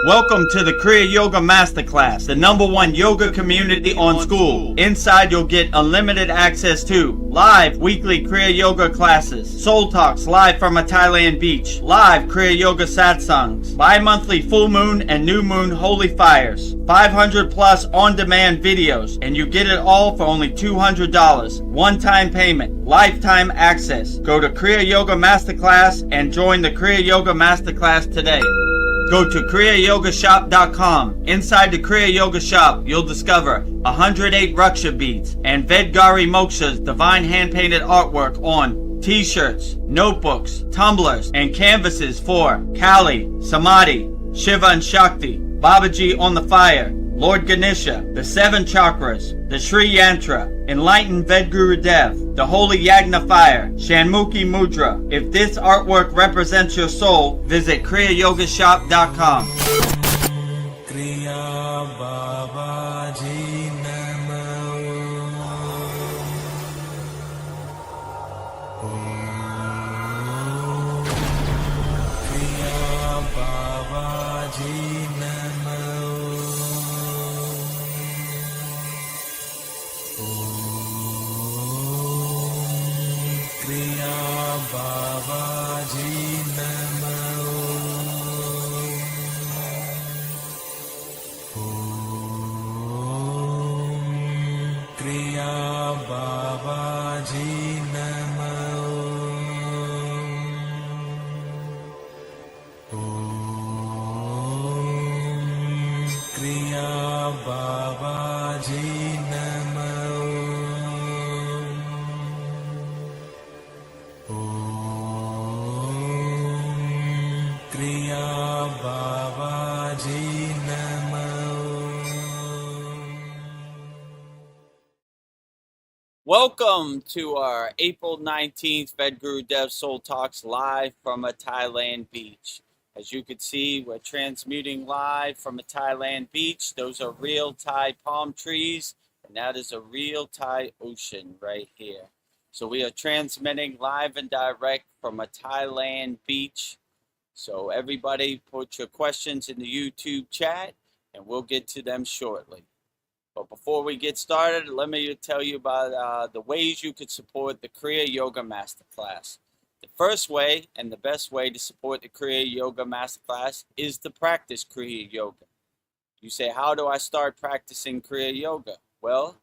Welcome to the Kriya Yoga Masterclass, the #1 yoga community on SKOOL. Inside you'll get unlimited access to live weekly Kriya Yoga classes, soul talks live from a Thailand beach, live Kriya Yoga satsangs, bi-monthly full moon and new moon holy fires, 500 plus on-demand videos, and you get it all for only $200. One-time payment, lifetime access. Go to Kriya Yoga Masterclass and join the Kriya Yoga Masterclass today. Go to kriyayogamasterclass.com. Inside the Kriya Yoga shop, you'll discover 108 Raksha beads and Vedagurudev divine hand-painted artwork on t-shirts, notebooks, tumblers, and canvases for Kali, Samadhi, Shiva and Shakti, Babaji on the fire, Lord Ganesha, the 7 chakras, the Sri Yantra, enlightened Vedagurudev, the holy Yagna fire, Shanmukhi Mudra. If this artwork represents your soul, visit kriyayogashop.com. Kriya Babaji Namo. Kriya Babaji Namo. Kriya Babaji Namo. Kriya Babaji Namo. Kriya Babaji Namo. Kriya Babaji Namo. Welcome to our April 19th Vedagurudev Soul Talks live from a Thailand beach. As you can see, we're transmuting live from a Thailand beach. Those are real Thai palm trees, and that is a real Thai ocean right here. So we are transmitting live and direct from a Thailand beach. So everybody put your questions in the YouTube chat and we'll get to them shortly. But before we get started, let me tell you about the ways you could support the Kriya Yoga Masterclass. The first way and the best way to support the Kriya Yoga Masterclass is to practice Kriya Yoga. You say, how do I start practicing Kriya Yoga? Well,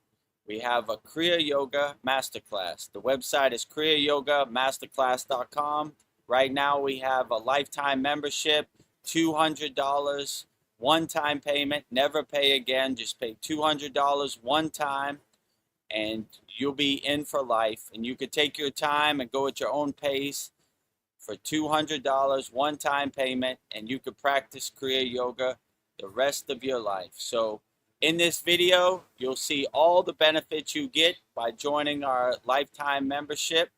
we have a Kriya Yoga Masterclass. The website is kriyayogamasterclass.com. Right now we have a lifetime membership, $200, one-time payment, never pay again, just pay $200 one time and you'll be in for life. And you could take your time and go at your own pace for $200 one-time payment and you could practice Kriya Yoga the rest of your life. So in this video, you'll see all the benefits you get by joining our lifetime membership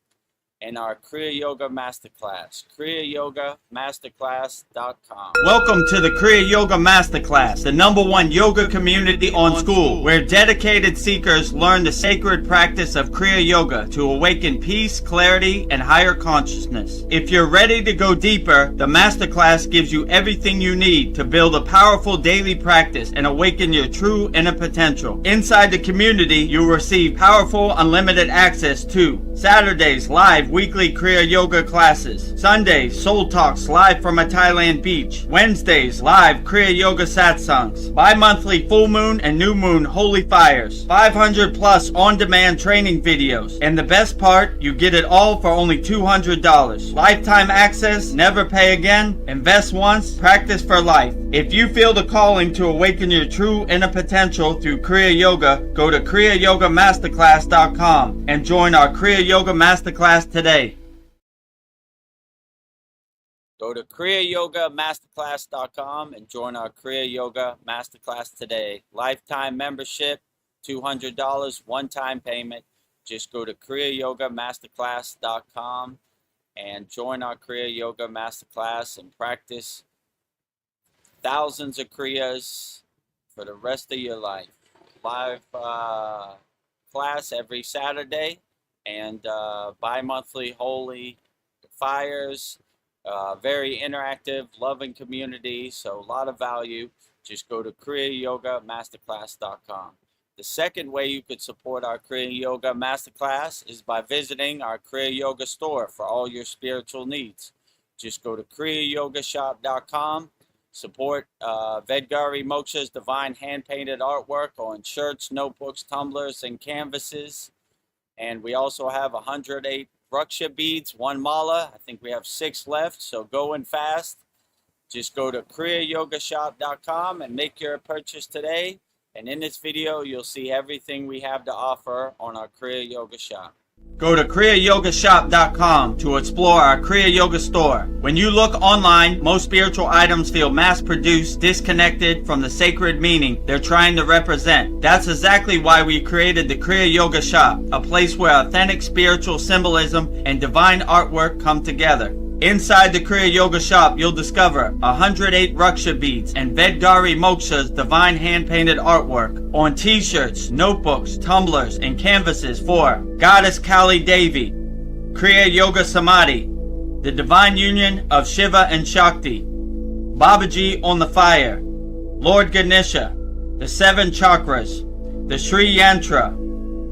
and our Kriya Yoga Masterclass, kriyayogamasterclass.com. Welcome to the Kriya Yoga Masterclass, the #1 yoga community on SKOOL, where dedicated seekers learn the sacred practice of Kriya Yoga to awaken peace, clarity, and higher consciousness. If you're ready to go deeper, the Masterclass gives you everything you need to build a powerful daily practice and awaken your true inner potential. Inside the community, you'll receive powerful, unlimited access to Saturdays live weekly Kriya Yoga classes, Sundays soul talks live from a Thailand beach, Wednesdays live Kriya Yoga satsangs, bi-monthly full moon and new moon holy fires, 500 plus on-demand training videos, and the best part, you get it all for only $200. Lifetime access, never pay again, invest once, practice for life. If you feel the calling to awaken your true inner potential through Kriya Yoga, go to kriyayogamasterclass.com and join our Kriya Yoga Masterclass today. Go to kriyayogamasterclass.com and join our Kriya Yoga Masterclass today. Lifetime membership, $200, one-time payment. Just go to kriyayogamasterclass.com and join our Kriya Yoga Masterclass and practice thousands of Kriyas for the rest of your life. Live class every Saturday and bi-monthly holy fires Very interactive, loving community, so a lot of value. Just go to kriyayogamasterclass.com. The second way you could support our Kriya Yoga Masterclass is by visiting our Kriya Yoga store for all your spiritual needs. Just go to kriyayogashop.com. Support Vedgari Moksha's divine hand-painted artwork on shirts, notebooks, tumblers, and canvases. And we also have 108 Raksha beads, one mala. I think we have 6 left, so going fast. Just go to kriyayogashop.com and make your purchase today. And in this video, you'll see everything we have to offer on our Kriya Yoga shop. Go to kriyayogashop.com to explore our Kriya Yoga store. When you look online, most spiritual items feel mass-produced, disconnected from the sacred meaning they're trying to represent. That's exactly why we created the Kriya Yoga shop, a place where authentic spiritual symbolism and divine artwork come together. Inside the Kriya Yoga shop, you'll discover 108 Raksha beads and Vedgari Moksha's divine hand-painted artwork on t-shirts, notebooks, tumblers, and canvases for Goddess Kali Devi, Kriya Yoga Samadhi, the divine union of Shiva and Shakti, Babaji on the fire, Lord Ganesha, the 7 chakras, the Sri Yantra,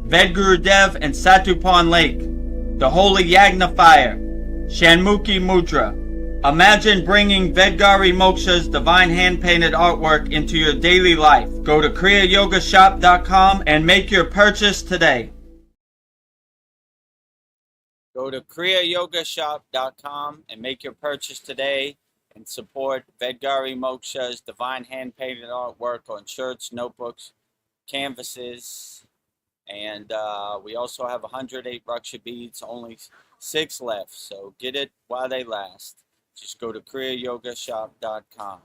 Vedagurudev and Satupan Lake, the Holy Yagna fire, Shanmukhi Mudra. Imagine bringing Vedgari Moksha's divine hand-painted artwork into your daily life. Go to kriyayogashop.com and make your purchase today. Go to kriyayogashop.com and make your purchase today and support Vedgari Moksha's divine hand-painted artwork on shirts, notebooks, canvases, and we also have 108 Raksha beads, only 6 left, so get it while they last. Just go to kriyayogashop.com.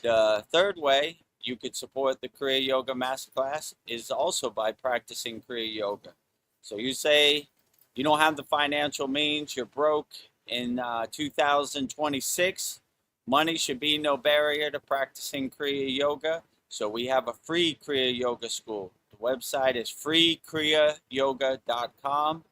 The third way you could support the Kriya Yoga Masterclass is also by practicing Kriya Yoga. So you say you don't have the financial means, you're broke in 2026, money should be no barrier to practicing Kriya Yoga. So we have a free Kriya Yoga school. The website is freekriyayoga.com.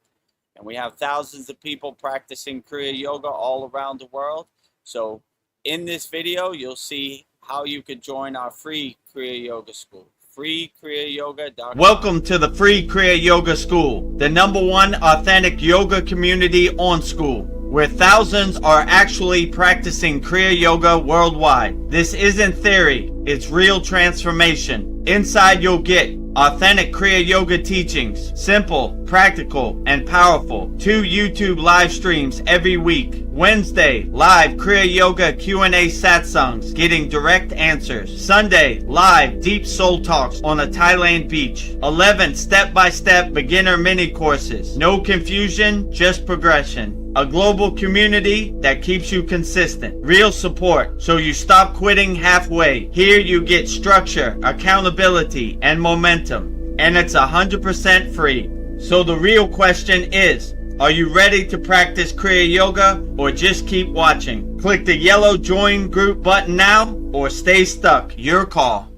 And we have thousands of people practicing Kriya Yoga all around the world. So in this video, you'll see how you could join our free Kriya Yoga school. freekriyayoga.com. Welcome to the free Kriya Yoga School, the #1 authentic yoga community on School, where thousands are actually practicing Kriya Yoga worldwide. This isn't theory, it's real transformation. Inside you'll get authentic Kriya Yoga teachings, simple, practical, and powerful. 2 YouTube live streams every week. Wednesday, live Kriya Yoga Q&A satsangs, getting direct answers. Sunday, live deep soul talks on a Thailand beach. 11 step-by-step beginner mini courses. No confusion, just progression. A global community that keeps you consistent. Real support, so you stop quitting halfway. Here you get structure, accountability, and momentum. And it's 100% free. So the real question is, are you ready to practice Kriya Yoga or just keep watching? Click the yellow join group button now or stay stuck. Your call.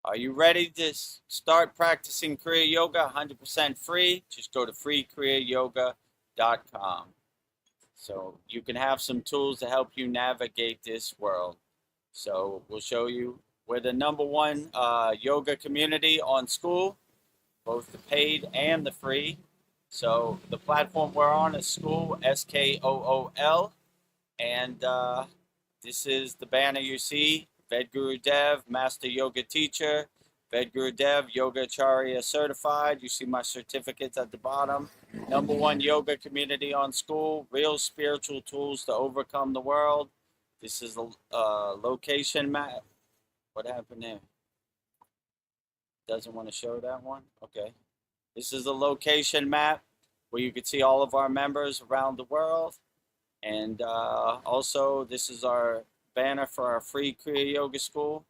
Are you ready to start practicing Kriya Yoga 100% free? Just go to freekriyayoga.com. So you can have some tools to help you navigate this world. So we'll show you. We're the #1 yoga community on School, both the paid and the free. So the platform we're on is SKOOL, SKOOL. And this is the banner you see. Vedagurudev, Master Yoga Teacher, Vedagurudev, Yogacharya Certified. You see my certificates at the bottom. #1 yoga community on School, real spiritual tools to overcome the world. This is the location map. What happened there? Doesn't want to show that one? Okay. This is the location map where you can see all of our members around the world. And also, this is our banner for our free Kriya Yoga school.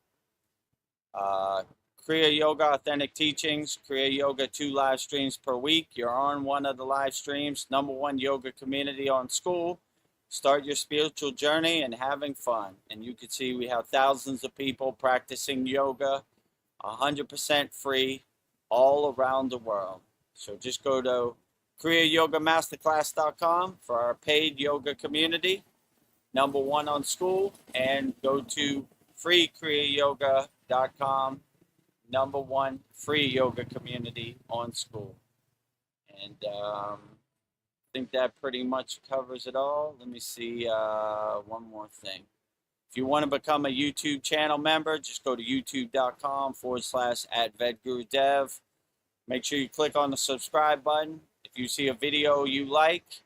Kriya Yoga Authentic Teachings, Kriya Yoga 2 live streams per week. You're on one of the live streams. #1 yoga community on School. Start your spiritual journey and having fun. And you can see we have thousands of people practicing yoga 100% free all around the world. So just go to kriyayogamasterclass.com for our paid yoga community, #1 on SKOOL, and go to freekriyayoga.com, #1 free yoga community on SKOOL. And I think that pretty much covers it all. Let me see one more thing. If you want to become a YouTube channel member, just go to youtube.com/@Vedagurudev. Make sure you click on the subscribe button. If you see a video you like,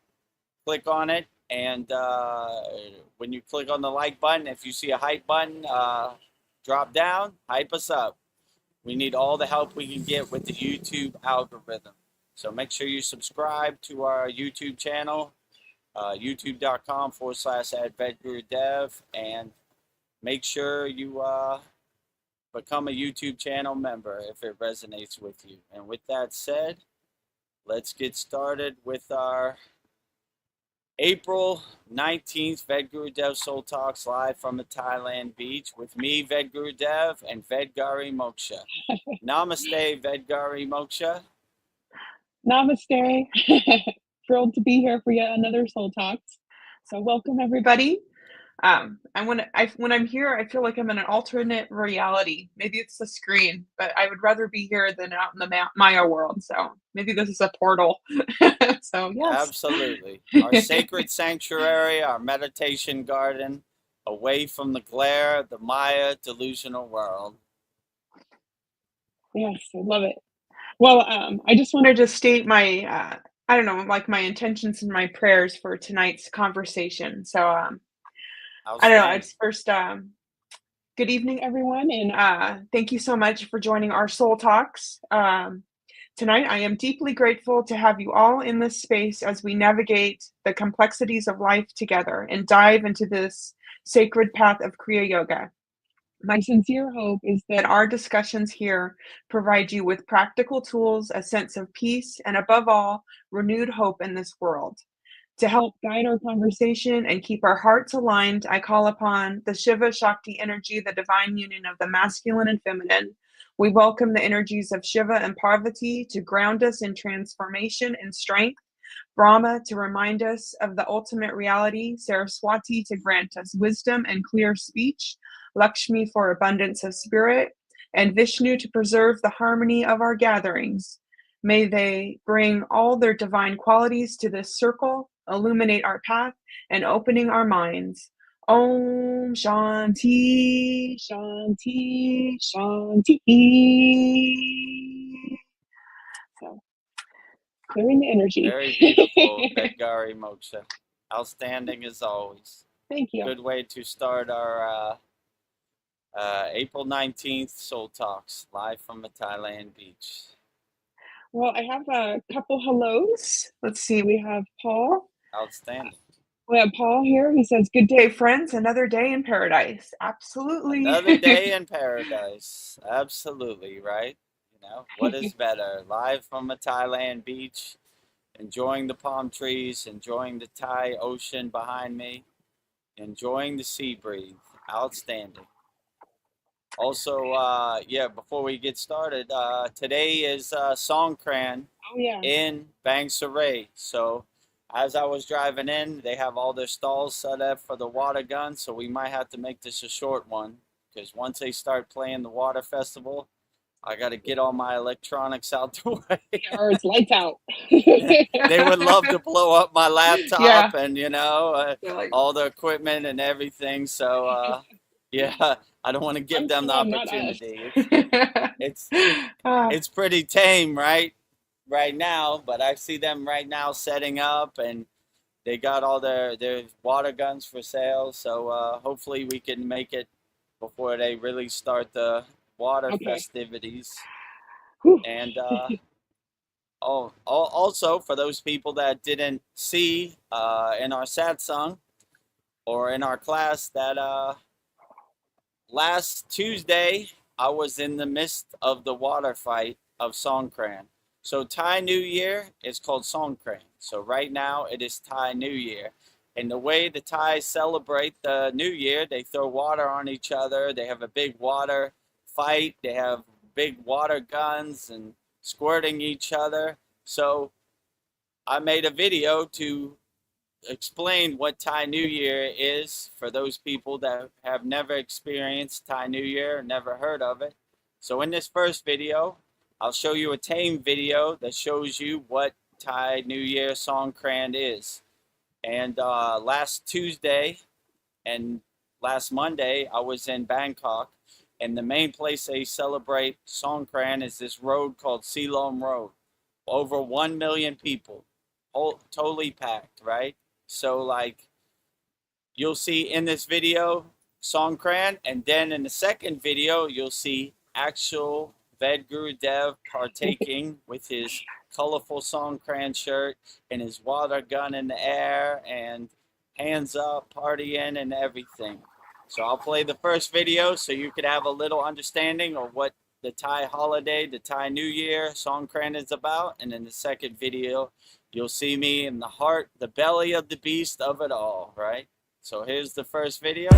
click on it. And when you click on the like button, if you see a hype button, drop down, hype us up. We need all the help we can get with the YouTube algorithm. So make sure you subscribe to our YouTube channel, youtube.com/@Vedagurudev, and make sure you become a YouTube channel member if it resonates with you. And with that said, let's get started with our April 19th Vedagurudev Soul Talks live from a Thailand beach with me, Vedagurudev, and Vedgari Moksha. Namaste, Vedgari Moksha. Namaste. Thrilled to be here for yet another Soul Talks. So welcome everybody. And when I'm here, I feel like I'm in an alternate reality. Maybe it's the screen, but I would rather be here than out in the Maya world. So maybe this is a portal. So yes. Absolutely. Our sacred sanctuary, our meditation garden, away from the glare of the Maya delusional world. Yes, I love it. Well, I just wanted to state my, my intentions and my prayers for tonight's conversation. So, I don't know. It's first, good evening, everyone, and thank you so much for joining our Soul Talks. Tonight, I am deeply grateful to have you all in this space as we navigate the complexities of life together and dive into this sacred path of Kriya Yoga. My sincere hope is that our discussions here provide you with practical tools, a sense of peace, and above all, renewed hope in this world. To help guide our conversation and keep our hearts aligned, I call upon the Shiva Shakti energy, the divine union of the masculine and feminine. We welcome the energies of Shiva and Parvati to ground us in transformation and strength, Brahma to remind us of the ultimate reality, Saraswati to grant us wisdom and clear speech, Lakshmi for abundance of spirit, and Vishnu to preserve the harmony of our gatherings. May they bring all their divine qualities to this circle, illuminate our path, and opening our minds. Om Shanti, Shanti, Shanti. So, clearing the energy. Very beautiful, Vedgari Moksha. Outstanding as always. Thank you. Good way to start our April 19th Soul Talks, live from a Thailand beach. Well, I have a couple hellos. Let's see, we have Paul. Outstanding. We have Paul here. He says, "Good day, friends. Another day in paradise." Absolutely. Another day in paradise. Absolutely, right? You know, what is better? Live from a Thailand beach, enjoying the palm trees, enjoying the Thai ocean behind me, enjoying the sea breeze. Outstanding. Also, before we get started, today is Songkran in Bangsaray. So as I was driving in, they have all their stalls set up for the water gun, so we might have to make this a short one, because once they start playing the water festival, I got to get all my electronics out the way. Or it's lights out. They would love to blow up my laptop and, all the equipment and everything. So, I don't want to give them the opportunity. It's pretty tame, right now, but I see them right now setting up, and they got all their water guns for sale. So hopefully we can make it before they really start the water festivities. And also for those people that didn't see in our satsang or in our class, that last Tuesday I was in the midst of the water fight of Songkran. So Thai New Year is called Songkran. So right now it is Thai New Year. And the way the Thais celebrate the New Year, they throw water on each other. They have a big water fight. They have big water guns and squirting each other. So I made a video to explain what Thai New Year is for those people that have never experienced Thai New Year, never heard of it. So in this first video, I'll show you a tame video that shows you what Thai New Year Songkran is. And last Tuesday and last Monday, I was in Bangkok, and the main place they celebrate Songkran is this road called Silom Road. Over 1 million people, totally packed, right? So like, you'll see in this video Songkran, and then in the second video, you'll see actual Vedagurudev partaking with his colorful Songkran shirt and his water gun in the air and hands up, partying and everything. So I'll play the first video so you could have a little understanding of what the Thai holiday, the Thai New Year Songkran is about. And in the second video, you'll see me in the heart, the belly of the beast of it all, right? So here's the first video.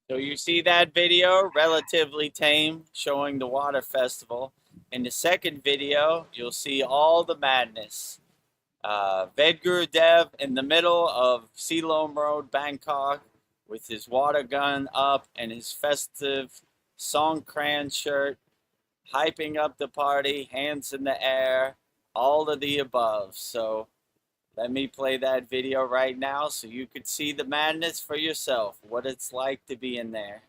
So you see that video, relatively tame, showing the water festival. In the second video, you'll see all the madness. Vedagurudev in the middle of Silom Road, Bangkok, with his water gun up and his festive Songkran shirt, hyping up the party, hands in the air, all of the above. So let me play that video right now so you could see the madness for yourself, what it's like to be in there.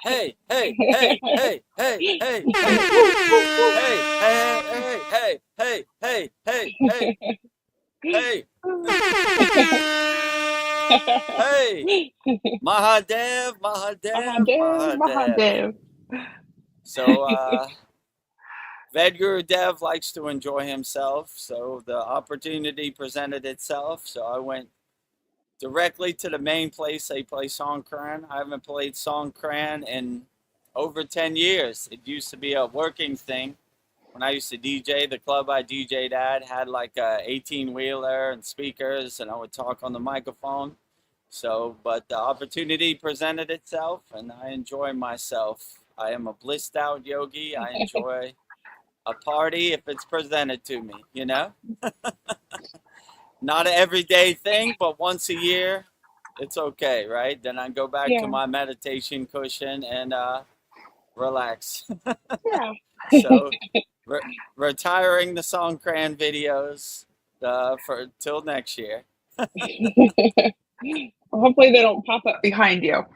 hey, hey, hey, hey, hey, hey, hey, hey, hey, hey, hey, hey, hey, hey, hey, hey, Mahadev, Mahadev, Mahadev, Mahadev. Mahadev. So, Vedagurudev likes to enjoy himself, so the opportunity presented itself. So I went directly to the main place they play Songkran. I haven't played Songkran in over 10 years. It used to be a working thing. When I used to DJ, the club I DJ'd at had like a 18-wheeler and speakers, and I would talk on the microphone. So, but the opportunity presented itself, and I enjoy myself. I am a blissed out yogi. I enjoy a party if it's presented to me, you know? Not an everyday thing, but once a year, it's okay, right? Then I go back to my meditation cushion and relax. Yeah. So, retiring the Songkran videos for till next year. Well, hopefully they don't pop up behind you.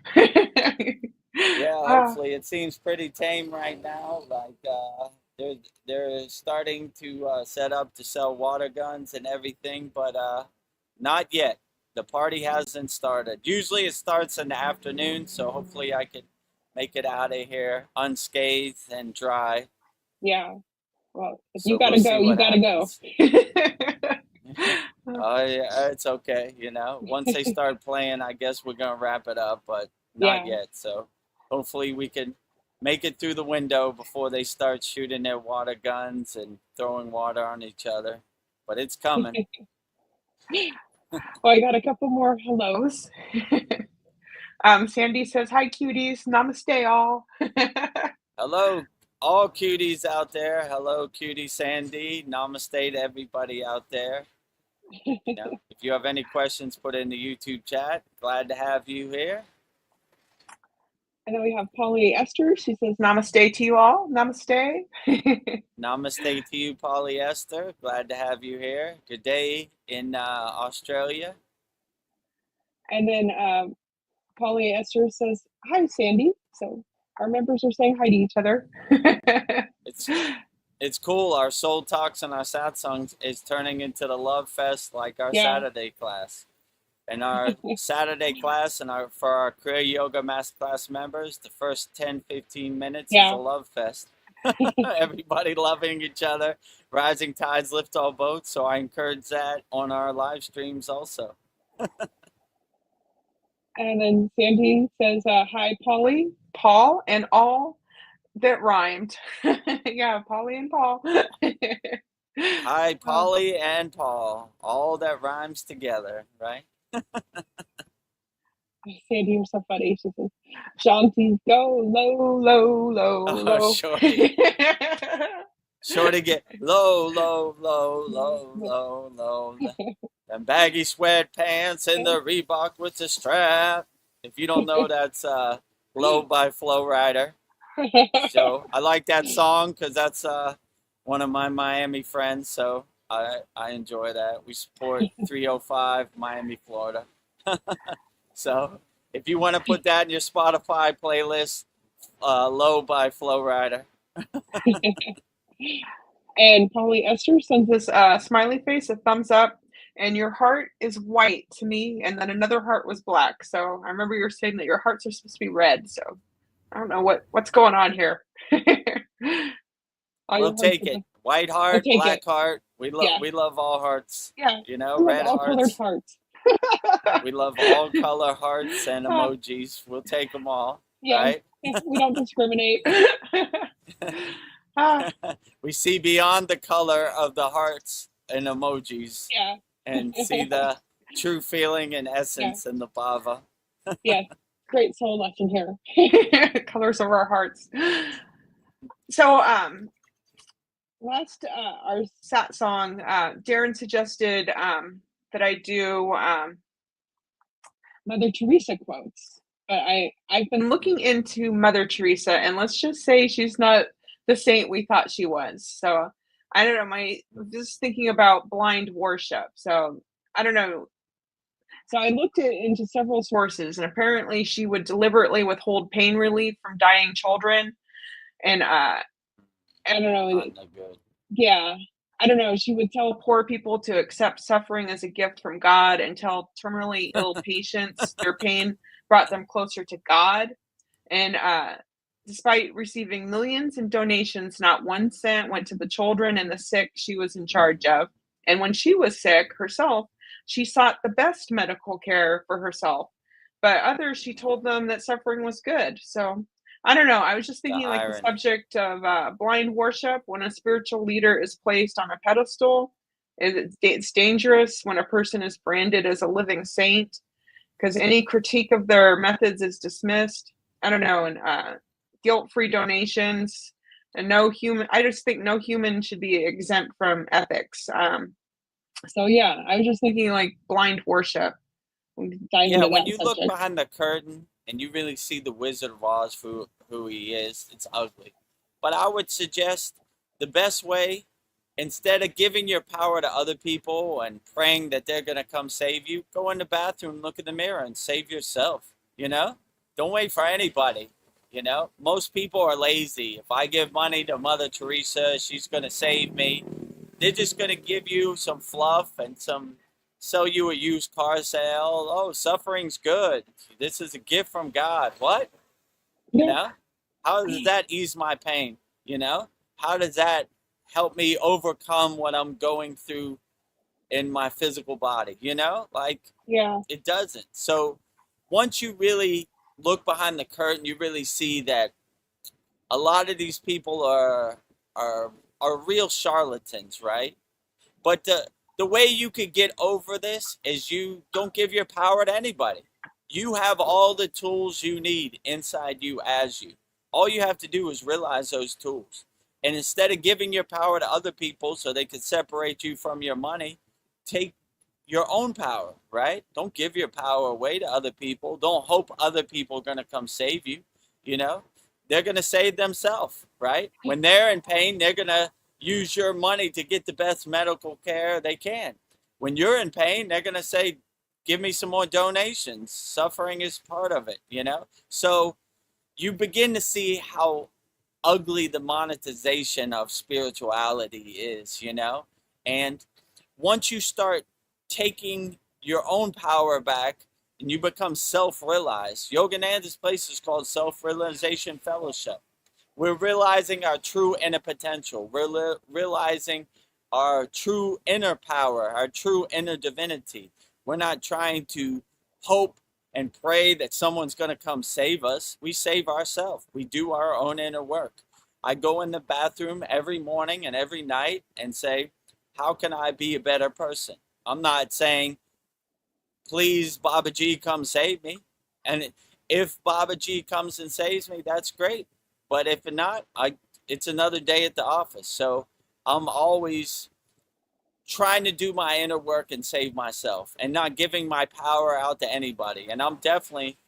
Yeah, hopefully it seems pretty tame right now. Like they're starting to set up to sell water guns and everything, but not yet. The party hasn't started. Usually it starts in the afternoon, so hopefully I can make it out of here unscathed and dry. Yeah. Well, if So you gotta go, you gotta go. Yeah, it's okay. You know, once they start playing, I guess we're gonna wrap it up, but not yet. So hopefully we can make it through the window before they start shooting their water guns and throwing water on each other. But it's coming. Well, I got a couple more hellos. Sandy says, "Hi, cuties. Namaste, all." Hello, all cuties out there. Hello, cutie Sandy. Namaste to everybody out there. You know, if you have any questions, put it in the YouTube chat. Glad to have you here. And then we have Polyester. She says, "Namaste to you all. Namaste." Namaste to you, Polyester. Glad to have you here. Good day in Australia. And then Polyester says, "Hi, Sandy." So our members are saying hi to each other. It's cool. Our soul talks and our satsangs is turning into the love fest like our Saturday class. And our Saturday class and for our Kriya Yoga Masterclass members, the first 10-15 minutes is a love fest. Everybody loving each other. Rising tides lift all boats. So I encourage that on our live streams also. And then Sandy says, "Hi, Polly, Paul, and all that rhymed." Yeah, Polly and Paul. Hi, Polly and Paul. All that rhymes together, right? Sandy, you're so funny. She says, "Shanti, go low, low, low, low." Shorty. Shorty get low, low, low, low, low, low. And baggy sweatpants and the Reebok with the strap. If you don't know, that's Low by Flow Rider. So I like that song because that's one of my Miami friends. So I enjoy that. We support 305 Miami, Florida. So if you want to put that in your Spotify playlist, Low by Flow Rider. And Polyester sends this smiley face, a thumbs up, and your heart is white to me, and then another heart was black. So I remember you were saying that your hearts are supposed to be red. So I don't know what's going on here. We'll take it. White heart, black heart. We love all hearts. Yeah. You know, red all colored hearts. We love all color hearts and emojis. We'll take them all. Yeah. Right? We don't discriminate. We see beyond the color of the hearts and emojis. Yeah. And see the true feeling and essence in the bhava. Yeah. Great soul lesson here. Colors of our hearts. So last our sat song, Darren suggested that I do Mother Teresa quotes. But I've been looking into Mother Teresa, and let's just say she's not the saint we thought she was. So I don't know, just thinking about blind worship. So I don't know. So I looked into several sources, and apparently she would deliberately withhold pain relief from dying children. And I don't know. Not no good. Yeah. I don't know. She would tell poor people to accept suffering as a gift from God and tell terminally ill patients their pain brought them closer to God. And despite receiving millions in donations, not 1 cent went to the children and the sick she was in charge of. And when she was sick herself, she sought the best medical care for herself. But others, she told them that suffering was good. So I don't know. I was just The thinking, like, the irony. subject of blind worship when a spiritual leader is placed on a pedestal. It's dangerous when a person is branded as a living saint because any critique of their methods is dismissed. I don't know, and guilt-free donations, and no human. I just think no human should be exempt from ethics. So yeah, I was just thinking like blind worship. We can dive Yeah, into when that you look subject. behind the curtain and you really see the Wizard of Oz for who he is, it's ugly. But I would suggest the best way, instead of giving your power to other people and praying that they're going to come save you, go in the bathroom, look in the mirror, and save yourself. You know? Don't wait for anybody. You know? Most people are lazy. If I give money to Mother Teresa, she's going to save me. They're just going to give you some fluff and sell you a used car sale. Oh, suffering's good. This is a gift from God. What? You Yeah, know? How does that ease my pain? You know? How does that help me overcome what I'm going through in my physical body? You know? Like, yeah, it doesn't. So once you really look behind the curtain, you really see that a lot of these people are are real charlatans, right? But the way you could get over this is you don't give your power to anybody. You have all the tools you need inside you as you. All you have to do is realize those tools. And instead of giving your power to other people so they could separate you from your money, take your own power, right? Don't give your power away to other people. Don't hope other people are going to come save you. You know, they're going to save themselves, right? When they're in pain, they're going to use your money to get the best medical care they can. When you're in pain, they're going to say, give me some more donations. Suffering is part of it, you know? So you begin to see how ugly the monetization of spirituality is, you know? And once you start taking your own power back and you become self-realized, Yogananda's place is called Self-Realization Fellowship. We're realizing our true inner potential. We're realizing our true inner power, our true inner divinity. We're not trying to hope and pray that someone's going to come save us. We save ourselves. We do our own inner work. I go in the bathroom every morning and every night and say, how can I be a better person? I'm not saying, please, Baba G, come save me. And if Baba G comes and saves me, that's great. But if not, it's another day at the office. So I'm always trying to do my inner work and save myself and not giving my power out to anybody. And I'm definitely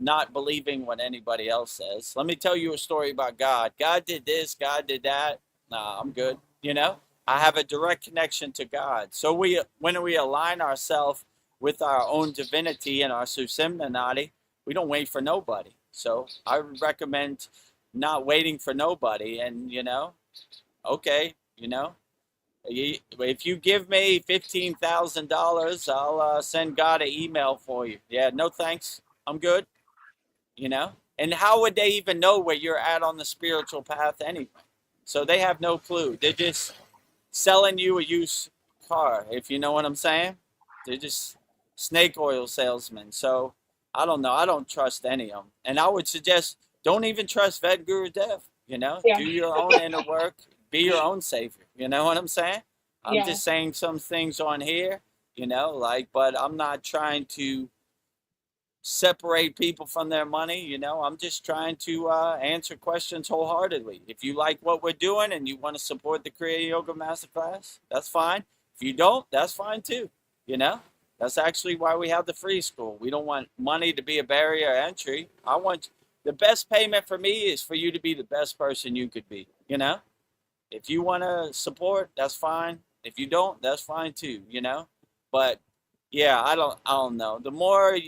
not believing what anybody else says. Let me tell you a story about God. God did this, God did that. Nah, I'm good. You know, I have a direct connection to God. So when we align ourselves with our own divinity and our susimnanati, we don't wait for nobody. So I recommend not waiting for nobody. And, you know, okay, you know, if you give me $15,000, I'll send God an email for you. Yeah, no thanks. I'm good. You know? And how would they even know where you're at on the spiritual path anyway? So they have no clue. They're just selling you a used car, if you know what I'm saying. They're just snake oil salesmen. So I don't know. I don't trust any of them. And I would suggest don't even trust Vedagurudev. You know, yeah, do your own inner work, be your own savior. You know what I'm saying? I'm yeah, just saying some things on here, you know, like, but I'm not trying to separate people from their money. You know, I'm just trying to answer questions wholeheartedly. If you like what we're doing and you want to support the Kriya Yoga Masterclass, that's fine. If you don't, that's fine too. You know, that's actually why we have the free school. We don't want money to be a barrier to entry. I want the best payment for me is for you to be the best person you could be. You know, if you want to support, that's fine. If you don't, that's fine too. You know, but yeah, I don't know. The more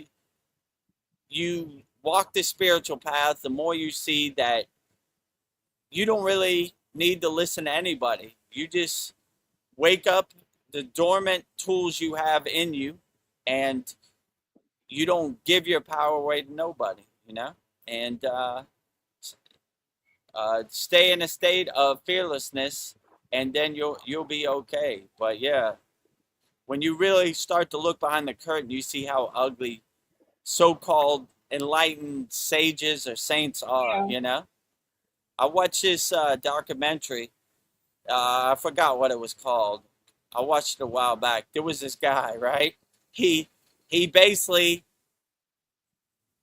you walk the spiritual path, the more you see that you don't really need to listen to anybody. You just wake up the dormant tools you have in you, and you don't give your power away to nobody, you know? And stay in a state of fearlessness, and then you'll be okay. But yeah, when you really start to look behind the curtain, you see how ugly so-called enlightened sages or saints are, Yeah. you know? I watched this documentary. I forgot what it was called. I watched it a while back. There was this guy, right? He he basically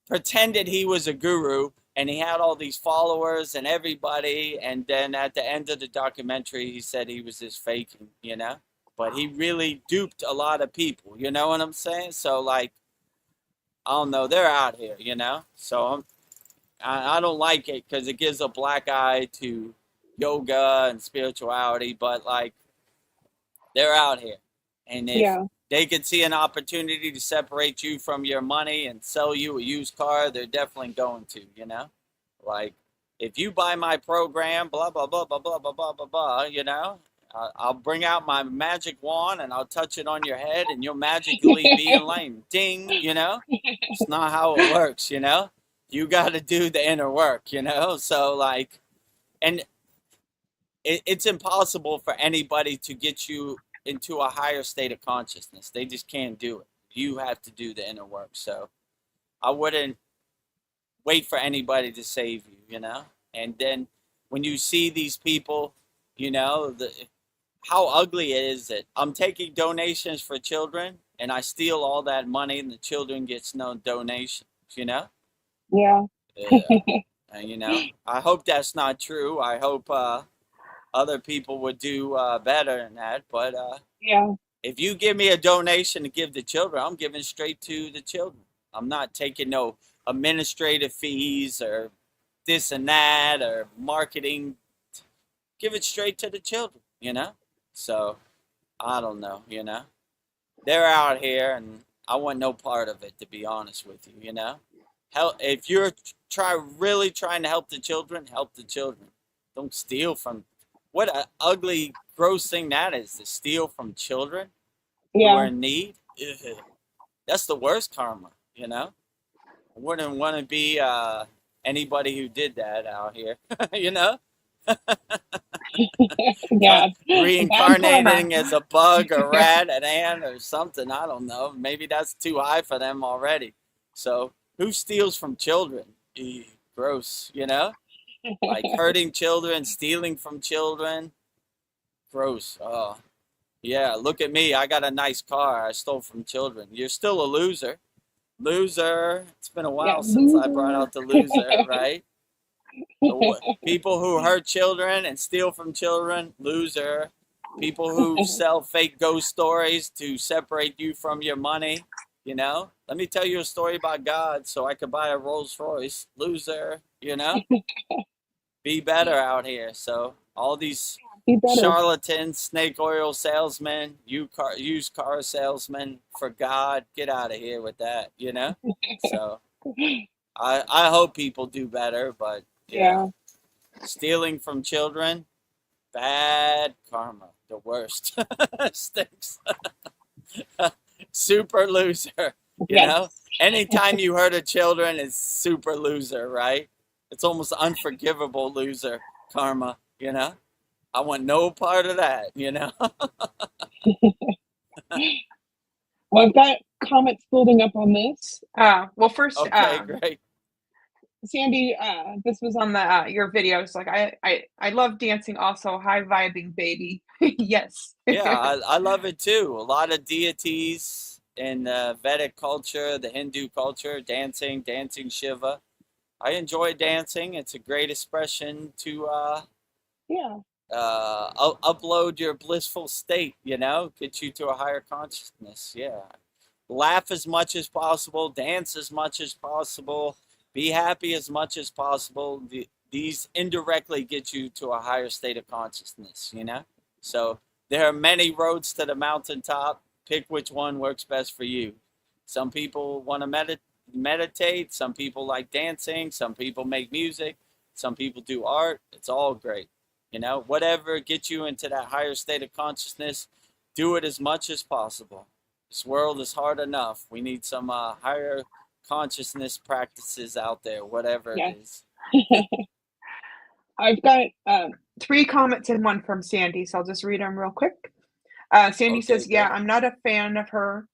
pretended he was a guru, and he had all these followers and everybody, and then at the end of the documentary he said he was just faking, you know? But he really duped a lot of people, you know what I'm saying? So like, I don't know, they're out here, you know? So I don't like it because it gives a black eye to yoga and spirituality, but like, they're out here. And if Yeah. they could see an opportunity to separate you from your money and sell you a used car, they're definitely going to, you know? Like, if you buy my program, blah, blah, blah, blah, blah, blah, blah, blah, blah, you know? I'll bring out my magic wand and I'll touch it on your head and you'll magically be enlightened. Ding, you know? It's not how it works, you know? You got to do the inner work, you know? So, like, and it's impossible for anybody to get you into a higher state of consciousness. They just can't do it. You have to do the inner work. So I wouldn't wait for anybody to save you, you know? And then when you see these people, you know, how ugly it is that I'm taking donations for children and I steal all that money and the children gets no donations, you know? Yeah. You know, I hope that's not true. I hope other people would do better than that. But Yeah. if you give me a donation to give to children, I'm giving straight to the children. I'm not taking no administrative fees or this and that or marketing. Give it straight to the children, you know? So I don't know, you know? They're out here and I want no part of it, to be honest with you, you know? If you're really trying to help the children, help the children. Don't steal from. What an ugly, gross thing that is, to steal from children who are Yeah. in need. Ugh. That's the worst karma, you know? I wouldn't want to be anybody who did that out here, you know? Yeah. Bad karma. Reincarnating as a bug, a rat, an ant, or something. I don't know. Maybe that's too high for them already. So, who steals from children? Ew, gross, you know? Like hurting children, stealing from children. Gross. Oh, yeah. Look at me. I got a nice car. I stole from children. You're still a loser. Loser. It's been a Yeah. while since I brought out the loser, right? People who hurt children and steal from children, loser. People who sell fake ghost stories to separate you from your money, you know? Let me tell you a story about God so I could buy a Rolls Royce, loser, you know? Be better out here. So all these Be better. charlatans, snake oil salesmen, used car salesmen, for God, get out of here with that, you know? So I hope people do better, but yeah. Stealing from children, bad karma, the worst. Stinks. Super loser, you know? Anytime you hurt a children is super loser, right? It's almost unforgivable loser karma, you know? I want no part of that, you know? Well, I've got comments building up on this. Well, first, Okay, great. Sandy, this was on the your videos. Like, I love dancing. Also, high vibing, baby. Yes. Yeah, I love it too. A lot of deities in the Vedic culture, the Hindu culture, dancing Shiva. I enjoy dancing. It's a great expression to Yeah. upload your blissful state, you know, get you to a higher consciousness. Yeah. Laugh as much as possible, dance as much as possible, be happy as much as possible. These indirectly get you to a higher state of consciousness, you know? So there are many roads to the mountaintop. Pick which one works best for you. Some people want to meditate. Some people like dancing. Some people make music. Some people do art. It's all great. You know, whatever gets you into that higher state of consciousness, do it as much as possible. This world is hard enough. We need some higher consciousness practices out there, whatever it is. I've got 3 comments and 1 from Sandy, so I'll just read them real quick. Sandy says, "Yeah, I'm not a fan of her."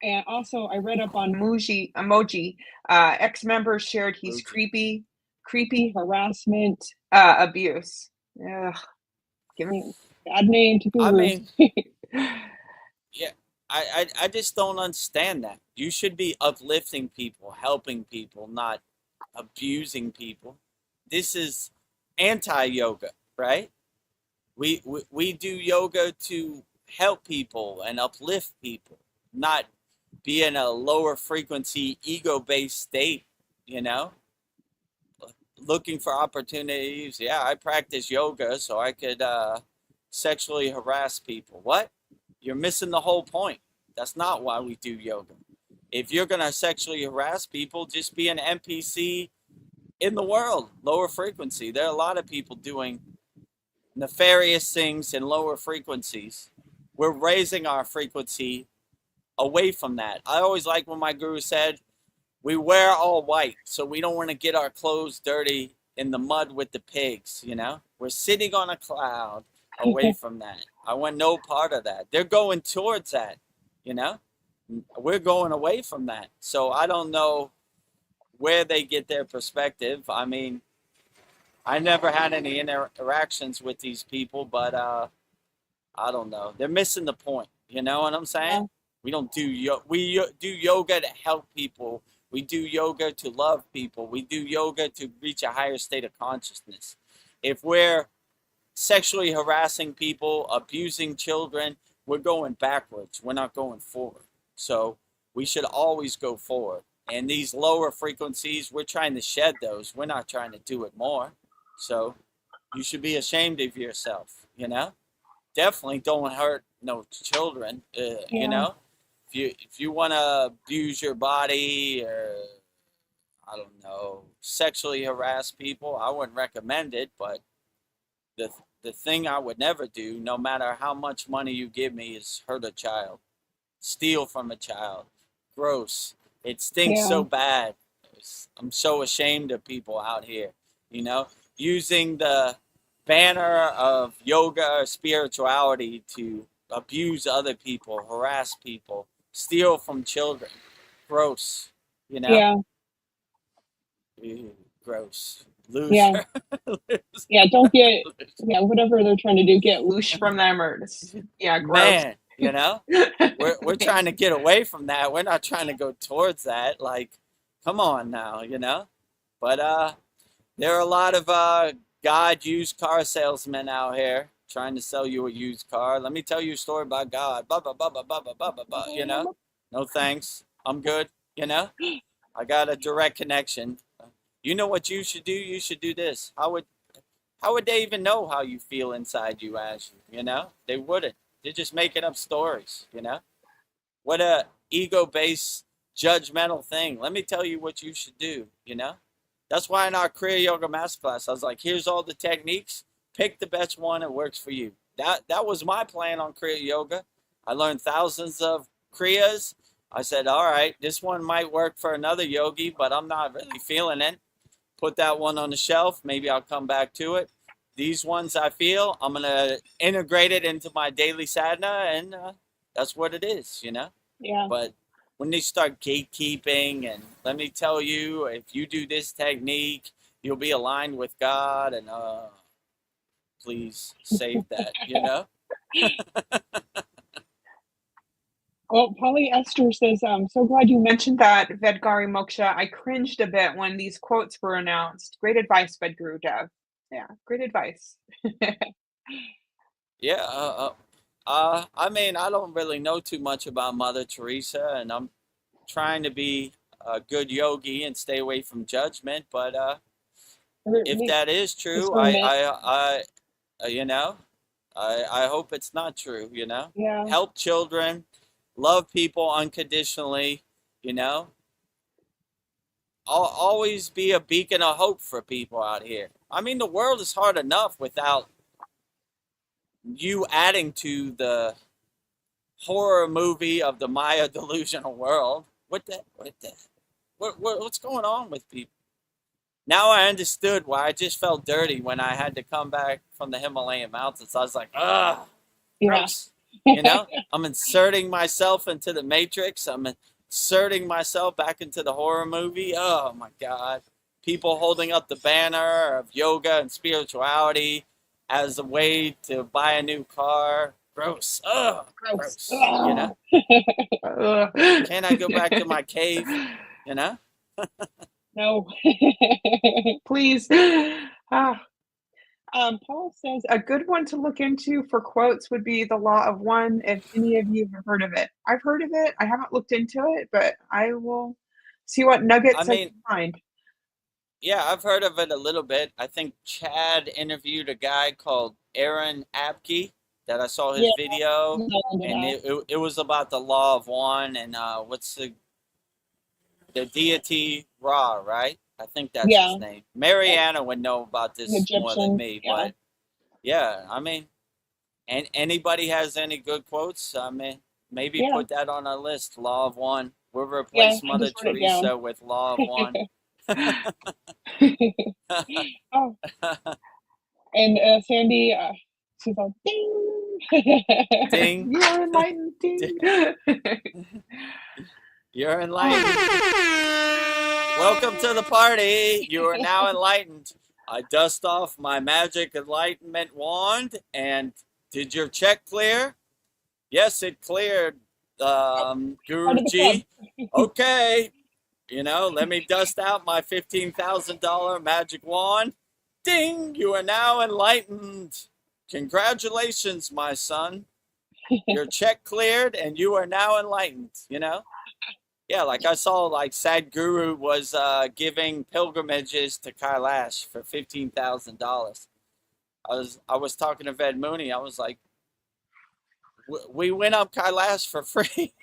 And also, I read up on emoji. Ex-members shared he's creepy, harassment, abuse. Ugh, give me a bad name to Guru. I mean, yeah, I just don't understand that. You should be uplifting people, helping people, not abusing people. This is anti-yoga, right? We do yoga to help people and uplift people, not be in a lower frequency ego-based state, you know? Looking for opportunities. Yeah, I practice yoga so I could sexually harass people. What? You're missing the whole point. That's not why we do yoga. If you're going to sexually harass people, just be an NPC in the world, lower frequency. There are a lot of people doing nefarious things in lower frequencies. We're raising our frequency away from that. I always like when my guru said, we wear all white, so we don't want to get our clothes dirty in the mud with the pigs, you know? We're sitting on a cloud away from that. I want no part of that. They're going towards that, you know? We're going away from that. So I don't know where they get their perspective. I mean, I never had any interactions with these people, but I don't know. They're missing the point. You know what I'm saying? Yeah. We don't do we do yoga to help people. We do yoga to love people. We do yoga to reach a higher state of consciousness. If we're sexually harassing people, abusing children, we're going backwards. We're not going forward. So we should always go forward. And these lower frequencies, we're trying to shed those. We're not trying to do it more. So you should be ashamed of yourself, you know? Definitely don't hurt no children, you know? If you want to abuse your body or, I don't know, sexually harass people, I wouldn't recommend it. But the thing I would never do, no matter how much money you give me, is hurt a child. Steal from a child. Gross. It stinks so bad. I'm so ashamed of people out here, you know, using the banner of yoga or spirituality to abuse other people, harass people, steal from children. Gross, you know? Yeah. Ew, gross. Loser. Yeah. Yeah, don't get, whatever they're trying to do, get loose from them or, gross. Man, you know? We're trying to get away from that. We're not trying to go towards that. Like, come on now, you know? But there are a lot of God used car salesmen out here trying to sell you a used car. Let me tell you a story about God. Blah, blah, blah, blah, blah, blah, blah, blah, blah, you know? No thanks. I'm good, you know? I got a direct connection. You know what you should do? You should do this. How would they even know how you feel inside you as you know? They wouldn't. They're just making up stories, you know? What a ego-based, judgmental thing. Let me tell you what you should do, you know? That's why in our Kriya Yoga Masterclass, I was like, here's all the techniques. Pick the best one that works for you. That was my plan on Kriya Yoga. I learned thousands of Kriyas. I said, all right, this one might work for another yogi, but I'm not really feeling it. Put that one on the shelf. Maybe I'll come back to it. These ones I feel, I'm going to integrate it into my daily sadhana, and that's what it is, you know? Yeah. But when they start gatekeeping, and let me tell you, if you do this technique, you'll be aligned with God, and please save that, you know? Well, Polyester says, I'm so glad you mentioned that, Vedgari Moksha. I cringed a bit when these quotes were announced. Great advice, Vedagurudev. Yeah, great advice. Yeah, I mean, I don't really know too much about Mother Teresa, and I'm trying to be a good yogi and stay away from judgment, but if that is true, I you know, I hope it's not true, you know? Yeah. Help children, love people unconditionally, you know? Always be a beacon of hope for people out here. I mean, the world is hard enough without you adding to the horror movie of the Maya delusional world. What's going on with people? Now I understood why I just felt dirty when I had to come back from the Himalayan mountains. I was like, ugh, gross. You know, I'm inserting myself into the Matrix. I'm inserting myself back into the horror movie. Oh my God. People holding up the banner of yoga and spirituality as a way to buy a new car. Gross. Ugh, gross. You know? Can't I go back to my cave? You know? No. Please. Paul says a good one to look into for quotes would be the Law of One, if any of you have heard of it. I've heard of it. I haven't looked into it, but I will see what nuggets I can find. Yeah, I've heard of it a little bit. I think Chad interviewed a guy called Aaron Abke that I saw his video, and it was about the Law of One and what's the deity Ra, right? I think that's his name. Mariana would know about this more than me, but yeah, I mean, and anybody has any good quotes? I mean, maybe put that on our list. Law of One. We'll replace Mother Teresa with Law of One. Oh. And Sandy, she's like, ding, ding. You're enlightened, ding. You're enlightened. Welcome to the party. You are now enlightened. I dust off my magic enlightenment wand, and did your check clear? Yes, it cleared, Guruji. Okay. You know, let me dust out my $15,000 magic wand. Ding! You are now enlightened. Congratulations, my son. Your check cleared, and you are now enlightened, you know? Yeah, like I saw, like Sadhguru was giving pilgrimages to Kailash for $15,000. I was talking to Ved Mooney. I was like, we went up Kailash for free.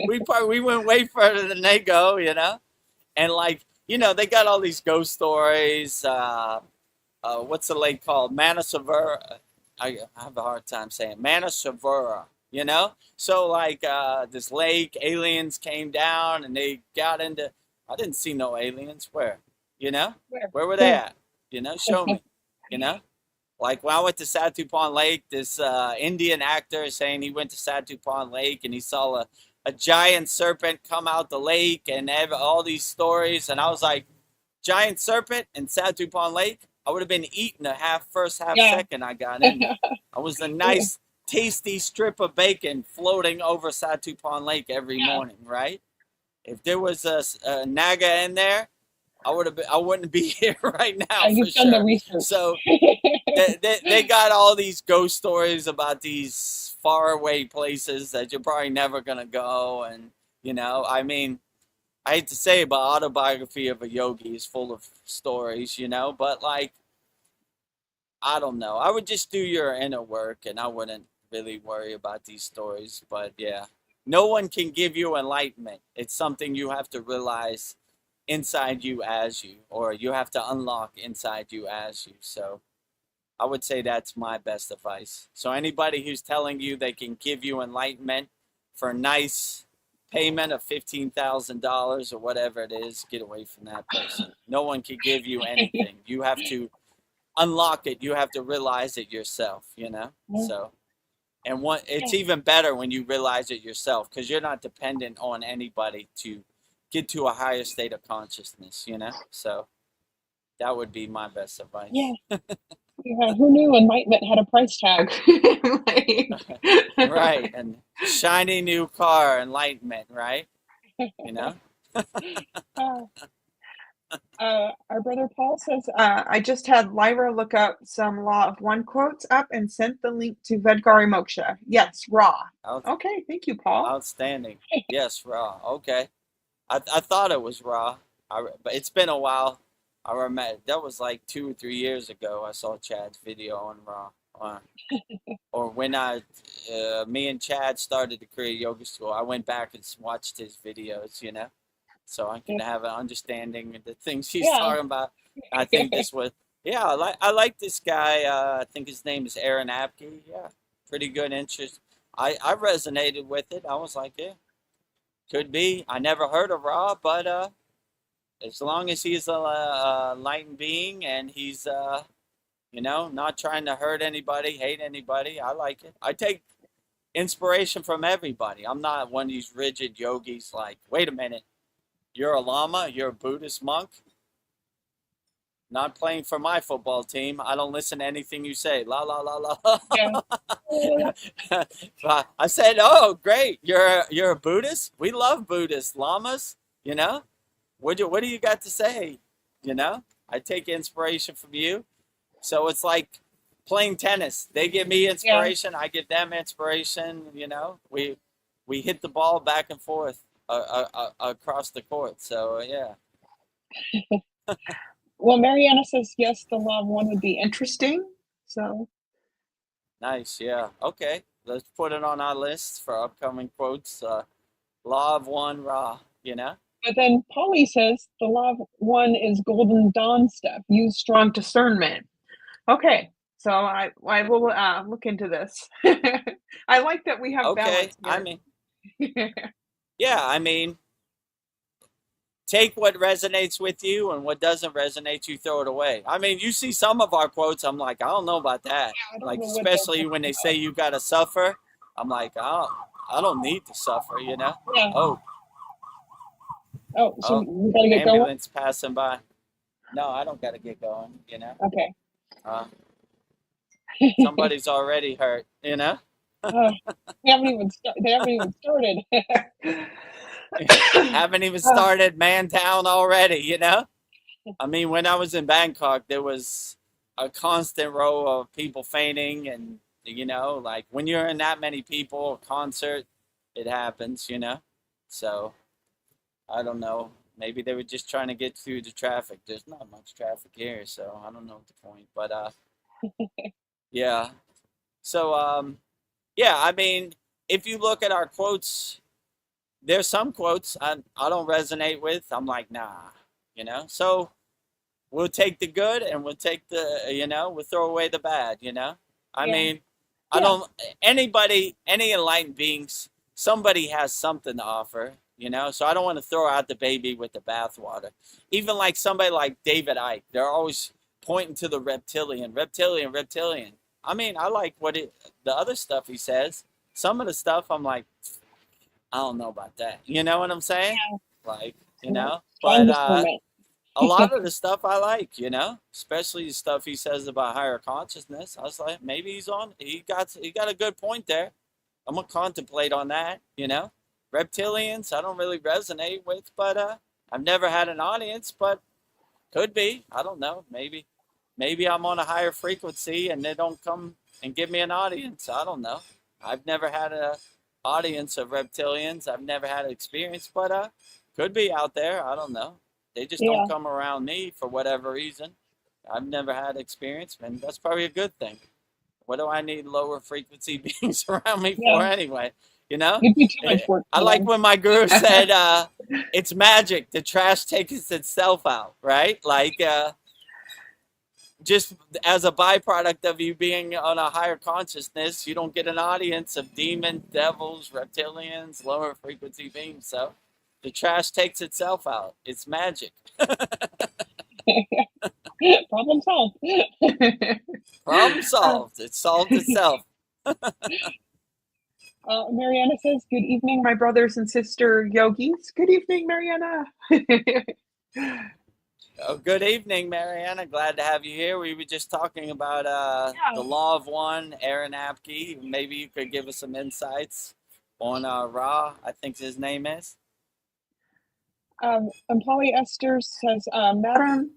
we went way further than they go, you know. And like, you know, they got all these ghost stories. What's the lake called? Manasavura. I have a hard time saying Manasavura. You know, so like this lake, aliens came down and they got into. I didn't see no aliens. Where? You know, where were they at? You know, show me. You know, like when I went to Satupon Lake, this Indian actor is saying he went to Satupon Lake and he saw a giant serpent come out the lake and have all these stories. And I was like, giant serpent in Satupon Lake? I would have been eating the first half second I got in there. I was a nice. Tasty strip of bacon floating over Satupon Lake every morning, right? If there was a naga in there, I wouldn't be here right now for sure. So they got all these ghost stories about these faraway places that you're probably never gonna go, and you know, I mean, I hate to say it, but Autobiography of a Yogi is full of stories, you know, but like, I don't know. I would just do your inner work, and I wouldn't really worry about these stories. But yeah, no one can give you enlightenment. It's something you have to realize inside you as you, or you have to unlock inside you as you. So I would say that's my best advice. So anybody who's telling you they can give you enlightenment for a nice payment of $15,000 or whatever it is, get away from that person. No one can give you anything. You have to unlock it. You have to realize it yourself, you know? So, and it's even better when you realize it yourself, because you're not dependent on anybody to get to a higher state of consciousness, you know? So that would be my best advice. Yeah. Yeah, who knew enlightenment had a price tag? Right. And shiny new car, enlightenment, right? You know? Our brother Paul says, I just had Lyra look up some Law of One quotes up and sent the link to Vedgari Moksha. Yes, Ra. Okay, thank you, Paul. Outstanding. Yes, Ra. Okay. I thought it was Ra, but it's been a while. I remember that was like 2 or 3 years ago. I saw Chad's video on Raw. Or when me and Chad started the Kriya Yoga School, I went back and watched his videos, so I can have an understanding of the things he's talking about. I think this was, I like this guy. I think his name is Aaron Apke. Yeah, pretty good interest. I resonated with it. I was like, yeah, could be. I never heard of Ra, but as long as he's a enlightened being and he's not trying to hurt anybody, hate anybody, I like it. I take inspiration from everybody. I'm not one of these rigid yogis like, wait a minute, you're a lama, you're a Buddhist monk, not playing for my football team. I don't listen to anything you say. La la la la. Yeah. I said, oh, great, you're a Buddhist? We love Buddhist lamas, What do you got to say? I take inspiration from you. So it's like playing tennis. They give me inspiration. I give them inspiration. We hit the ball back and forth across the court. So, yeah. Well, Mariana says, yes, the law of one would be interesting. So. Nice. Yeah. Okay. Let's put it on our list for upcoming quotes. Law of one, Ra, But then Polly says the law of one is golden dawn step. Use strong discernment. Okay, so I will look into this. I like that we have balance here. I mean, take what resonates with you, and what doesn't resonate, you throw it away. I mean, you see some of our quotes, I'm like, I don't know about that. Like, especially when they say you got to suffer, I'm like, I don't need to suffer, Yeah. Oh, so we gotta get ambulance going? Passing by. No, I don't got to get going, Okay. Somebody's already hurt, They haven't even started. Haven't even started Mantown already, I mean, when I was in Bangkok, there was a constant row of people fainting, and like when you're in that many people, a concert, it happens, So I don't know. Maybe they were just trying to get through the traffic. There's not much traffic here, so I don't know the point. But yeah. So I mean, if you look at our quotes, there's some quotes I don't resonate with. I'm like, nah, So we'll take the good and we'll take the, we'll throw away the bad, I mean, I don't, any enlightened beings, somebody has something to offer, so I don't want to throw out the baby with the bathwater. Even like somebody like David Icke, they're always pointing to the reptilian. I mean, I like the other stuff he says. Some of the stuff I'm like, I don't know about that. You know what I'm saying? Like, but a lot of the stuff I like, especially the stuff he says about higher consciousness. I was like, maybe he got a good point there. I'm gonna contemplate on that, Reptilians, I don't really resonate with, but I've never had an audience, but could be. I don't know. Maybe I'm on a higher frequency and they don't come and give me an audience. I don't know. I've never had an audience of reptilians. I've never had an experience, but could be out there. I don't know. They just don't come around me for whatever reason. I've never had experience, and that's probably a good thing. What do I need lower frequency beings around me for anyway? You'd be too much work. I like when my guru said, it's magic. The trash takes itself out, right? Like, just as a byproduct of you being on a higher consciousness, you don't get an audience of demons, devils, reptilians, lower frequency beings. So the trash takes itself out. It's magic. Problem solved. Problem solved. It solved itself. Mariana says, good evening, my brothers and sister yogis. Good evening, Mariana. Oh, good evening, Mariana. Glad to have you here. We were just talking about the law of one, Aaron Apke. Maybe you could give us some insights on Ra, I think his name is. And Polyester says, Madam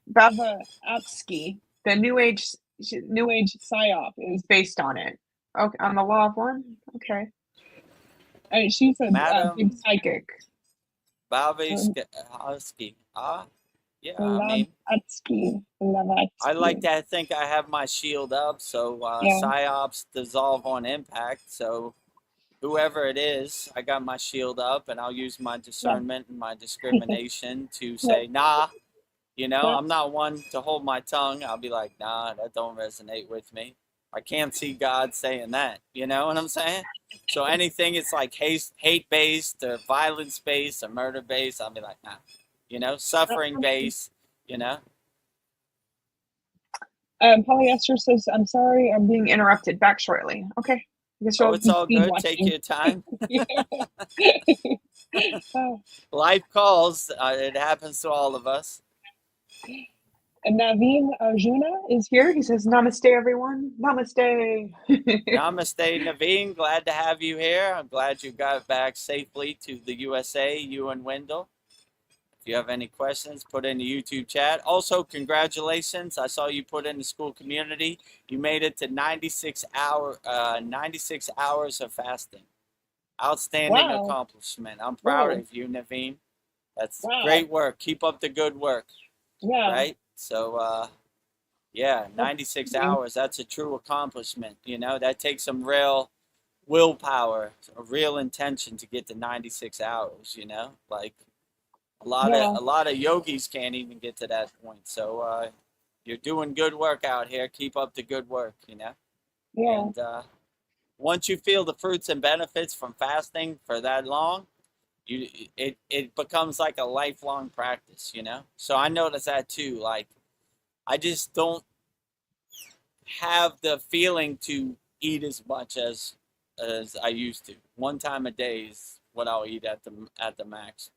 Blavatsky, the New Age psyop is based on it. Okay, on the law of one? Okay. She's a big psychic. Blavatsky. Yeah, I mean, I like to think I have my shield up, so Yeah. psyops dissolve on impact. So whoever it is, I got my shield up, and I'll use my discernment and my discrimination to say, nah. You know, Yeah. I'm not one to hold my tongue. I'll be like, nah, that don't resonate with me. I can't see God saying that. You know what I'm saying? So anything it's like hate based or violence based or murder based, I'll be like, nah. You know, suffering based, you know. Polyester says, I'm sorry, I'm being Interrupted. Back shortly. Okay. I guess Oh, you'll it's be all speed good. Take watching. your time. Oh. Life calls. It happens to all of us. And Naveen Arjuna Is here. He says, Namaste, everyone. Namaste. Namaste, Naveen. Glad to have you here. I'm glad you got back safely to the USA, you and Wendell. If you have any questions, put in the YouTube chat. Also, congratulations. I saw you put in the SKOOL community. You made it to 96 hours of fasting. Outstanding Wow. accomplishment. I'm proud Whoa. of you, Naveen. That's Wow. great work. Keep up the good work. Yeah. Right? So, yeah, 96 hours. That's a true accomplishment. You know, that takes some real willpower, a real intention to get to 96 hours, you know? Like a lot of yogis can't even get to that point. So, you're doing good work out here. Keep up the good work, you know? Yeah. And once you feel the fruits and benefits from fasting for that long, it becomes like a lifelong practice, you know? So I notice that too. Like I just don't have the feeling to eat as much as I used to. One time a day is what I'll eat at the max.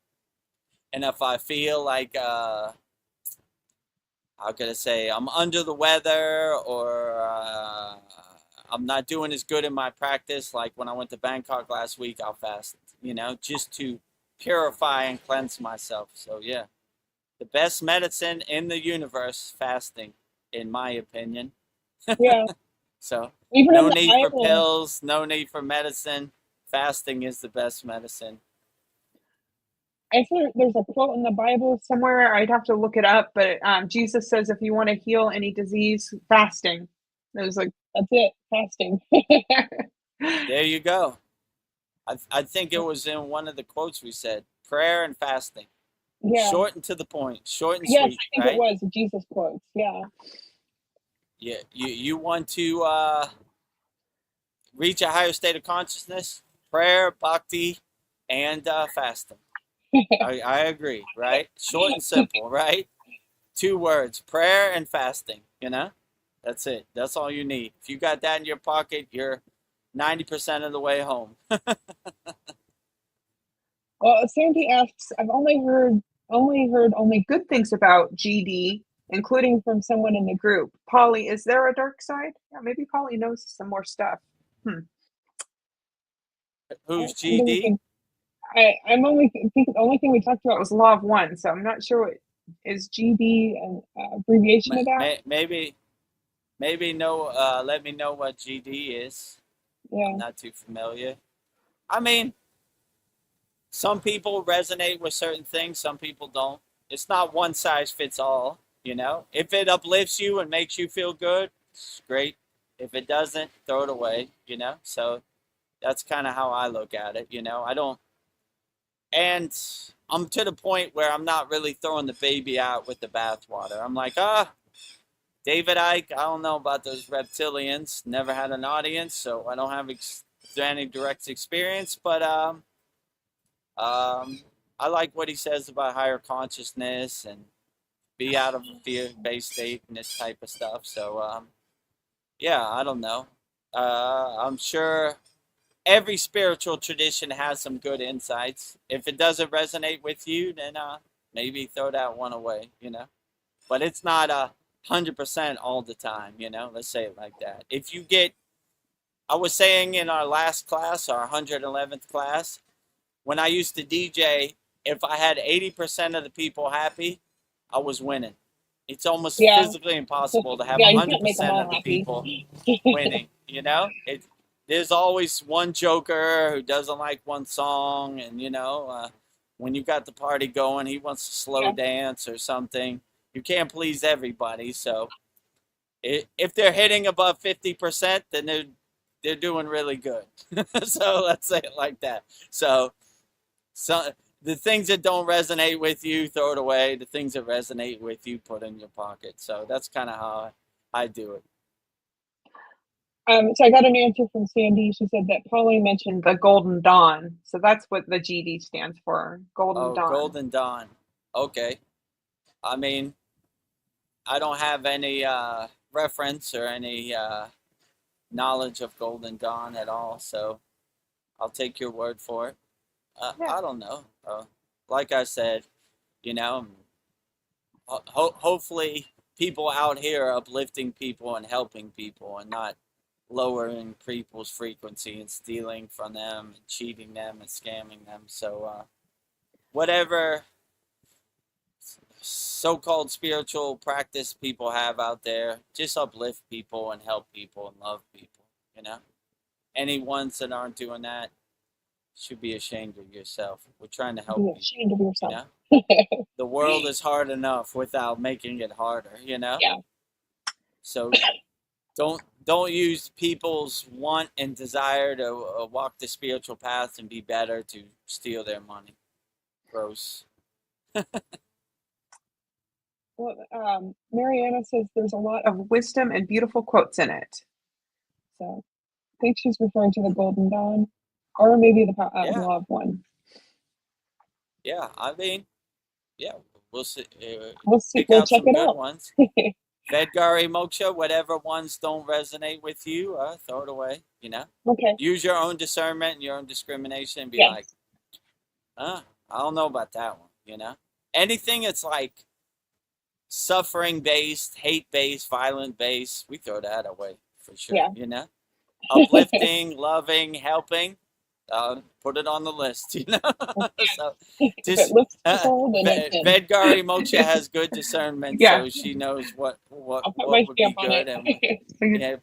And if I feel like how could I say I'm under the weather or I'm not doing as good in my practice, like when I went to Bangkok last week, I'll fast, you know, just to purify and cleanse myself. So yeah, the best medicine in the universe, fasting, in my opinion. Yeah. So Even no in the need for Bible, pills, no need for medicine. Fasting is the best medicine. I feel there's a quote in the Bible. Somewhere I'd have to look it up, but Jesus says if you want to heal any disease, fasting. It was like, That's it, fasting. There you go. I think it was in one of the quotes we said, prayer and fasting. Yeah. Short and to the point, short and Yes, sweet, I think right? it was Jesus quotes. Yeah. Yeah, you want to reach a higher state of consciousness, prayer, bhakti, and fasting. I agree, right? Short and simple, right? 2 words, prayer and fasting, you know? That's it. That's all you need. If you got that in your pocket, you're 90% of the way home. Well, Sandy asks, I've only heard only good things about GD, including from someone in the group. Polly, is there a dark side? Yeah, maybe Polly knows some more stuff. Who's GD? I'm only think the only thing we talked about That was was Law of One, so I'm not sure what is GD an abbreviation of that. Maybe no. Let me know what GD is. Yeah. I'm not too familiar. I mean, some people resonate with certain things, some people don't. It's not one size fits all, you know? If it uplifts you and makes you feel good, it's great. If it doesn't, throw it away, you know? So that's kind of how I look at it, you know? And I'm to the point where I'm not really throwing the baby out with the bathwater. I'm like, David Icke, I don't know about those reptilians. Never had an audience, so I don't have any direct experience, but I like what he says about higher consciousness and be out of a fear-based state and this type of stuff. So, yeah, I don't know. I'm sure every spiritual tradition has some good insights. If it doesn't resonate with you, then maybe throw that one away, you know. But it's not 100% all the time, you know. Let's say it like that. If you get, I was saying in our last class, our 111th class, when I used to DJ, if I had 80% of the people happy, I was winning. It's almost physically impossible to have 100% of the people winning, you know? There's always one joker who doesn't like one song, and, you know, when you got the party going, he wants to slow dance or something. You can't please everybody. So if they're hitting above 50%, then they're doing really good. So let's say it like that. So the things that don't resonate with you, throw it away. The things that resonate with you, put in your pocket. So that's kind of how I do it. So I got an answer from Sandy. She said that Pauline mentioned the Golden Dawn. So that's what the GD stands for. Golden Dawn. Golden Dawn. Okay. I mean, I don't have any reference or any knowledge of Golden Dawn at all. So I'll take your word for it. I don't know. Like I said, you know, hopefully people out here are uplifting people and helping people and not lowering people's frequency and stealing from them and cheating them and scamming them. So whatever so-called spiritual practice people have out there, just uplift people and help people and love people, you know. Any ones that aren't doing that should be ashamed of yourself. We're trying to help you. Ashamed of yourself. You know? The world is hard enough without making it harder, you know? Yeah. So don't use people's want and desire to walk the spiritual path and be better to steal their money. Gross. Well, Mariana says there's a lot of wisdom and beautiful quotes in it. So I think she's referring to the Golden Dawn, or maybe the Love one. Yeah, I mean, yeah, we'll see. We'll check it out. Ones. Vedgari Moksha, whatever ones don't resonate with you, throw it away, you know? Okay. Use your own discernment and your own discrimination and be like, I don't know about that one, you know? Anything that's like suffering-based, hate-based, violent-based, we throw that away for sure, you know? Uplifting, loving, helping, put it on the list, you know? So just Vedgari Moksha has good discernment, so she knows what would be good, and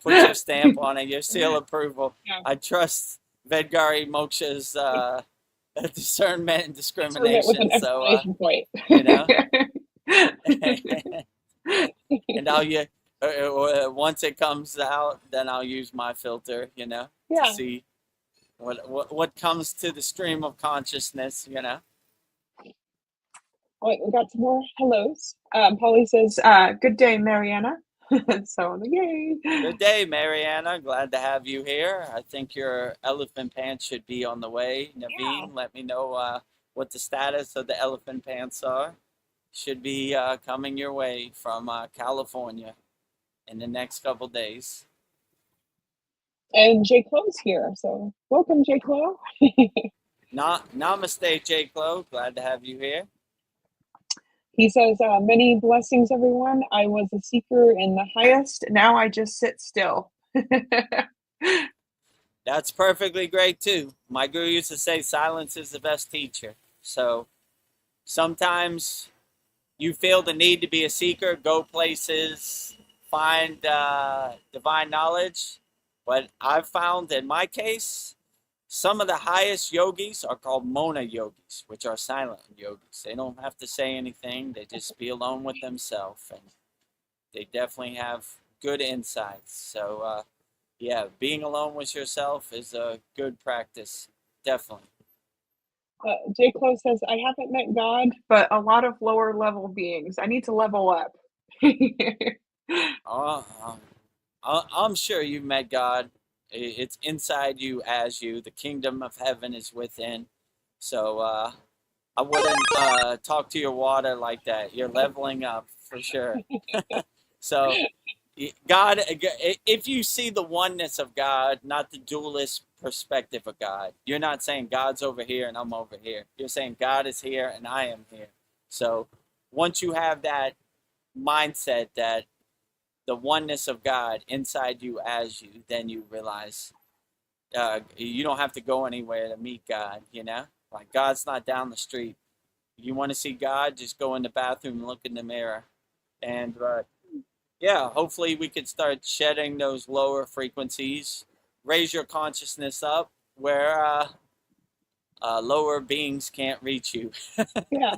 put your stamp on it, your seal of approval. I trust Vedgari Moksha's discernment and discrimination. So you know, and once it comes out, then I'll use my filter, you know, to see what comes to the stream of consciousness, you know. All right, we got some more hellos. Polly says, good day, Mariana. So, yay. Good day, Mariana. Glad to have you here. I think your elephant pants should be on the way. Naveen, let me know what the status of the elephant pants are. Should be coming your way from California in the next couple days. And J. Clo's here, so welcome, J. Clo. Namaste, J. Clo. Glad to have you here. He says, many blessings, everyone. I was a seeker in the highest. Now I just sit still. That's perfectly great, too. My guru used to say silence is the best teacher. So sometimes you feel the need to be a seeker, go places, find divine knowledge. But I've found in my case, some of the highest yogis are called Mona yogis, which are silent yogis. They don't have to say anything. They just be alone with themselves. And they definitely have good insights. So, yeah, being alone with yourself is a good practice. Definitely. J. Clo says, I haven't met God, but a lot of lower level beings. I need to level up. I'm sure you've met God. It's inside you as you. The kingdom of heaven is within. So I wouldn't talk to your water like that. You're leveling up for sure. So God, if you see the oneness of God, not the dualist perspective of God, you're not saying God's over here and I'm over here. You're saying God is here and I am here. So once you have that mindset that the oneness of God inside you as you, then you realize you don't have to go anywhere to meet God, you know? Like God's not down the street. You want to see God, just go in the bathroom and look in the mirror. And yeah, hopefully we could start shedding those lower frequencies, raise your consciousness up where lower beings can't reach you. Yeah.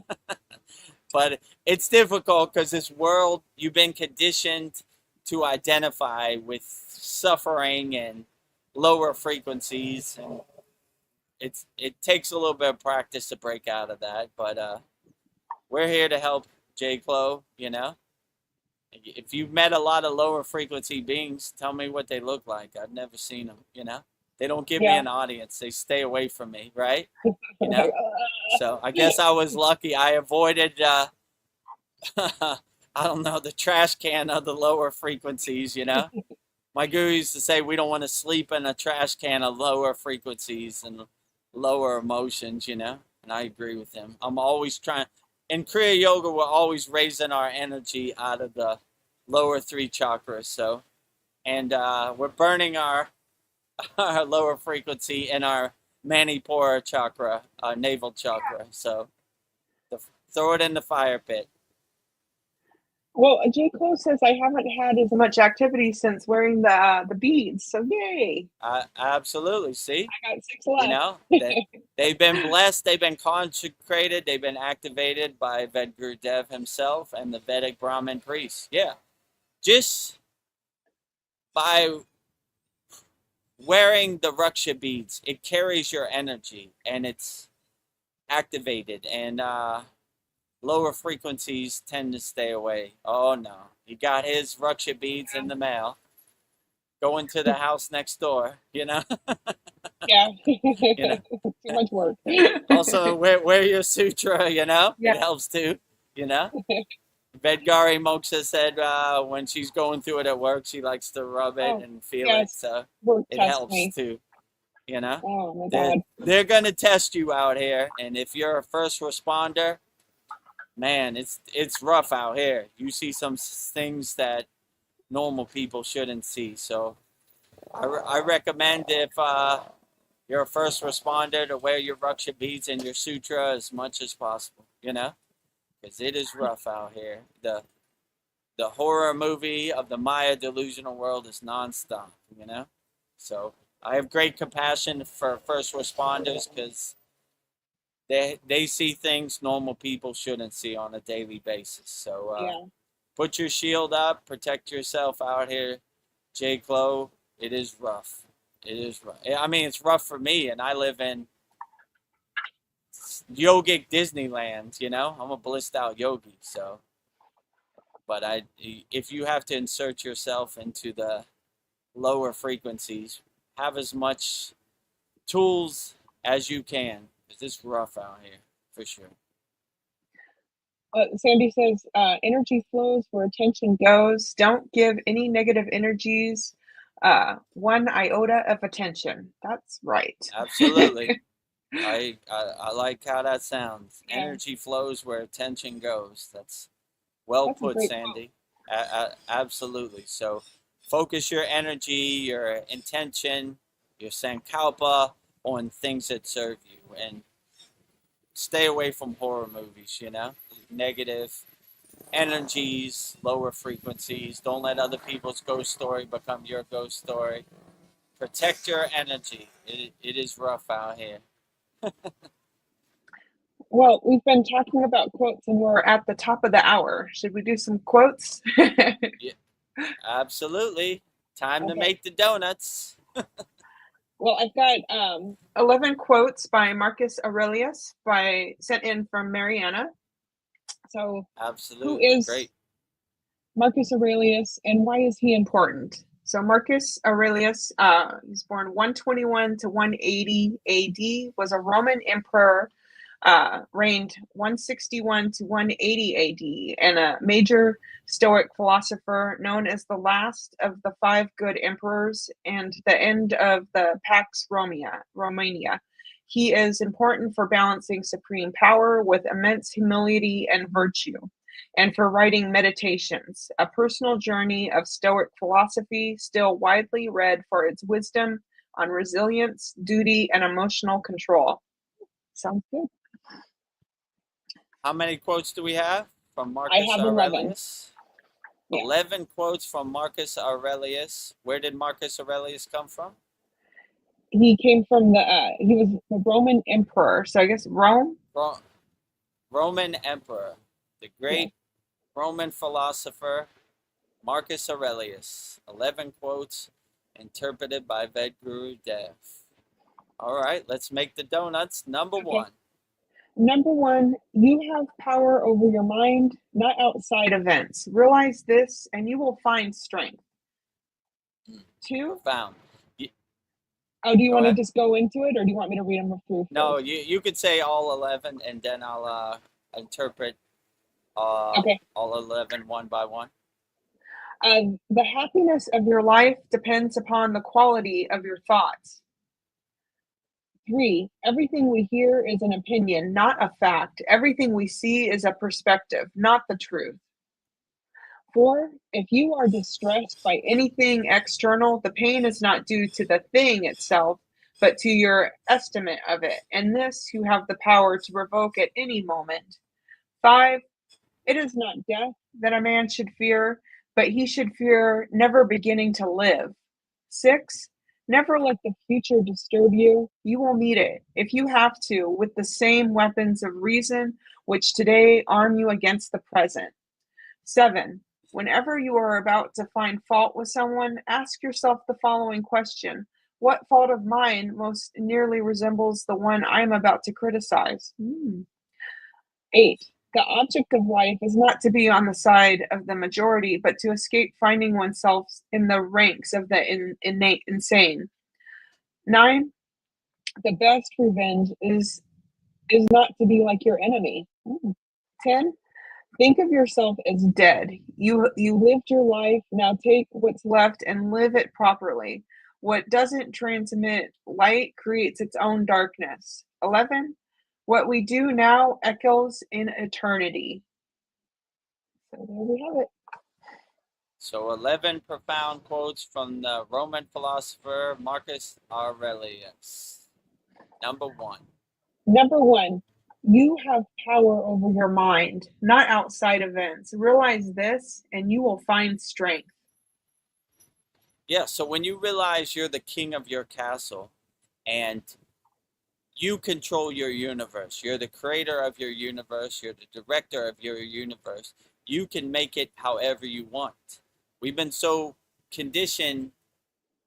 But it's difficult because this world, you've been conditioned to identify with suffering and lower frequencies, and it takes a little bit of practice to break out of that. But we're here to help, J. Clo. You know, if you've met a lot of lower frequency beings, tell me what they look like. I've never seen them. You know, they don't give me an audience. They stay away from me, right? You know. So I guess I was lucky. I avoided, I don't know, the trash can of the lower frequencies, you know. My guru used to say we don't want to sleep in a trash can of lower frequencies and lower emotions, you know. And I agree with him. I'm always trying. In Kriya Yoga, we're always raising our energy out of the lower 3 chakras. So, and we're burning our lower frequency in our Manipura chakra, navel chakra. So throw it in the fire pit. Well, J. Cole says I haven't had as much activity since wearing the beads. So yay! Absolutely. See, I got 6 left. You know, they've been blessed. They've been consecrated. They've been activated by Vedagurudev himself and the Vedic Brahmin priests. Yeah, just by wearing the Raksha beads, it carries your energy and it's activated, and lower frequencies tend to stay away. Oh no, he got his Raksha beads in the mail, going to the house next door, you know. Yeah. You know? Too much work. Also, wear your sutra, you know. Yeah. It helps too, you know. Vedgari Moksha said when she's going through it at work, she likes to rub it and feel it, so it helps too. You know, oh my God. They're going to test you out here, and if you're a first responder, man, it's rough out here. You see some things that normal people shouldn't see. So I recommend, if you're a first responder, to wear your Raksha beads and your sutra as much as possible. You know, because it is rough out here. The horror movie of the Maya delusional world is nonstop. You know, so I have great compassion for first responders because they see things normal people shouldn't see on a daily basis. So put your shield up, protect yourself out here, J. Clo. It is rough. It is rough. I mean, it's rough for me, and I live in yogic Disneyland. You know, I'm a blissed out yogi. So, but if you have to insert yourself into the lower frequencies, have as much tools as you can, because it's rough out here for sure. Sandy says energy flows where attention goes. Don't give any negative energies 1 iota of attention. That's right. Absolutely. I like how that sounds. Yeah. Energy flows where attention goes. That's well put, Sandy. Absolutely. So focus your energy, your intention, your sankalpa on things that serve you, and stay away from horror movies, you know, negative energies, lower frequencies. Don't let other people's ghost story become your ghost story. Protect your energy. It is rough out here. Well, we've been talking about quotes and we're at the top of the hour. Should we do some quotes? Yeah, absolutely. Time to make the donuts. Well, I've got 11 quotes by Marcus Aurelius sent in from Mariana. So absolutely. Who is great Marcus Aurelius and why is he important? So Marcus Aurelius, he's born 121 to 180 AD, was a Roman emperor, reigned 161 to 180 AD, and a major Stoic philosopher known as the last of the 5 good emperors and the end of the Pax Romania. He is important for balancing supreme power with immense humility and virtue, and for writing Meditations, a personal journey of Stoic philosophy still widely read for its wisdom on resilience, duty, and emotional control. Sounds good. How many quotes do we have from Marcus I have Aurelius? 11. 11 quotes from Marcus Aurelius. Where did Marcus Aurelius come from? he came from he was the Roman emperor, so I guess Rome. Roman emperor, the great Roman philosopher Marcus Aurelius. 11 quotes interpreted by Vedagurudev. All right, let's make the donuts. Number one. Number one, you have power over your mind, not outside events. Realize this and you will find strength. 2. Profound. Oh, do you want to just go into it, or do you want me to read them through first? No, you could say all 11, and then I'll interpret all 11 one by one. The happiness of your life depends upon the quality of your thoughts. 3, everything we hear is an opinion, not a fact. Everything we see is a perspective, not the truth. 4, if you are distressed by anything external, the pain is not due to the thing itself, but to your estimate of it. And this you have the power to revoke at any moment. 5, it is not death that a man should fear, but he should fear never beginning to live. 6, never let the future disturb you. You will meet it, if you have to, with the same weapons of reason which today arm you against the present. 7, whenever you are about to find fault with someone, ask yourself the following question: what fault of mine most nearly resembles the one I am about to criticize? 8, the object of life is not to be on the side of the majority, but to escape finding oneself in the ranks of the innate insane. 9, the best revenge is not to be like your enemy. 10, think of yourself as dead. You lived your life, now take what's left and live it properly. What doesn't transmit light creates its own darkness. 11, what we do now echoes in eternity. So there we have it. So 11 profound quotes from the Roman philosopher Marcus Aurelius. Number one. Number one, you have power over your mind, not outside events. Realize this and you will find strength. Yeah, so when you realize you're the king of your castle and you control your universe, you're the creator of your universe, you're the director of your universe, you can make it however you want. We've been so conditioned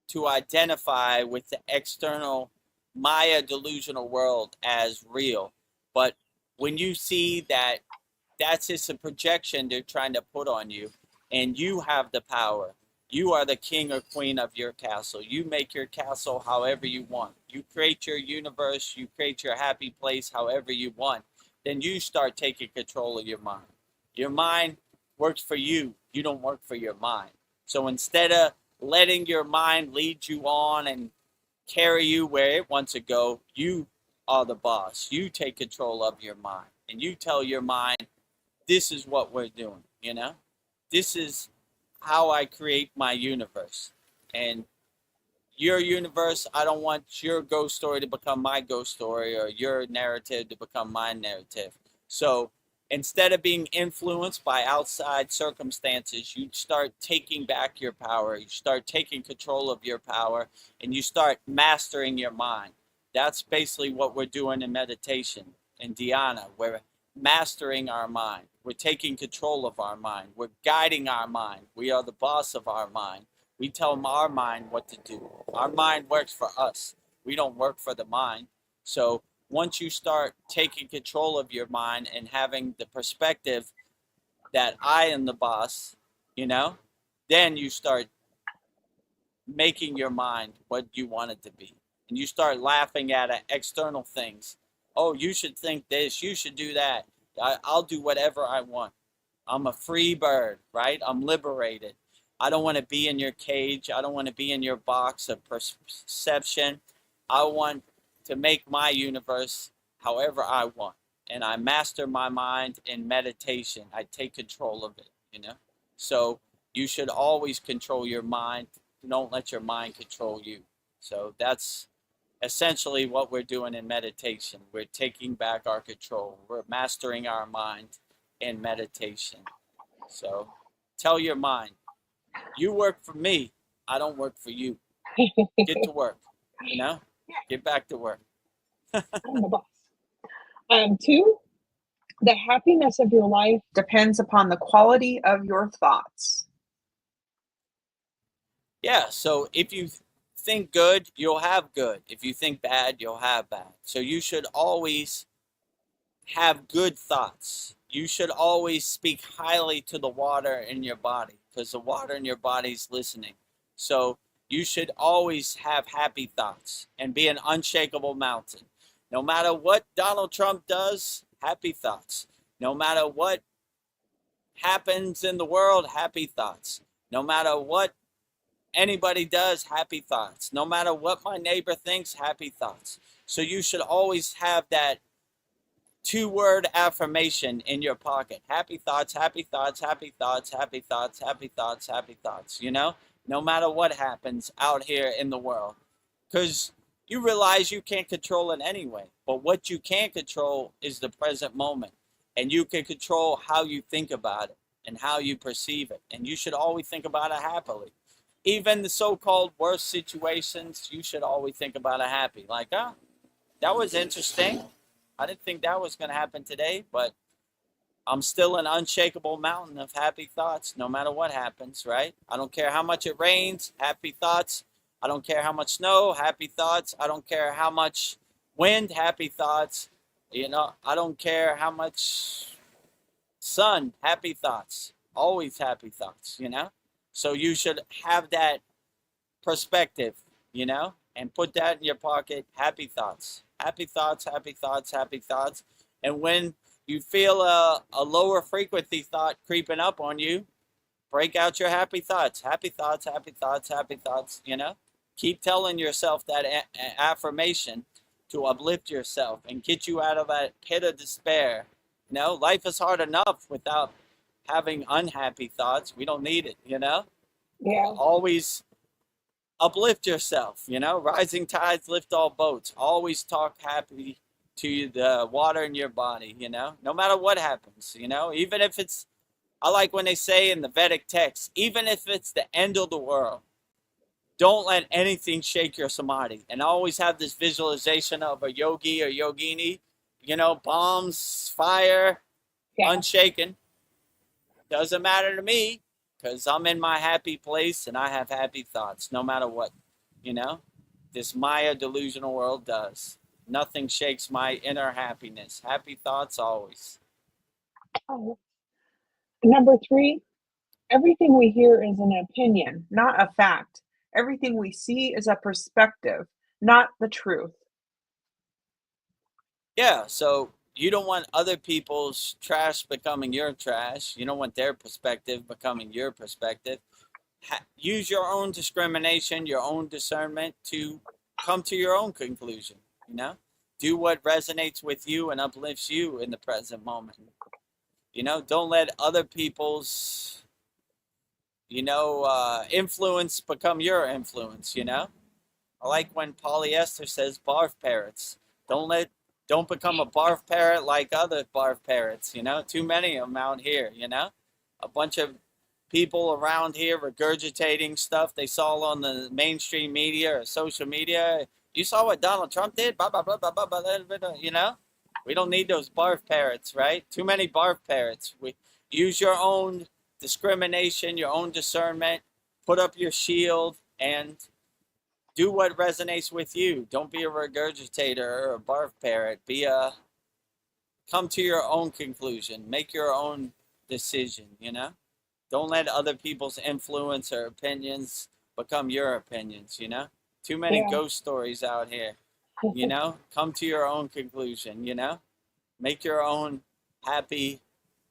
to identify with the external Maya delusional world as real. But when you see that that's just a projection they're trying to put on you, and you have the power, you are the king or queen of your castle. You make your castle however you want. You create your universe, you create your happy place however you want. Then you start taking control of your mind. Your mind works for you. You don't work for your mind. So instead of letting your mind lead you on and carry you where it wants to go, you are the boss. You take control of your mind. And you tell your mind, this is what we're doing, you know? This is how I create my universe. And your universe, I don't want your ghost story to become my ghost story or your narrative to become my narrative. So instead of being influenced by outside circumstances, you start taking back your power. You start taking control of your power and you start mastering your mind. That's basically what we're doing in meditation and dhyana. We're mastering our mind. We're taking control of our mind. We're guiding our mind. We are the boss of our mind. We tell our mind what to do. Our mind works for us. We don't work for the mind. So once you start taking control of your mind and having the perspective that I am the boss, you know, then you start making your mind what you want it to be. And you start laughing at external things. Oh, you should think this, you should do that. I'll do whatever I want. I'm a free bird, right? I'm liberated. I don't want to be in your cage. I don't want to be in your box of perception. I want to make my universe however I want. And I master my mind in meditation. I take control of it, you know? So you should always control your mind. Don't let your mind control you. So that's essentially what we're doing in meditation. We're taking back our control. We're mastering our mind in meditation. So tell your mind, you work for me. I don't work for you. Get to work, you know? Yeah, Get back to work. I'm the boss. 2, the happiness of your life Depends upon the quality of your thoughts. Yeah, so if you think good, you'll have good. If you think bad, you'll have bad. So you should always have good thoughts. You should always speak highly to the water in your body because the water in your body is listening. So you should always have happy thoughts and be an unshakable mountain. No matter what Donald Trump does, happy thoughts. No matter what happens in the world, happy thoughts. No matter what anybody does, happy thoughts. No matter what my neighbor thinks, happy thoughts. So you should always have that 2-word affirmation in your pocket. Happy thoughts, happy thoughts, happy thoughts, happy thoughts, happy thoughts, happy thoughts, no matter what happens out here in the world. Because you realize you can't control it anyway. But what you can control is the present moment. And you can control how you think about it and how you perceive it. And you should always think about it happily. Even the so-called worst situations, you should always think about it happy. Like, that was interesting. I didn't think that was going to happen today, but I'm still an unshakable mountain of happy thoughts no matter what happens, right? I don't care how much it rains, happy thoughts. I don't care how much snow, happy thoughts. I don't care how much wind, happy thoughts. I don't care how much sun, happy thoughts. Always happy thoughts, So you should have that perspective, and put that in your pocket. Happy thoughts, happy thoughts, happy thoughts, happy thoughts. And when you feel a lower frequency thought creeping up on you, break out your happy thoughts, happy thoughts, happy thoughts, happy thoughts, Keep telling yourself that affirmation to uplift yourself and get you out of that pit of despair. Life is hard enough without having unhappy thoughts. We don't need it, Yeah. Always uplift yourself, rising tides lift all boats. Always talk happy to the water in your body, no matter what happens, even if it's, I like when they say in the Vedic text, even if it's the end of the world, don't let anything shake your samadhi. And always have this visualization of a yogi or yogini, bombs, fire, unshaken. Doesn't matter to me because I'm in my happy place and I have happy thoughts no matter what, this Maya delusional world does. Nothing shakes my inner happiness. Happy thoughts always. Oh. Number 3, everything we hear is an opinion, Not a fact. Everything we see is a perspective, not the truth. Yeah, so you don't want other people's trash becoming your trash. You don't want their perspective becoming your perspective. Use your own discrimination, your own discernment to come to your own conclusion, Do what resonates with you and uplifts you in the present moment. Don't let other people's, influence become your influence, I like when polyester says barf parrots. Don't become a barf parrot like other barf parrots, Too many of them out here, A bunch of people around here regurgitating stuff they saw on the mainstream media or social media. You saw what Donald Trump did? Blah, blah, blah, blah, blah, blah, blah, We don't need those barf parrots, right? Too many barf parrots. We use your own discrimination, your own discernment. Put up your shield and do what resonates with you. Don't be a regurgitator or a barf parrot. Come to your own conclusion. Make your own decision, Don't let other people's influence or opinions become your opinions, Too many ghost stories out here, Come to your own conclusion, Make your own happy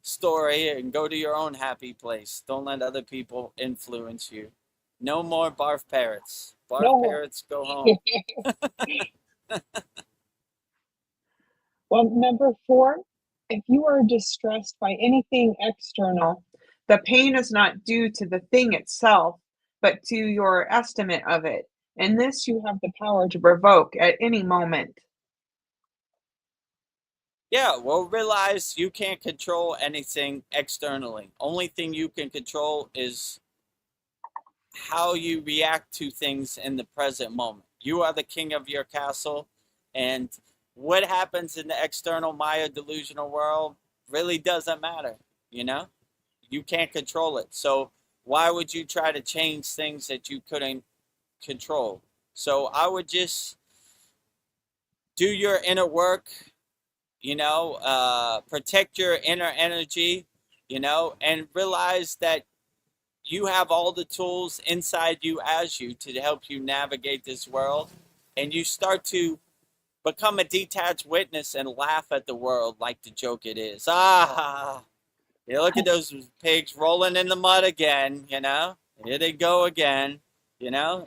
story and go to your own happy place. Don't let other people influence you. No more barf parrots. Barf parrots, go home. Well, number 4, if you are distressed by anything external, the pain is not due to the thing itself, but to your estimate of it. And this you have the power to provoke at any moment. Yeah, well, realize you can't control anything externally. Only thing you can control is how you react to things in the present moment. You are the king of your castle. And what happens in the external Maya delusional world really doesn't matter, you know? You can't control it. So why would you try to change things that you couldn't control? So I would just do your inner work, protect your inner energy, and realize that you have all the tools inside you as you to help you navigate this world. And you start to become a detached witness and laugh at the world like the joke it is. You look at those pigs rolling in the mud again, Here they go again,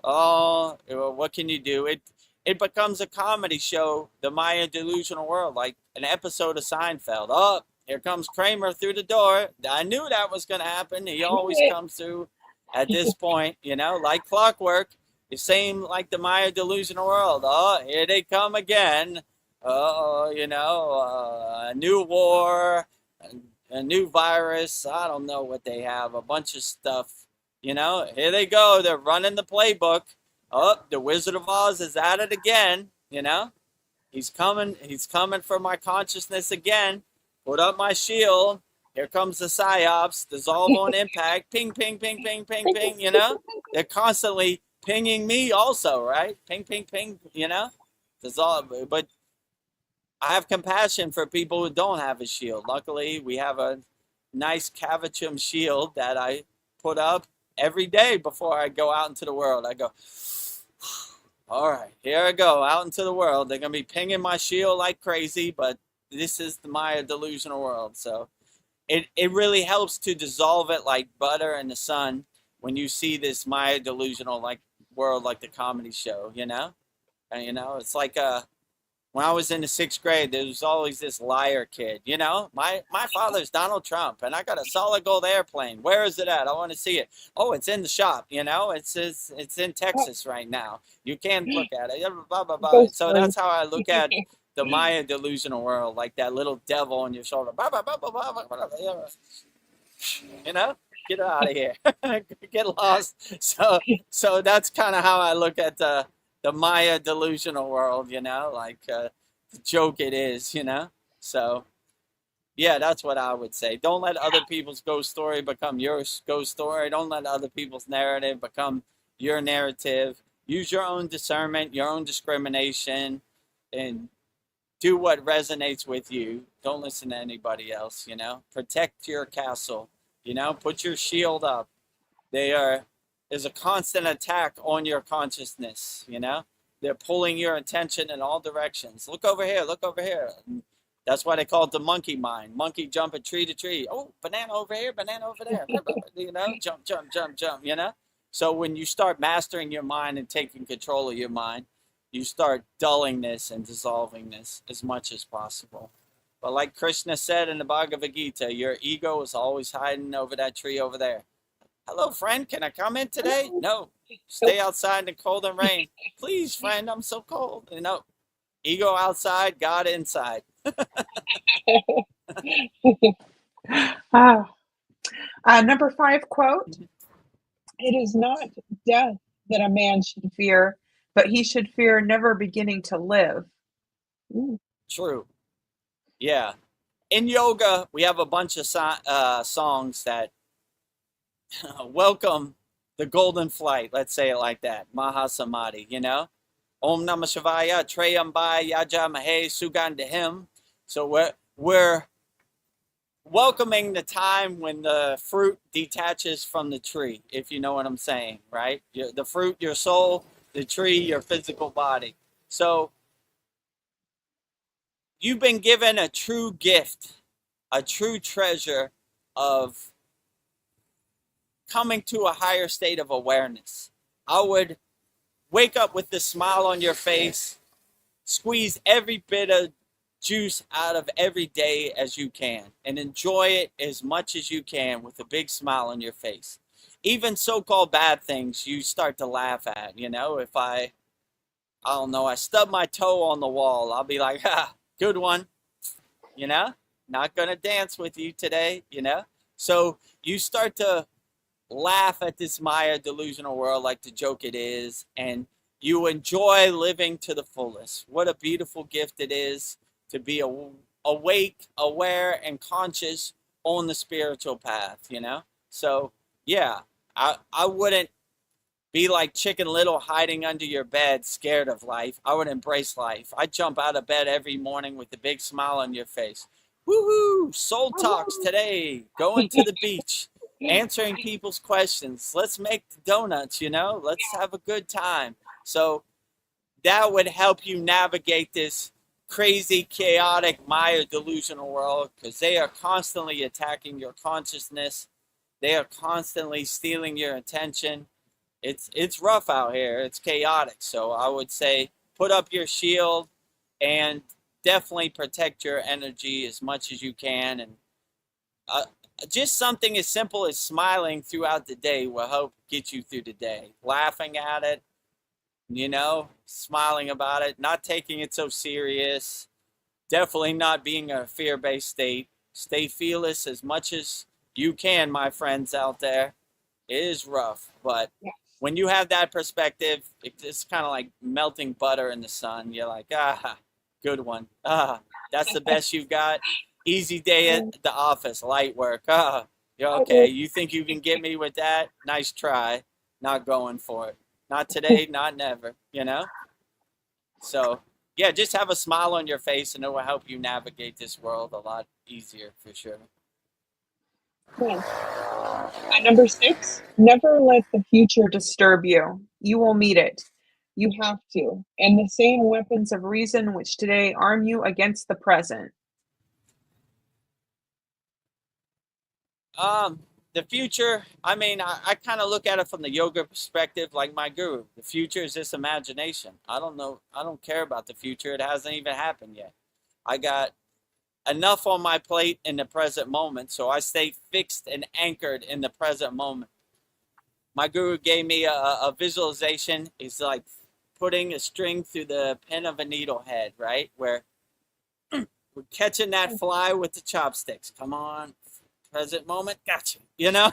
Oh, what can you do? It becomes a comedy show, the Maya delusional world, like an episode of Seinfeld. Oh, here comes Kramer through the door. I knew that was going to happen. He always comes through at this point, like clockwork. It seemed like the Maya delusional world. Oh, here they come again. Oh, a new war, a new virus. I don't know what they have. A bunch of stuff. Here they go. They're running the playbook. Oh, the Wizard of Oz is at it again. He's coming for my consciousness again. Put up my shield. Here comes the psyops. Dissolve on impact. Ping, ping, ping, ping, ping, ping. They're constantly pinging me also, right? Ping, ping, ping. Dissolve. But I have compassion for people who don't have a shield. Luckily, we have a nice Cavachum shield that I put up every day before I go out into the world. I go, all right, here I go out into the world. They're going to be pinging my shield like crazy, but this is the Maya delusional world. So it really helps to dissolve it like butter in the sun when you see this Maya delusional like world, like the comedy show, And, it's like when I was in the 6th grade, there was always this liar kid, My father's Donald Trump, and I got a solid gold airplane. Where is it at? I want to see it. Oh, it's in the shop, It's in Texas right now. You can't look at it. Blah, blah, blah. So that's how I look at the Maya delusional world, like that little devil on your shoulder. Blah, blah, blah, blah, blah, blah, blah, blah. Get out of here. Get lost. So that's kind of how I look at the Maya delusional world, like the joke it is, So, yeah, that's what I would say. Don't let other people's ghost story become your ghost story. Don't let other people's narrative become your narrative. Use your own discernment, your own discrimination, and do what resonates with you. Don't listen to anybody else, Protect your castle, Put your shield up. There's a constant attack on your consciousness, They're pulling your attention in all directions. Look over here, look over here. And that's why they call it the monkey mind. Monkey jumping tree to tree. Oh, banana over here, banana over there. Jump, jump, jump, jump, So when you start mastering your mind and taking control of your mind, you start dulling this and dissolving this as much as possible. But like Krishna said in the Bhagavad Gita, your ego is always hiding over that tree over there. Hello, friend. Can I come in today? No. Stay outside in the cold and rain. Please, friend. I'm so cold. Ego outside, God inside. Number 5 quote. It is not death that a man should fear, but he should fear never beginning to live. Ooh. True. Yeah. In yoga, we have a bunch of songs that welcome the golden flight, let's say it like that, Mahasamadhi, Om Namah Shivaya, Trayambaya, Yajamahe, Sugandhim. So we're welcoming the time when the fruit detaches from the tree, if you know what I'm saying, right? The fruit, your soul, the tree, your physical body. So you've been given a true gift, a true treasure of coming to a higher state of awareness. I would wake up with this smile on your face, squeeze every bit of juice out of every day as you can, and enjoy it as much as you can with a big smile on your face. Even so-called bad things you start to laugh at, if I don't know, I stub my toe on the wall, I'll be like, good one, not gonna dance with you today, So you start to laugh at this Maya delusional world like the joke it is, and you enjoy living to the fullest. What a beautiful gift it is to be awake, aware, and conscious on the spiritual path, you know? So, yeah, I wouldn't be like Chicken Little hiding under your bed, scared of life. I would embrace life. I'd jump out of bed every morning with a big smile on your face. Woohoo! Soul Talks today. Going to the beach, answering people's questions. Let's make donuts, you know? Let's have a good time. So that would help you navigate this crazy, chaotic, Maya delusional world, because they are constantly attacking your consciousness. They are constantly stealing your attention. It's rough out here. It's chaotic. So I would say put up your shield and definitely protect your energy as much as you can. And just something as simple as smiling throughout the day will help get you through the day. Laughing at it, you know, smiling about it, not taking it so serious, definitely not being a fear-based state. Stay fearless as much as you can, my friends out there. It is rough, but when you have that perspective, it's kind of like melting butter in the sun. You're like, good one. That's the best you've got. Easy day at the office, light work. You're okay. You think you can get me with that? Nice try. Not going for it. Not today, not never, you know? So, yeah, just have a smile on your face and it will help you navigate this world a lot easier for sure. Cool. At number 6, never let the future disturb you. You will meet it. You have to. And the same weapons of reason which today arm you against the present. The future, I mean, I kind of look at it from the yoga perspective, like my guru. The future is just imagination. I don't know. I don't care about the future. It hasn't even happened yet. I got enough on my plate in the present moment, so I stay fixed and anchored in the present moment. My guru gave me a visualization. It's like putting a string through the pin of a needle head, right? Where we're catching that fly with the chopsticks. Come on. Present moment, gotcha, you know?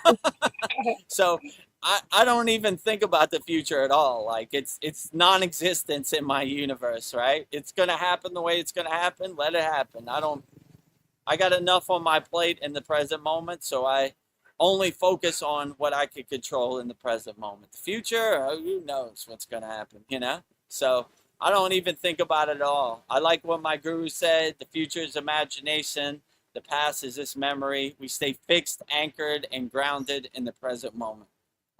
So I don't even think about the future at all. Like it's non-existence in my universe, right? It's gonna happen the way it's gonna happen. Let it happen. I got enough on my plate in the present moment, so I only focus on what I can control in the present moment. The future, who knows what's gonna happen, you know? So I don't even think about it at all. I like what my guru said, the future is imagination. The past is this memory. We stay fixed, anchored, and grounded in the present moment.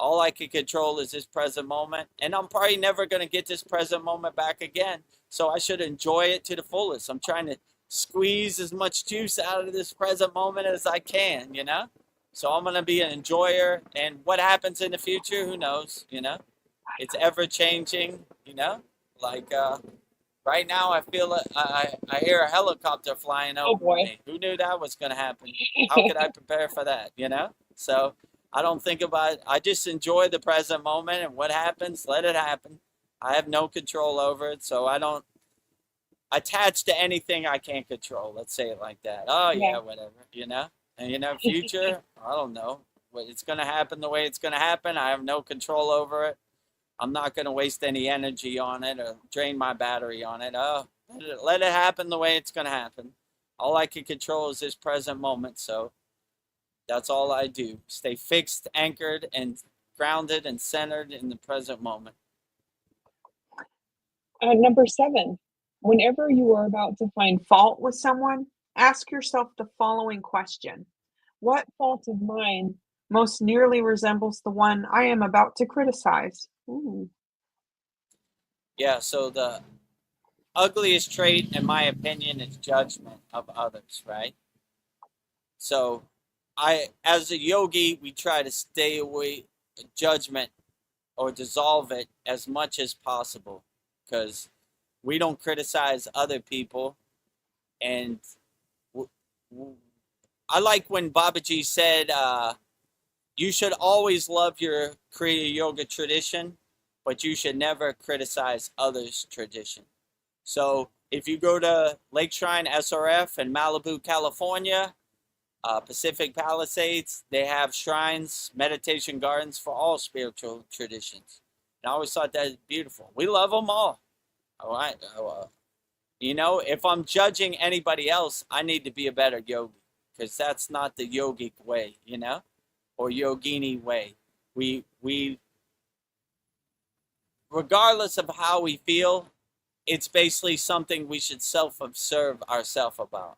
All I can control is this present moment, and I'm probably never going to get this present moment back again, so I should enjoy it to the fullest. I'm trying to squeeze as much juice out of this present moment as I can, you know? So I'm going to be an enjoyer, and what happens in the future, who knows, you know? It's ever-changing, you know? Like, right now, I feel I hear a helicopter flying over me. Who knew that was going to happen? How could I prepare for that, you know? So I don't think about it. I just enjoy the present moment, and what happens, let it happen. I have no control over it, so I don't attach to anything I can't control. Let's say it like that. Oh, yeah, whatever, you know? And, you know, future, I don't know. It's going to happen the way it's going to happen. I have no control over it. I'm not going to waste any energy on it or drain my battery on it. Oh, let it happen the way it's going to happen. All I can control is this present moment. So that's all I do. Stay fixed, anchored, and grounded and centered in the present moment. Number 7, whenever you are about to find fault with someone, ask yourself the following question. What fault of mine most nearly resembles the one I am about to criticize? Ooh. Yeah, so the ugliest trait, in my opinion, is judgment of others, right? So as a yogi, we try to stay away judgment or dissolve it as much as possible because we don't criticize other people. And I like when Babaji said, you should always love your Kriya yoga tradition, but you should never criticize others' tradition. So if you go to Lake Shrine SRF in Malibu, California, Pacific Palisades, they have shrines, meditation gardens for all spiritual traditions. And I always thought that was beautiful. We love them all. All right. You know, if I'm judging anybody else, I need to be a better yogi, because that's not the yogic way, you know, or yogini way. We regardless of how we feel, it's basically something we should self-observe ourselves about.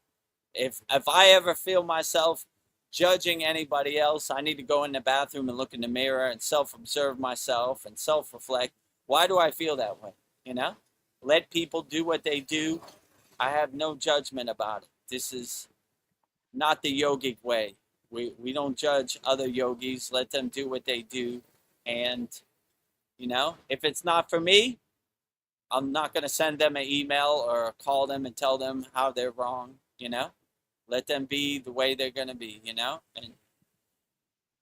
If I ever feel myself judging anybody else, I need to go in the bathroom and look in the mirror and self-observe myself and self-reflect. Why do I feel that way? You know, let people do what they do. I have no judgment about it. This is not the yogic way. We don't judge other yogis. Let them do what they do. And, you know, if it's not for me, I'm not going to send them an email or call them and tell them how they're wrong, you know. Let them be the way they're going to be, you know. And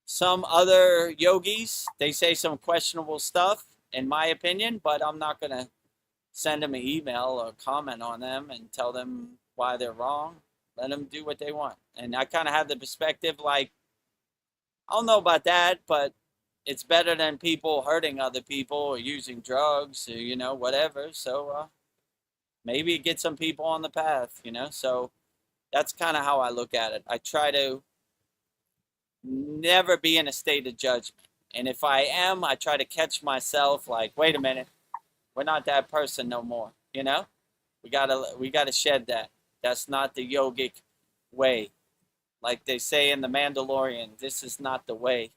some other yogis, they say some questionable stuff, in my opinion, but I'm not going to send them an email or comment on them and tell them why they're wrong. Let them do what they want. And I kind of have the perspective like, I don't know about that, but it's better than people hurting other people or using drugs or, you know, whatever. So maybe get some people on the path, you know. So that's kind of how I look at it. I try to never be in a state of judgment. And if I am, I try to catch myself like, wait a minute, we're not that person no more, you know. We gotta shed that. That's not the yogic way. Like they say in The Mandalorian, this is not the way.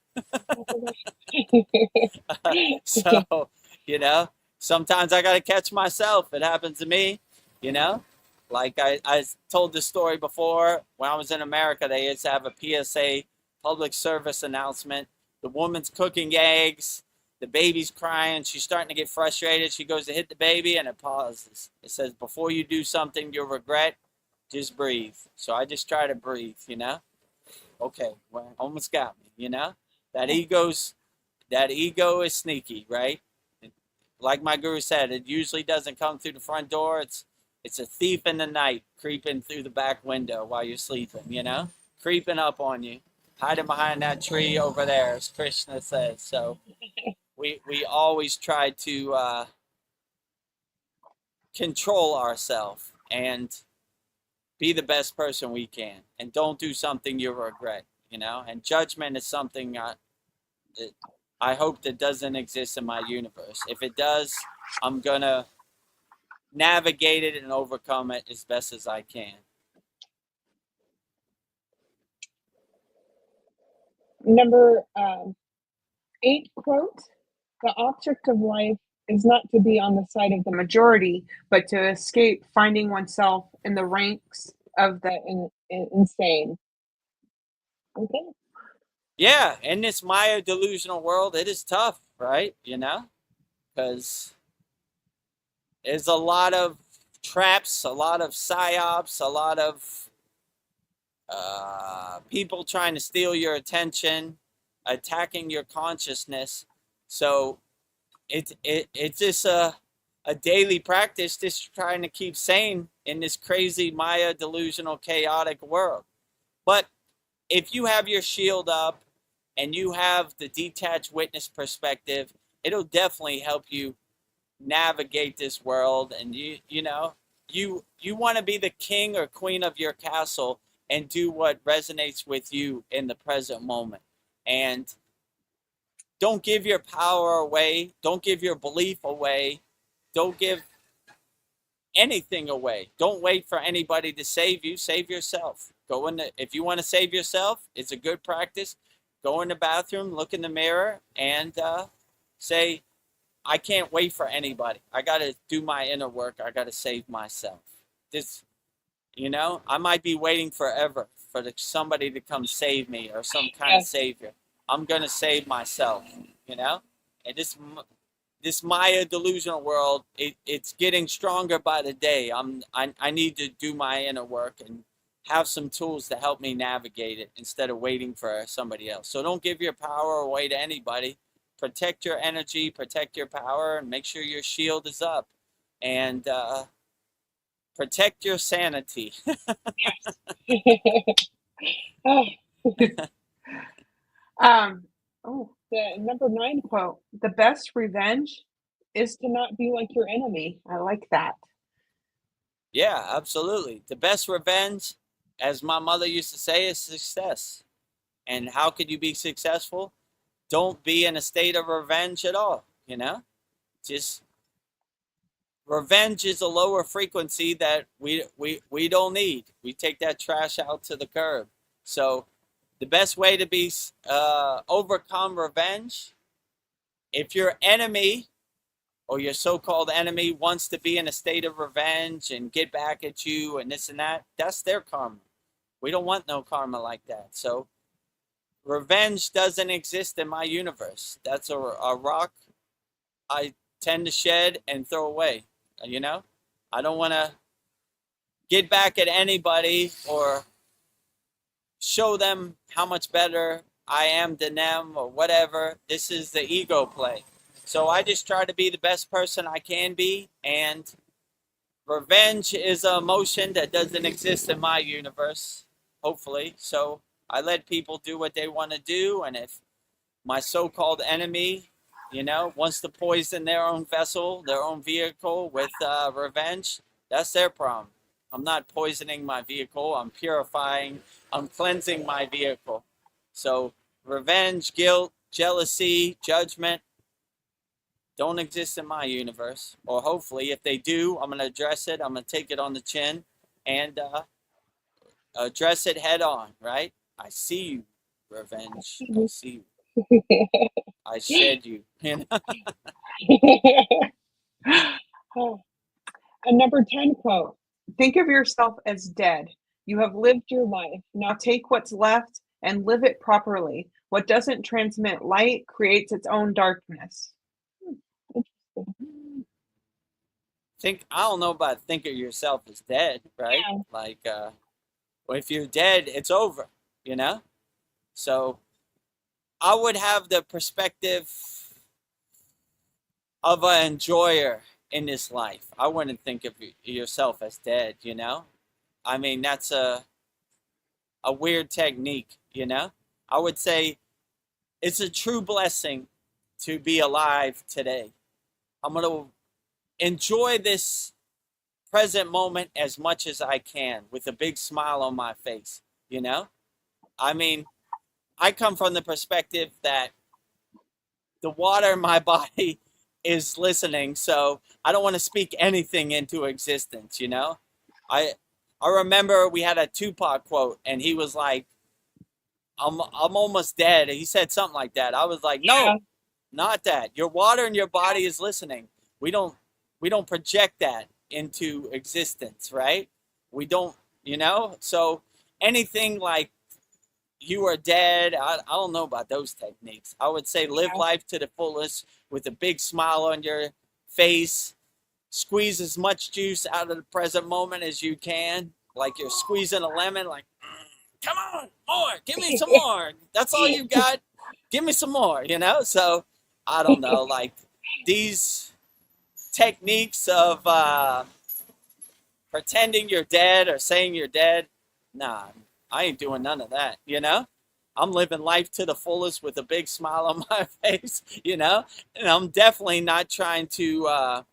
So, you know, sometimes I got to catch myself. It happens to me, you know. Like I told this story before. When I was in America, they used to have a PSA, public service announcement. The woman's cooking eggs. The baby's crying. She's starting to get frustrated. She goes to hit the baby and it pauses. It says, before you do something you'll regret, just breathe. So I just try to breathe, you know. Okay, well, almost got me, you know. That ego is sneaky, right? Like my guru said, it usually doesn't come through the front door. It's a thief in the night creeping through the back window while you're sleeping, you know? Creeping up on you. Hiding behind that tree over there, as Krishna says. So we always try to control ourselves and be the best person we can. And don't do something you'll regret, you know? And judgment is something I hope that doesn't exist in my universe. If it does, I'm going to navigate it and overcome it as best as I can. Number 8 quote, the object of life is not to be on the side of the majority, but to escape finding oneself in the ranks of the insane. Okay. Yeah, in this Maya delusional world, it is tough, right? You know, because there's a lot of traps, a lot of psyops, a lot of people trying to steal your attention, attacking your consciousness. So it's just a daily practice, just trying to keep sane in this crazy Maya delusional chaotic world. But if you have your shield up and you have the detached witness perspective, it'll definitely help you navigate this world. And you want to be the king or queen of your castle and do what resonates with you in the present moment. And don't give your power away. Don't give your belief away. Don't give anything away. Don't wait for anybody to save you. Save yourself. If you want to save yourself, it's a good practice. Go in the bathroom, look in the mirror, and say, I can't wait for anybody. I got to do my inner work. I got to save myself. I might be waiting forever for somebody to come save me or some kind of savior. I'm going to save myself, And this Maya delusional world, it's getting stronger by the day. I need to do my inner work and have some tools to help me navigate it instead of waiting for somebody else. So don't give your power away to anybody. Protect your energy, protect your power, and make sure your shield is up. And protect your sanity. Oh, the number 9 quote, "The best revenge is to not be like your enemy." I like that. Yeah, absolutely. The best revenge, as my mother used to say, is success. And how could you be successful? Don't be in a state of revenge at all, you know? Just revenge is a lower frequency that we don't need. We take that trash out to the curb. So the best way to be overcome revenge, if your enemy or your so-called enemy wants to be in a state of revenge and get back at you and this and that, that's their karma. We don't want no karma like that. So revenge doesn't exist in my universe. That's a rock I tend to shed and throw away. You know, I don't want to get back at anybody or show them how much better I am than them or whatever. This is the ego play. So I just try to be the best person I can be, and revenge is an emotion that doesn't exist in my universe, hopefully. So I let people do what they want to do, and if my so-called enemy, you know, wants to poison their own vessel, their own vehicle with revenge, that's their problem. I'm not poisoning my vehicle. I'm purifying, I'm cleansing my vehicle. So revenge, guilt, jealousy, judgment don't exist in my universe. Or hopefully, if they do, I'm going to address it. I'm going to take it on the chin and address it head on, right? I see you, revenge. I see you. I shed you. You know? Oh. A number 10 quote, "Think of yourself as dead. You have lived your life. Now take what's left and live it properly. What doesn't transmit light creates its own darkness." Interesting. I don't know about think of yourself as dead, right? Yeah. Like, well, if you're dead, it's over, you know? So I would have the perspective of an enjoyer in this life. I wouldn't think of yourself as dead, you know? I mean, that's a weird technique, you know? I would say it's a true blessing to be alive today. I'm going to enjoy this present moment as much as I can with a big smile on my face, you know? I mean, I come from the perspective that the water in my body is listening, so I don't want to speak anything into existence, you know? I remember we had a Tupac quote, and he was like, I'm almost dead. He said something like that. I was like, no, not that. Your water in your body is listening. We don't project that into existence, right? We don't, you know? So anything like you are dead, I don't know about those techniques. I would say live life to the fullest with a big smile on your face. Squeeze as much juice out of the present moment as you can. Like you're squeezing a lemon, like, come on, more, give me some more. That's all you got. Give me some more, you know? So I don't know, like these techniques of pretending you're dead or saying you're dead, nah, I ain't doing none of that, you know? I'm living life to the fullest with a big smile on my face, you know? And I'm definitely not trying to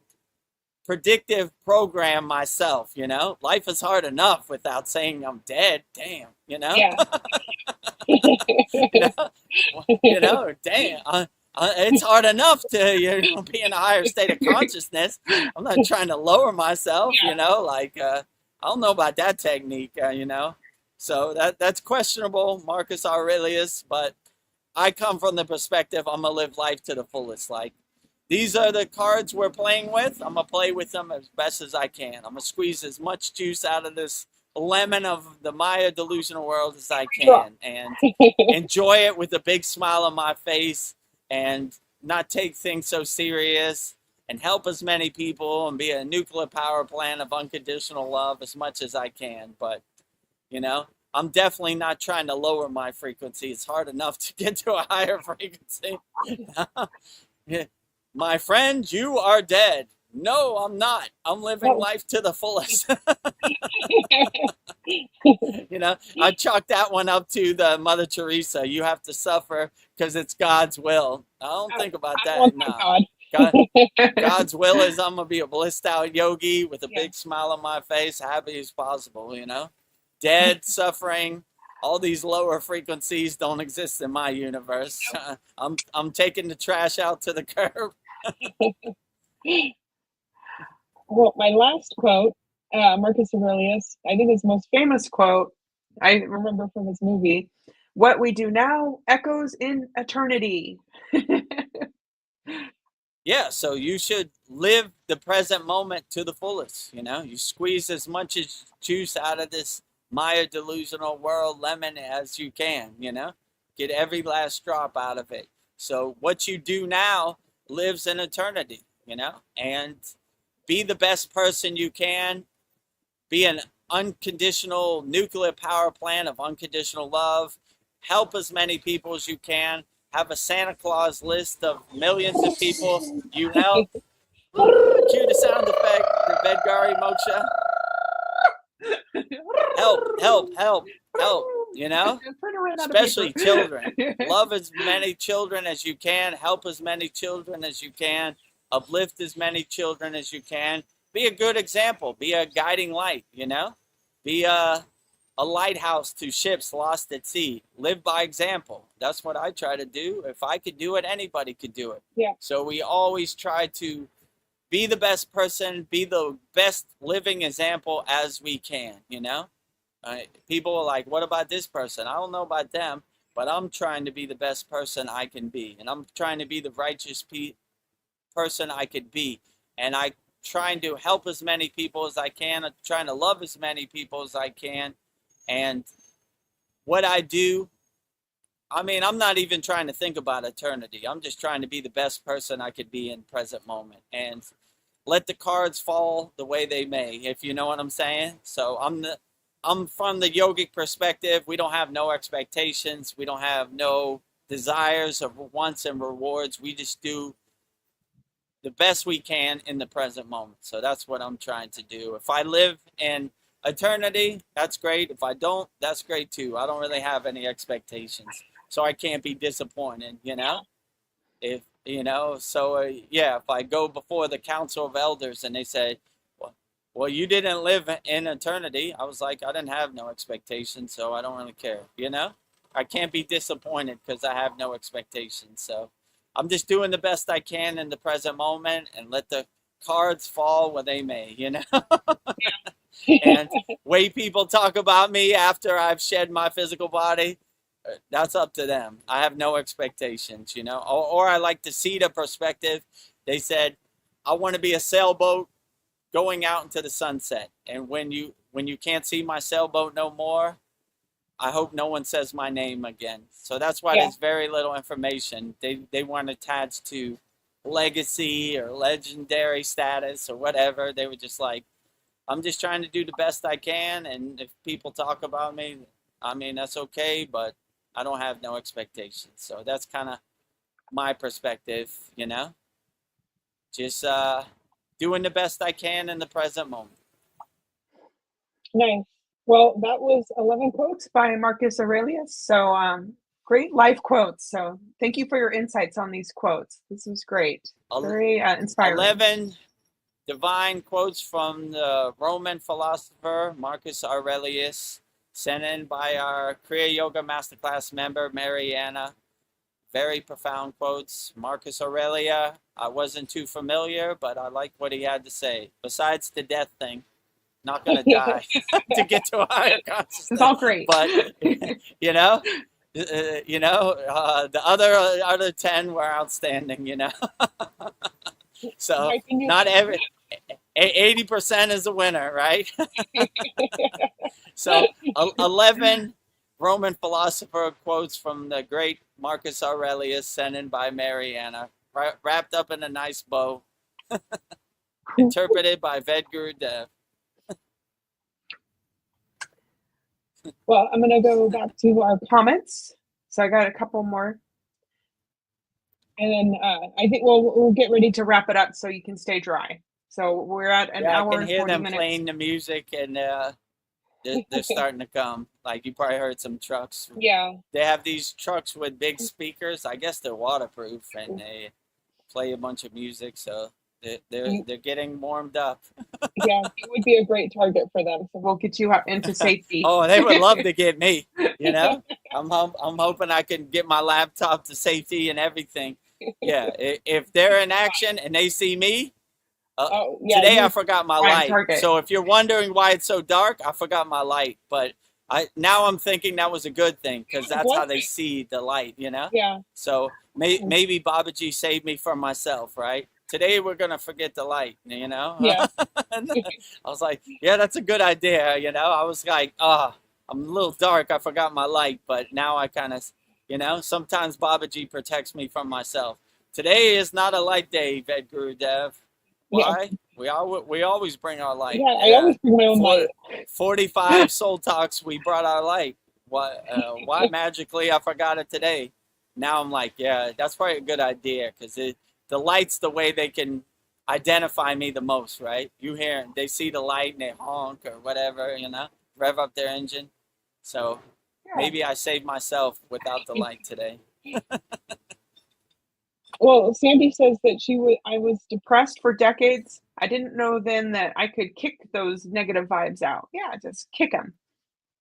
predictive program myself, you know? Life is hard enough without saying I'm dead. Damn, you know? Yeah. you know, damn. It's hard enough to be in a higher state of consciousness. I'm not trying to lower myself, you know, like I don't know about that technique, you know. So that's questionable, Marcus Aurelius, but I come from the perspective I'm gonna live life to the fullest. Like these are the cards we're playing with. I'm gonna play with them as best as I can. I'm gonna squeeze as much juice out of this lemon of the Maya delusional world as I can and enjoy it with a big smile on my face and not take things so serious and help as many people and be a nuclear power plant of unconditional love as much as I can. But, you know, I'm definitely not trying to lower my frequency. It's hard enough to get to a higher frequency. My friend, you are dead. No, I'm not. I'm living life to the fullest. You know, I chalked that one up to the Mother Teresa. You have to suffer because it's God's will. I don't think about I that. want No. God. God's will is I'm going to be a blissed out yogi with a Yeah. big smile on my face, happy as possible, you know? Dead, suffering, all these lower frequencies don't exist in my universe. I'm taking the trash out to the curb. Well, my last quote, Marcus Aurelius, I think his most famous quote, I remember from his movie, "What we do now echoes in eternity." Yeah, so you should live the present moment to the fullest, you know? You squeeze as much as juice out of this Maya delusional world lemon as you can, you know? Get every last drop out of it. So what you do now lives in eternity, you know? And be the best person you can. Be an unconditional nuclear power plant of unconditional love. Help as many people as you can. Have a Santa Claus list of millions of people you help. Cue the sound effect for Vedgari Moksha. Help, you know? Especially children. Love as many children as you can. Help as many children as you can. Uplift as many children as you can. Be a good example. Be a guiding light, you know? Be a lighthouse to ships lost at sea. Live by example. That's what I try to do. If I could do it, anybody could do it. Yeah. So we always try to be the best person, be the best living example as we can, you know? People are like, what about this person? I don't know about them, but I'm trying to be the best person I can be. And I'm trying to be the righteous person I could be. And I'm trying to help as many people as I can. I'm trying to love as many people as I can. And what I do, I mean, I'm not even trying to think about eternity. I'm just trying to be the best person I could be in present moment and let the cards fall the way they may, if you know what I'm saying. So I'm from the yogic perspective. We don't have no expectations. We don't have no desires of wants and rewards. We just do the best we can in the present moment. So that's what I'm trying to do. If I live in eternity, that's great. If I don't, that's great too. I don't really have any expectations, so I can't be disappointed, you know? If, you know, so yeah, if I go before the council of elders and they say, well, you didn't live in eternity, I was like, I didn't have no expectations, so I don't really care, you know? I can't be disappointed because I have no expectations. So I'm just doing the best I can in the present moment and let the cards fall where they may, you know? And way people talk about me after I've shed my physical body, that's up to them. I have no expectations, you know? Or I like to see the perspective. They said, I want to be a sailboat going out into the sunset. And when you can't see my sailboat no more, I hope no one says my name again. So that's why there's very little information. They weren't attached to legacy or legendary status or whatever. They were just like, I'm just trying to do the best I can. And if people talk about me, I mean, that's okay, but I don't have no expectations. So that's kind of my perspective, you know, just doing the best I can in the present moment. Nice. Well, that was 11 quotes by Marcus Aurelius. So great life quotes. So thank you for your insights on these quotes. This was great. Very inspiring. 11 divine quotes from the Roman philosopher Marcus Aurelius, sent in by our Kriya Yoga Masterclass member, Mariana. Very profound quotes. Marcus Aurelius, I wasn't too familiar, but I like what he had to say. Besides the death thing, not going to die to get to a higher consciousness. It's all great. But, the other 10 were outstanding, you know. So not every 80% is a winner, right? So 11 Roman philosopher quotes from the great Marcus Aurelius, sent in by Mariana, wrapped up in a nice bow, interpreted by Vedagurudev. Well, I'm going to go back to our comments. So I got a couple more. And then I think we'll get ready to wrap it up so you can stay dry. So we're at an hour and 40 minutes. I can hear them playing the music, and they're starting to come. Like you probably heard some trucks. Yeah. They have these trucks with big speakers. I guess they're waterproof and they play a bunch of music. So they're getting warmed up. Yeah, you would be a great target for them. So We'll get you up into safety. Oh, they would love to get me. You know, I'm hoping I can get my laptop to safety and everything. Yeah, if they're in action and they see me, today I forgot my light. Target. So if you're wondering why it's so dark, I forgot my light. But now I'm thinking that was a good thing because that's how they see the light. You know. Yeah. So maybe Babaji saved me from myself, right? Today we're gonna forget the light, you know. Yeah. I was like, yeah, that's a good idea, you know. I was like, I'm a little dark. I forgot my light, but now I kind of, you know, sometimes Babaji protects me from myself. Today is not a light day, Vedagurudev. Why? Yeah. We always bring our light. Yeah, I always bring my own light. 45 soul talks, we brought our light. Why magically I forgot it today? Now I'm like, yeah, that's probably a good idea because the light's the way they can identify me the most, right? They see the light and they honk or whatever, you know, rev up their engine. So maybe I saved myself without the light today. Well, Sandy says that I was depressed for decades. I didn't know then that I could kick those negative vibes out. Yeah, just kick them.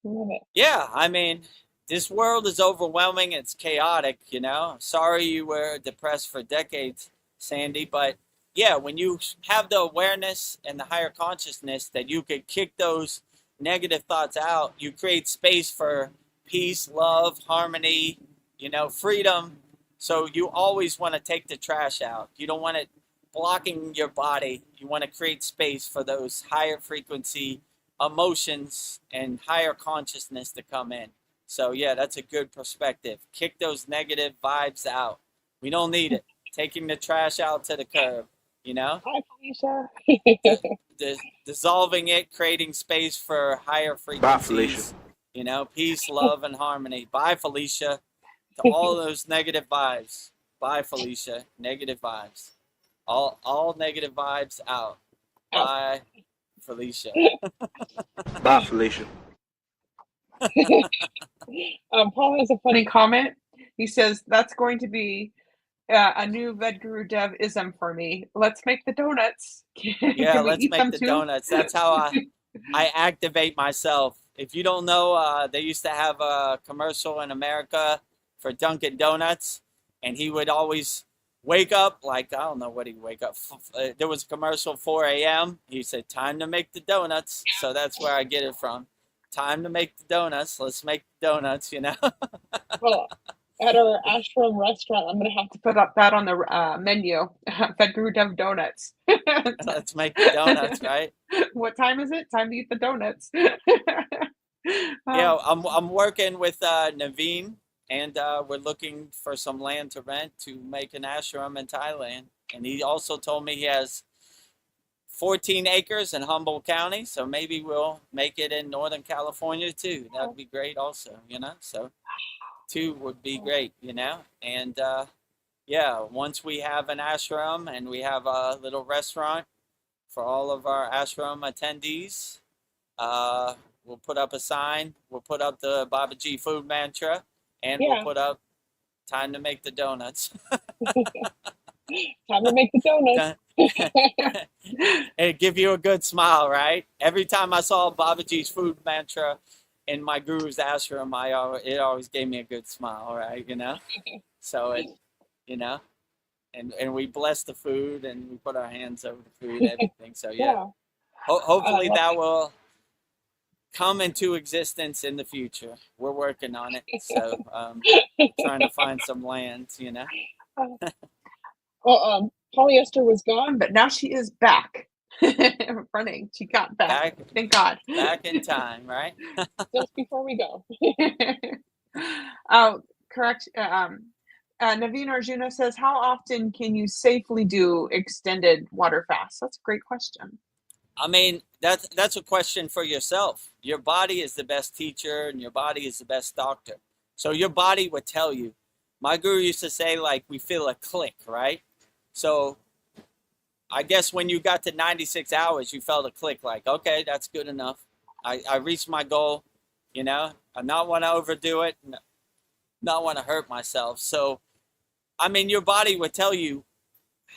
Love it. Yeah, I mean, this world is overwhelming. It's chaotic, you know. Sorry you were depressed for decades, Sandy, but yeah, when you have the awareness and the higher consciousness that you could kick those negative thoughts out, you create space for peace, love, harmony, you know, freedom. So you always want to take the trash out. You don't want it blocking your body. You want to create space for those higher frequency emotions and higher consciousness to come in. So yeah, that's a good perspective. Kick those negative vibes out. We don't need it. Taking the trash out to the curb, you know? Hi, Felicia. Dissolving it, creating space for higher frequencies. Bye, Felicia. You know, peace, love, and harmony. Bye, Felicia. To all those negative vibes. Bye, Felicia. Negative vibes. All negative vibes out. Bye, Felicia. Bye, Felicia. Paul has a funny comment. He says, that's going to be a new Vedagurudev-ism for me. Let's make the donuts. Yeah, let's make the donuts. That's how I activate myself. If you don't know, they used to have a commercial in America for Dunkin' Donuts, and he would always wake up, like, I don't know what he'd wake up. There was a commercial 4 a.m. He said, time to make the donuts. So that's where I get it from. Time to make the donuts. Let's make the donuts, you know. Well, at our ashram restaurant, I'm going to have to put up that on the menu. Vedagurudev donuts. Let's make the donuts, right? What time is it? Time to eat the donuts. Yeah, I'm working with Naveen, and we're looking for some land to rent to make an ashram in Thailand. And he also told me he has 14 acres in Humboldt County, so maybe we'll make it in Northern California too. That would be great also, you know. So 2 would be great, you know. And yeah, once we have an ashram and we have a little restaurant for all of our ashram attendees, we'll put up a sign. We'll put up the Babaji food mantra, and we'll put up time to make the donuts. Time to make the donuts. It'd give you a good smile, right? Every time I saw Babaji's food mantra in my guru's ashram, it always gave me a good smile, right? You know? So it, you know, and we bless the food and we put our hands over the food, everything. So yeah, hopefully that will come into existence in the future. We're working on it. So trying to find some land, you know. Well, polyester was gone, but now she is back. Running. She got back. Thank God. Back in time, right? Just before we go. Oh, correct. Naveen Arjuna says, how often can you safely do extended water fasts? That's a great question. I mean, that's a question for yourself. Your body is the best teacher and your body is the best doctor. So your body would tell you. My guru used to say, like, we feel a click, right? So I guess when you got to 96 hours, you felt a click like, okay, that's good enough. I reached my goal, you know, not want to overdo it, not want to hurt myself. So, I mean, your body would tell you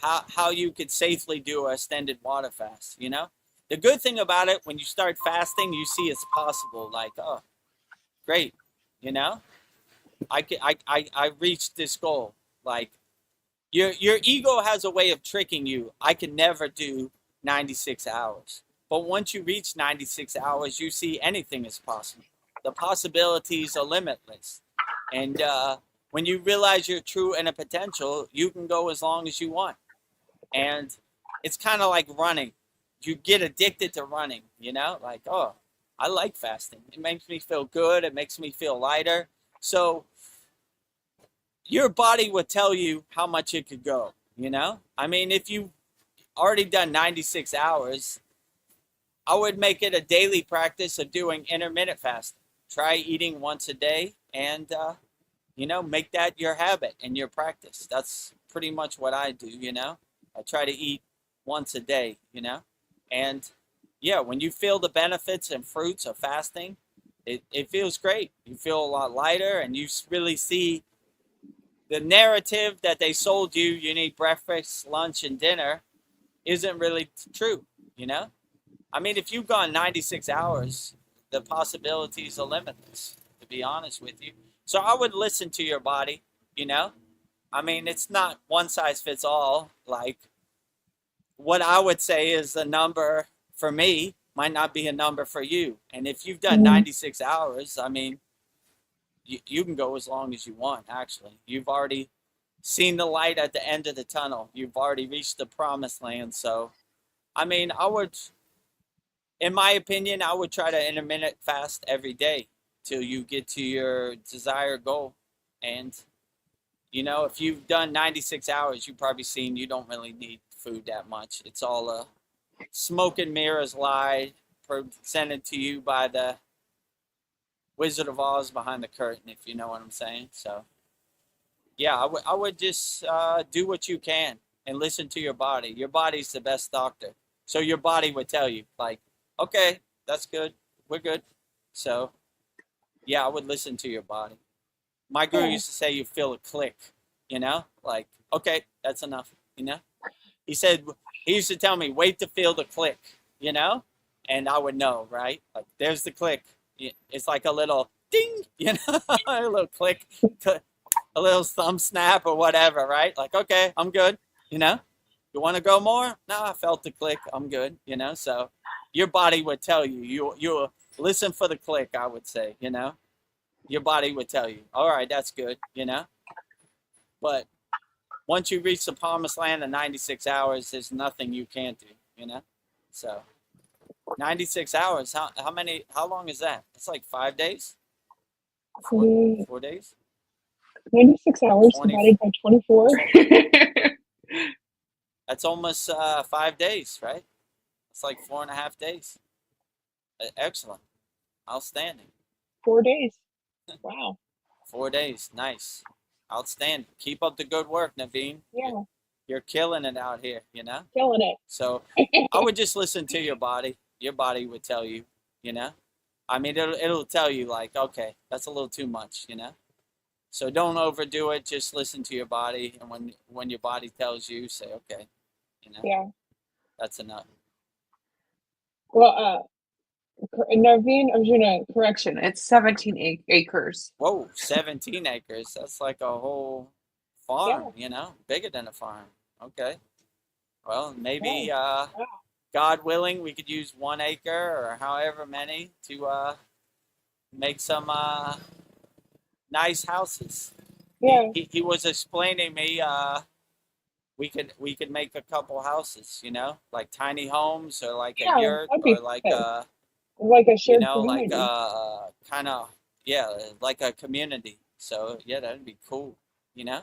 how you could safely do a extended water fast, you know? The good thing about it, when you start fasting, you see it's possible. Like, oh, great, you know? I reached this goal. Like, your ego has a way of tricking you. I can never do 96 hours. But once you reach 96 hours, you see anything is possible. The possibilities are limitless. And when you realize your true inner potential, you can go as long as you want. And it's kind of like running. You get addicted to running, you know? Like, oh, I like fasting. It makes me feel good. It makes me feel lighter. So your body would tell you how much it could go, you know? I mean, if you already done 96 hours, I would make it a daily practice of doing intermittent fasting. Try eating once a day and, you know, make that your habit and your practice. That's pretty much what I do, you know? I try to eat once a day, you know? And yeah, when you feel the benefits and fruits of fasting, it feels great. You feel a lot lighter, and you really see the narrative that they sold you, you need breakfast, lunch, and dinner, isn't really true, you know? I mean, if you've gone 96 hours, the possibilities are limitless, to be honest with you. So I would listen to your body, you know? I mean, it's not one size fits all. Like, what I would say is a number for me might not be a number for you. And if you've done 96 hours, I mean, you can go as long as you want, actually. You've already seen the light at the end of the tunnel. You've already reached the promised land. So, I mean, in my opinion, I would try to intermittent fast every day till you get to your desired goal. And, you know, if you've done 96 hours, you've probably seen you don't really need food that much. It's all a smoke and mirrors lie presented to you by the Wizard of Oz behind the curtain, if you know what I'm saying. So, yeah, I would just do what you can and listen to your body. Your body's the best doctor. So your body would tell you, like, okay, that's good. We're good. So, yeah, I would listen to your body. My guru used to say you feel a click, you know? Like, okay, that's enough, you know? He used to tell me, wait to feel the click, you know? And I would know, right? Like, there's the click. It's like a little ding, you know? A little click, a little thumb snap or whatever, right? Like, okay, I'm good, you know? You want to go more? No, I felt the click. I'm good, you know? So your body would tell you. You listen for the click, I would say, you know? Your body would tell you, all right, that's good, you know? But once you reach the promised land in 96 hours, there's nothing you can't do, you know? So 96 hours, how long is that? It's like 5 days? 4 days? 96 hours 20, divided by 24. That's almost 5 days, right? It's like 4.5 days. Excellent. Outstanding. 4 days. Wow. 4 days. Nice. Outstanding. Keep up the good work, Naveen. Yeah. You're killing it out here, you know? Killing it. So I would just listen to your body. Your body would tell you, you know? I mean, it'll tell you, like, okay, that's a little too much, you know? So don't overdo it. Just listen to your body. And when your body tells you, say, okay, you know? Yeah. That's enough. Well, Naveen, Arjuna, correction. It's 17 acres. Whoa, 17 acres. That's like a whole farm, you know? Bigger than a farm. Okay. Well, maybe, God willing, we could use 1 acre or however many to make some nice houses. Yeah. He was explaining me we could make a couple houses, you know, like tiny homes or like a yurt or like a shared community. Like kind of like a community. So yeah, that'd be cool, you know.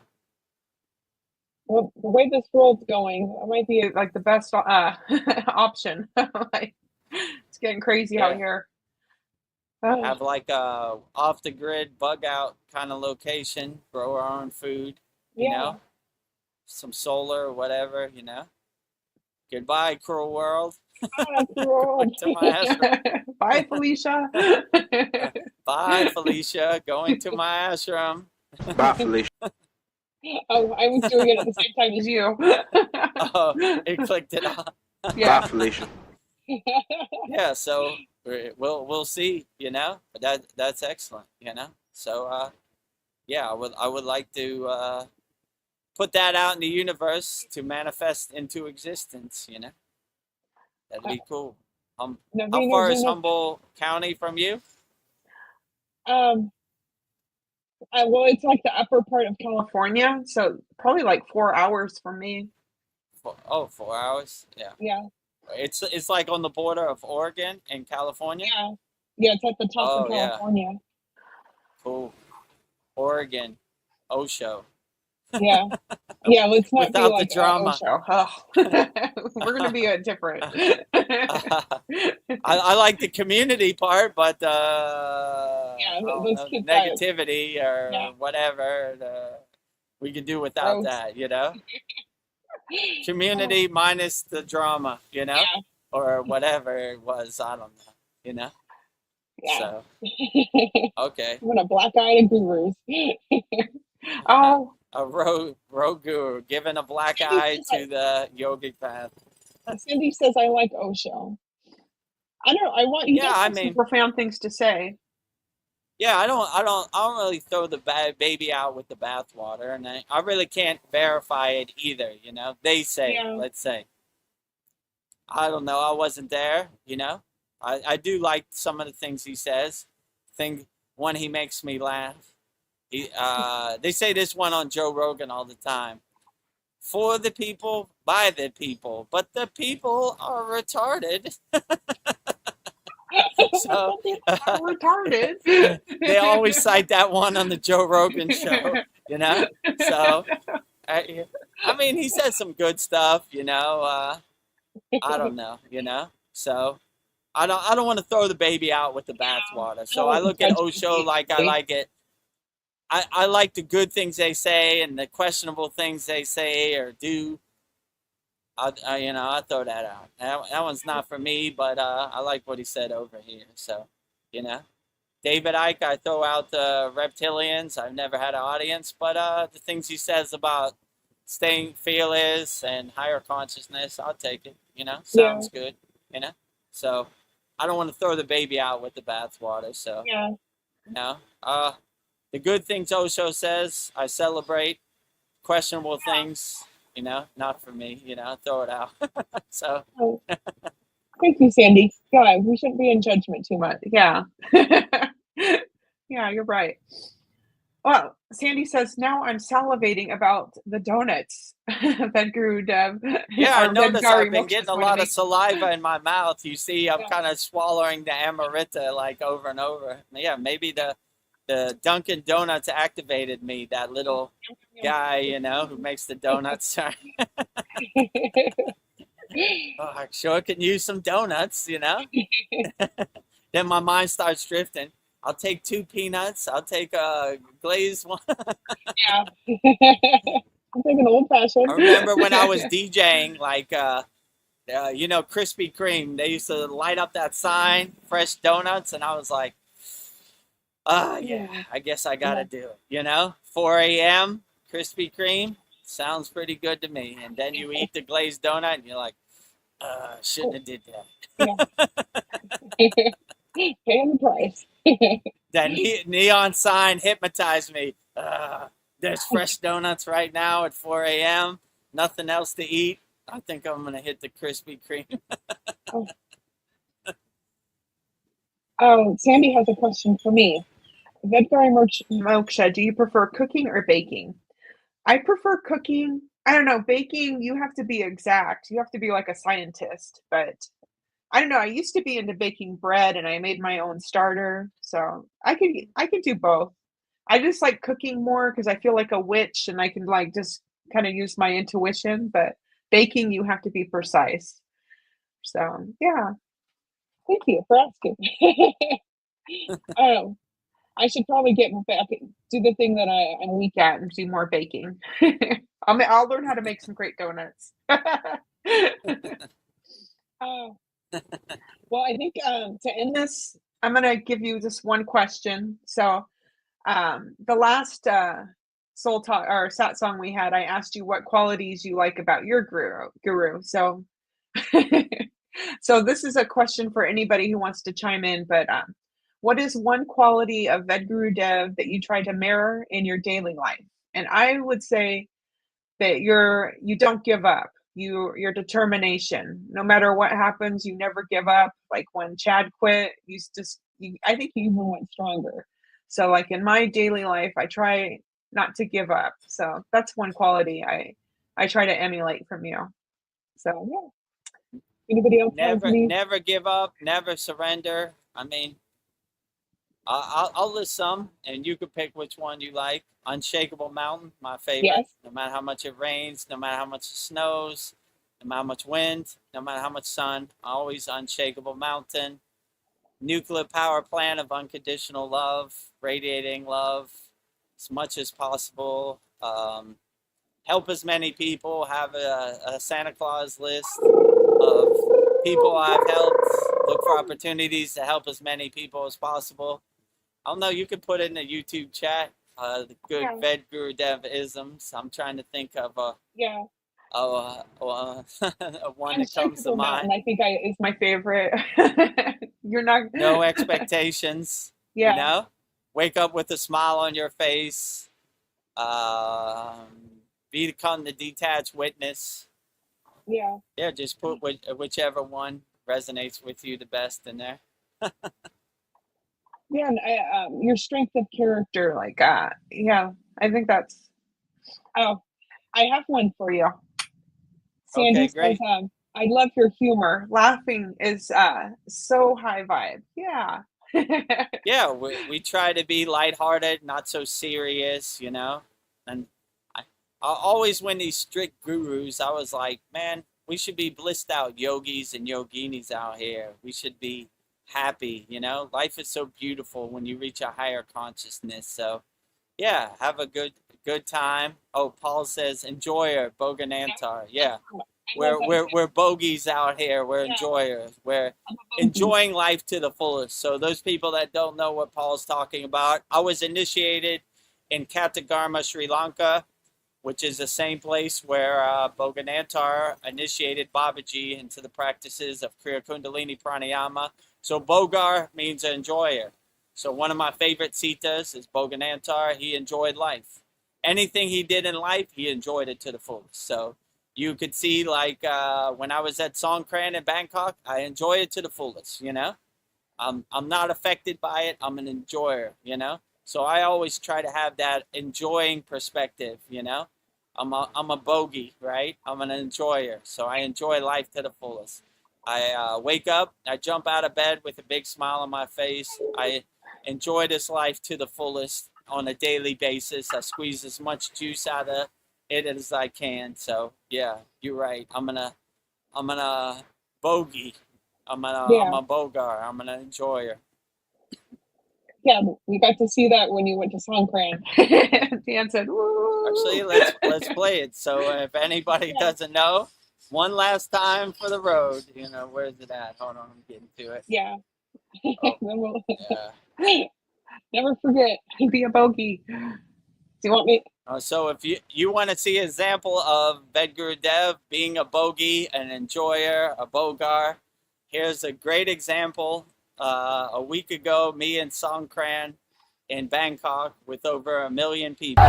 Well, the way this world's going, it might be Like the best option. Like, it's getting crazy out here. Have like a off the grid bug out kind of location, grow our own food, you know, some solar or whatever, you know. Goodbye, cruel world. Cruel world. Bye, Felicia. Bye, Felicia. Going to my ashram. Bye, Felicia. Oh, I was doing it at the same time as you. Oh, it clicked it off. Yeah. Bye, Felicia. Yeah, so we'll see, you know. But that's excellent, you know. So yeah, I would like to put that out in the universe to manifest into existence, you know. That'd be cool. How far is Humboldt County from you? Well, it's like the upper part of California, so probably like 4 hours from me. 4 hours? Yeah. Yeah. It's like on the border of Oregon and California? Yeah. Yeah, it's at the top of California. Yeah. Cool. Oregon. Osho. Yeah. Yeah, let's not Without be like the drama. Osho. Oh. We're going to be a different. I like the community part, but let's the keep that. negativity or whatever, we can do without that, you know? Community minus the drama, you know? Yeah. Or whatever it was, I don't know, you know? Yeah. So, okay. I'm gonna black-eyed gurus. Oh. A road guru giving a black eye to the yogic path. Cindy says, I like Osho. I want you to some profound things to say. Yeah, I don't really throw the baby out with the bathwater, and I really can't verify it either, you know. They say, let's say. I don't know, I wasn't there, you know. I do like some of the things he says. One, he makes me laugh. They say this one on Joe Rogan all the time. For the people, by the people, but the people are retarded. So retarded. They always cite that one on the Joe Rogan show, you know. So I mean, he says some good stuff, you know. I don't know, you know. So I don't want to throw the baby out with the bathwater. So I look at Osho like I like it. I like the good things they say and the questionable things they say or do. I throw that out. That one's not for me, but I like what he said over here. So, you know, David Icke, I throw out the reptilians. I've never had an audience, but the things he says about staying fearless and higher consciousness, I'll take it. You know, sounds good. You know, so I don't want to throw the baby out with the bathwater. So, you know, the good things Osho says, I celebrate. Questionable things, you know, not for me, you know, throw it out. So. Thank you, Sandy. God, we shouldn't be in judgment too much. Yeah. Yeah, you're right. Well, Sandy says, now I'm salivating about the donuts. Vedagurudev. Yeah, I noticed I've been getting a lot of saliva in my mouth. You see, I'm kind of swallowing the Amrita like over and over. Yeah, maybe the Dunkin' Donuts activated me, that little guy, you know, who makes the donuts. Oh, I sure can use some donuts, you know. Then my mind starts drifting. I'll take 2 peanuts. I'll take a glazed one. Yeah. I'll take an old fashioned. I remember when I was DJing, like, you know, Krispy Kreme. They used to light up that sign, fresh donuts, and I was like, yeah, I guess I gotta do it. You know, 4 a.m. Krispy Kreme sounds pretty good to me. And then you eat the glazed donut, and you're like, shouldn't have did that. Paying the price. That neon sign hypnotized me. There's fresh donuts right now at 4 a.m. Nothing else to eat. I think I'm gonna hit the Krispy Kreme. Oh, Sandy has a question for me. Vedgari Moksha, do you prefer cooking or baking? I prefer cooking. I don't know, baking, you have to be exact. You have to be like a scientist, but I don't know. I used to be into baking bread and I made my own starter. So I can do both. I just like cooking more because I feel like a witch and I can like just kind of use my intuition, but baking, you have to be precise. So yeah. Thank you for asking. I should probably get back, do the thing that I'm weak at and do more baking. I'll learn how to make some great donuts. Well, I think to end this, I'm gonna give you just one question. So, the last soul talk or sat song we had, I asked you what qualities you like about your guru. So, so this is a question for anybody who wants to chime in. But what is one quality of Vedagurudev that you try to mirror in your daily life? And I would say that you don't give up. Your determination, no matter what happens, you never give up. Like when Chad quit, I think you even went stronger. So like in my daily life, I try not to give up. So that's one quality I try to emulate from you. So yeah. Anybody else? Never give up, never surrender. I mean, I'll list some, and you could pick which one you like. Unshakable Mountain, my favorite. Yes. No matter how much it rains, no matter how much it snows, no matter how much wind, no matter how much sun, always Unshakable Mountain. Nuclear power plant of unconditional love, radiating love as much as possible. Help as many people, have a Santa Claus list of people I've helped. Look for opportunities to help as many people as possible. I don't know, you could put it in the YouTube chat, the good Vedagurudev-isms. I'm trying to think of one that comes to mind. I think is my favorite. You're not... No expectations, yeah. You know? Wake up with a smile on your face. Become the detached witness. Yeah. Yeah, just put whichever one resonates with you the best in there. Yeah, and your strength of character, like, yeah, I think that's... Oh, I have one for you. Sandy says, I love your humor. Laughing is so high vibe. Yeah. Yeah, we try to be lighthearted, not so serious, you know. And I always, when these strict gurus, I was like, man, we should be blissed out yogis and yoginis out here. We should be happy, you know. Life is so beautiful when you reach a higher consciousness. So, yeah, have a good time. Oh, Paul says, enjoyer, Boganantar. Yeah. We're bogies out here. We're enjoyers. We're enjoying life to the fullest. So those people that don't know what Paul's talking about, I was initiated in Katagarma, Sri Lanka, which is the same place where Boganantar initiated Babaji into the practices of Kriya Kundalini Pranayama. So Bogar means enjoyer. So one of my favorite citas is Boganantar. He enjoyed life. Anything he did in life, he enjoyed it to the fullest. So you could see, like, when I was at Songkran in Bangkok, I enjoy it to the fullest, you know. I'm not affected by it. I'm an enjoyer, you know. So I always try to have that enjoying perspective, you know. I'm a bogey, right? I'm an enjoyer. So I enjoy life to the fullest. I wake up, I jump out of bed with a big smile on my face. I enjoy this life to the fullest on a daily basis. I squeeze as much juice out of it as I can. So yeah, you're right. I'm a bogey. I'm a bogar. I'm an enjoyer. Yeah, we got to see that when you went to Songkran. Dan said, "Woo." Actually, let's play it. So if anybody doesn't know, one last time for the road. You know, where's it at? Hold on, I'm getting to it. Yeah. Oh, yeah. Never forget, be a bogey. Do you want me? So if you want to see an example of Vedagurudev being a bogey, an enjoyer, a bogar, here's a great example. A week ago, me and Songkran in Bangkok with over 1 million people.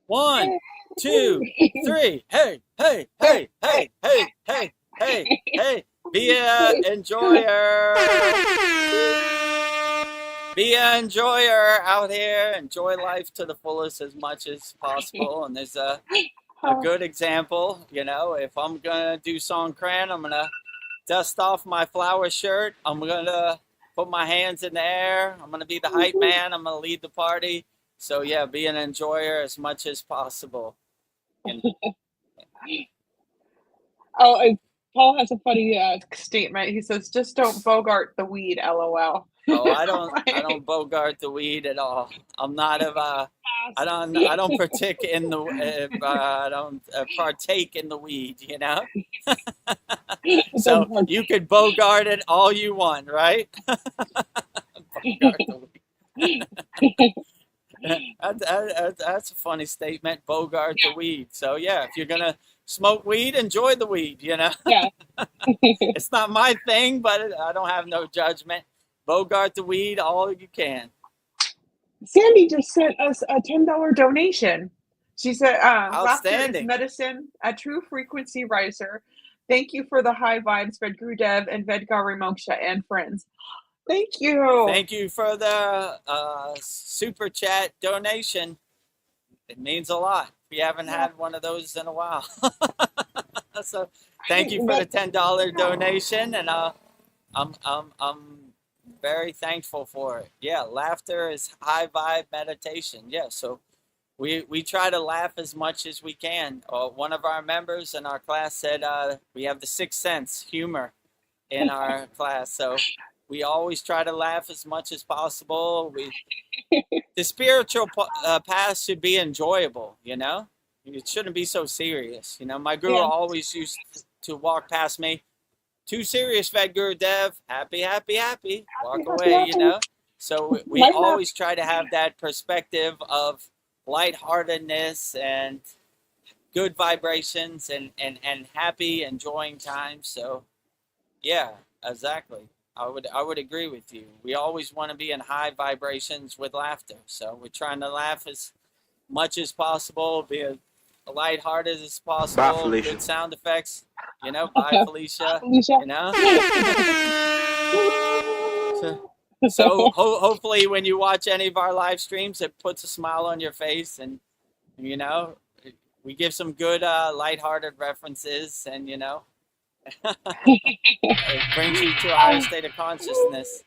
One, two, three. Hey, hey, hey, hey, hey, hey, Hey, be a enjoyer. Be an enjoyer out here. Enjoy life to the fullest as much as possible. And there's a good example, you know, if I'm going to do Songkran, I'm going to dust off my flower shirt. I'm going to put my hands in the air. I'm going to be the hype man. I'm going to lead the party. So, yeah, be an enjoyer as much as possible. And, Paul has a funny statement. He says, "Just don't bogart the weed." LOL. oh, I don't bogart the weed at all. I'm not I don't partake in the I don't partake in the weed, you know. So you could bogart it all you want, right? Bogart the weed. That's a funny statement. Bogart the weed. So yeah, if you're gonna smoke weed, enjoy the weed. You know. Yeah. It's not my thing, but I don't have no judgment. Bogart the weed all you can. Sandy just sent us a $10 donation. She said, "Laughter is Outstanding. medicine, a true frequency riser. Thank you for the high vibes, Vedagurudev and Vedagurudev and friends." Thank you. Thank you for the super chat donation. It means a lot. We haven't had one of those in a while. So thank you for the $10 donation, and I'm very thankful for it. Yeah, laughter is high vibe meditation. Yeah, so we try to laugh as much as we can. One of our members in our class said we have the sixth sense, humor, in our class. So we always try to laugh as much as possible. The spiritual path should be enjoyable, you know? It shouldn't be so serious. You know, my guru always used to walk past me. Too serious, Vedagurudev. Happy, happy, happy. Walk away, you know? So we always try to have that perspective of lightheartedness and good vibrations and happy, enjoying time. So, yeah, exactly. I would agree with you. We always want to be in high vibrations with laughter. So we're trying to laugh as much as possible, be as lighthearted as possible. Bye, Felicia. Good sound effects, you know. Bye, Felicia. You know. So hopefully, when you watch any of our live streams, it puts a smile on your face, and you know, we give some good lighthearted references, and you know. It brings you to a higher state of consciousness.